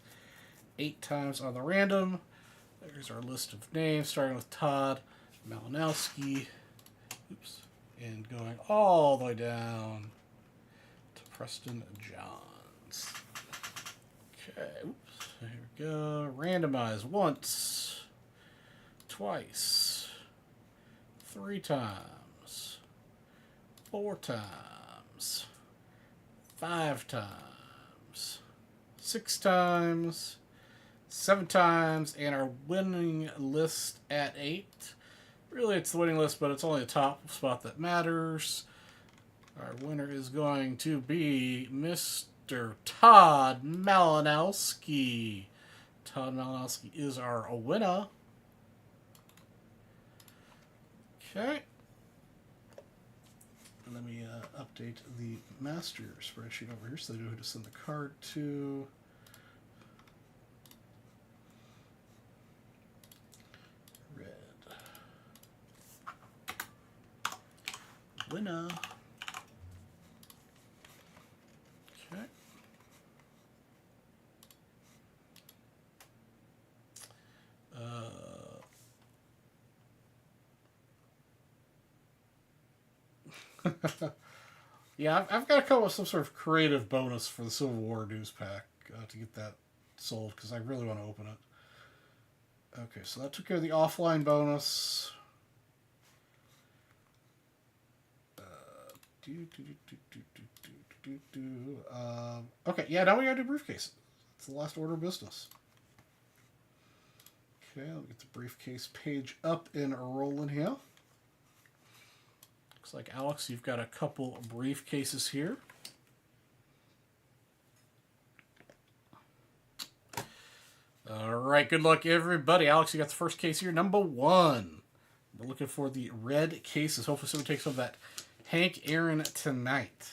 8 times on the random. There's our list of names, starting with Todd Malinowski. Oops. And going all the way down to Preston Johns. Okay. Oops. Here we go. Randomize once, twice, 3 times, 4 times, 5 times, 6 times, 7 times, and our winning list at 8. Really, it's the winning list, but it's only the top spot that matters. Our winner is going to be Mr. Todd Malinowski. Todd Malinowski is our winner. Okay. Let me update the master spreadsheet over here so they know who to send the card to. Red. Winner. Okay. Yeah, I've got to come up with some sort of creative bonus for the Civil War news pack to get that sold, because I really want to open it. Okay, so that took care of the offline bonus. Okay, yeah, now we gotta do briefcase. It's the last order of business. Okay, I'll get the briefcase page up and rolling here. Looks like, Alex, you've got a couple briefcases here. All right, good luck, everybody. Alex, you got the first case here, number 1. We're looking for the red cases. Hopefully someone takes some of that Hank Aaron tonight.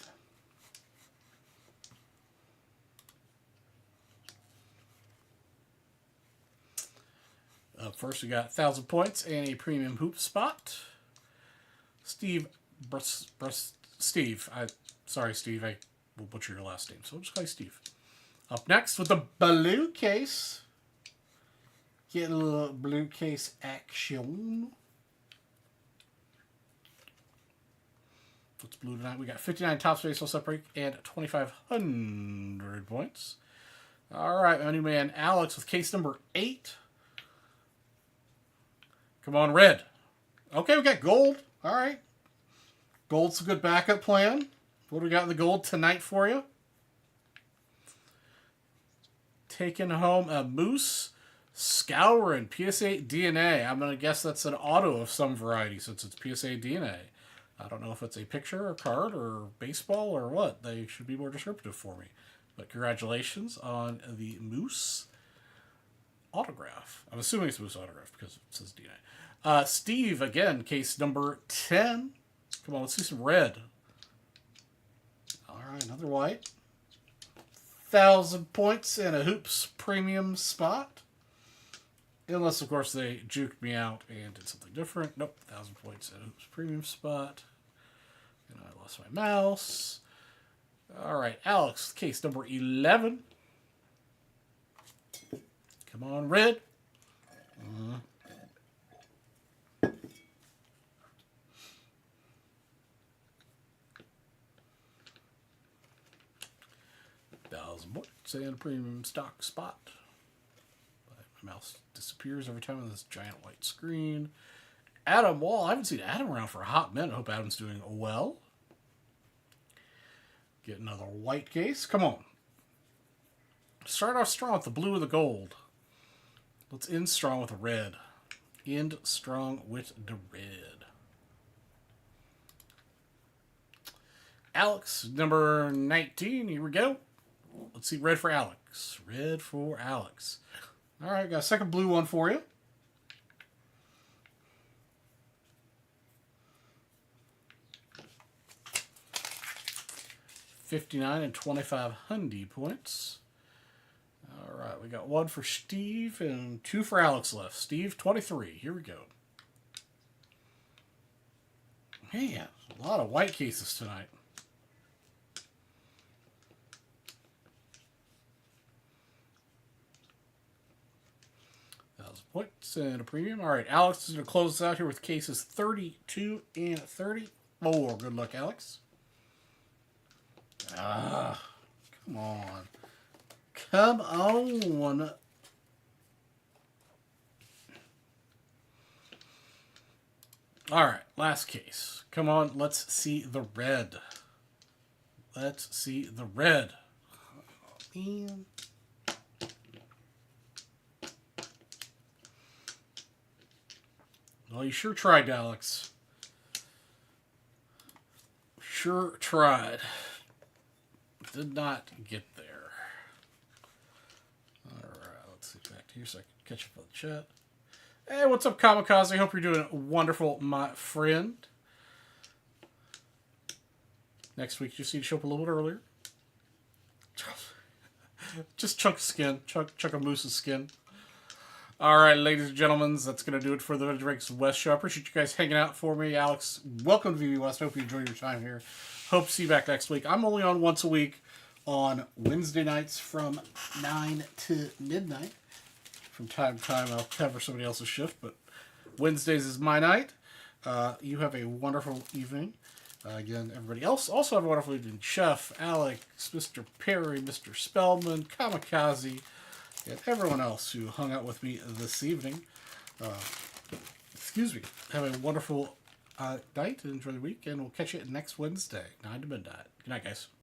Up first, we got 1,000 points and a premium hoop spot. Steve. Sorry, Steve. I will butcher your last name, so I'll just call you Steve. Up next with the blue case. Get a little blue case action. What's blue tonight? We got 59 top baseball set break and 2,500 points. All right, my new man Alex with case number 8. Come on, red. Okay, we got gold. All right. Gold's a good backup plan. What do we got in the gold tonight for you? Taking home a Moose Scouring PSA DNA. I'm going to guess that's an auto of some variety since it's PSA DNA. I don't know if it's a picture or card or baseball or what. They should be more descriptive for me. But congratulations on the Moose autograph. I'm assuming it's Moose autograph because it says DNA. Steve, again, case number 10. Come on, let's see some red. All right, another white. 1,000 points and a hoops premium spot. Unless, of course, they juked me out and did something different. Nope, 1,000 points and a hoops premium spot. And I lost my mouse. All right, Alex, case number 11. Come on, red. Points and a premium stock spot. My mouse disappears every time on this giant white screen. Adam Wall. I haven't seen Adam around for a hot minute. I hope Adam's doing well. Get another white case. Come on. Start off strong with the blue and the gold. Let's end strong with a red. End strong with the red. Alex, number 19. Here we go. Let's see. Red for Alex. Red for Alex. All right, got a second blue one for you. $59 and 25 Hundy points. All right, we got one for Steve and two for Alex left. Steve, 23. Here we go. Man, a lot of white cases tonight. Points and a premium. All right, Alex is going to close us out here with cases 32 and 34. Good luck, Alex. Ah, come on. Come on. All right, last case. Come on, let's see the red. Let's see the red. Oh, man. Well, you sure tried, Alex. Sure tried. Did not get there. Alright, let's see back to here so I can catch up on the chat. Hey, what's up, Kamikaze? Hope you're doing wonderful, my friend. Next week, you just need to show up a little bit earlier. Just chunk of skin. Chunk of moose's skin. Alright, ladies and gentlemen, that's going to do it for the Drakes West show. I appreciate you guys hanging out for me. Alex, welcome to VB West. Hope you enjoyed your time here. Hope to see you back next week. I'm only on once a week on Wednesday nights from 9 to midnight. From time to time, I'll cover somebody else's shift, but Wednesdays is my night. You have a wonderful evening. Again, everybody else also have a wonderful evening. Chef, Alex, Mr. Perry, Mr. Spellman, Kamikaze, and everyone else who hung out with me this evening. Excuse me. Have a wonderful night and enjoy the week, and we'll catch you next Wednesday, 9 to midnight. Good night, guys.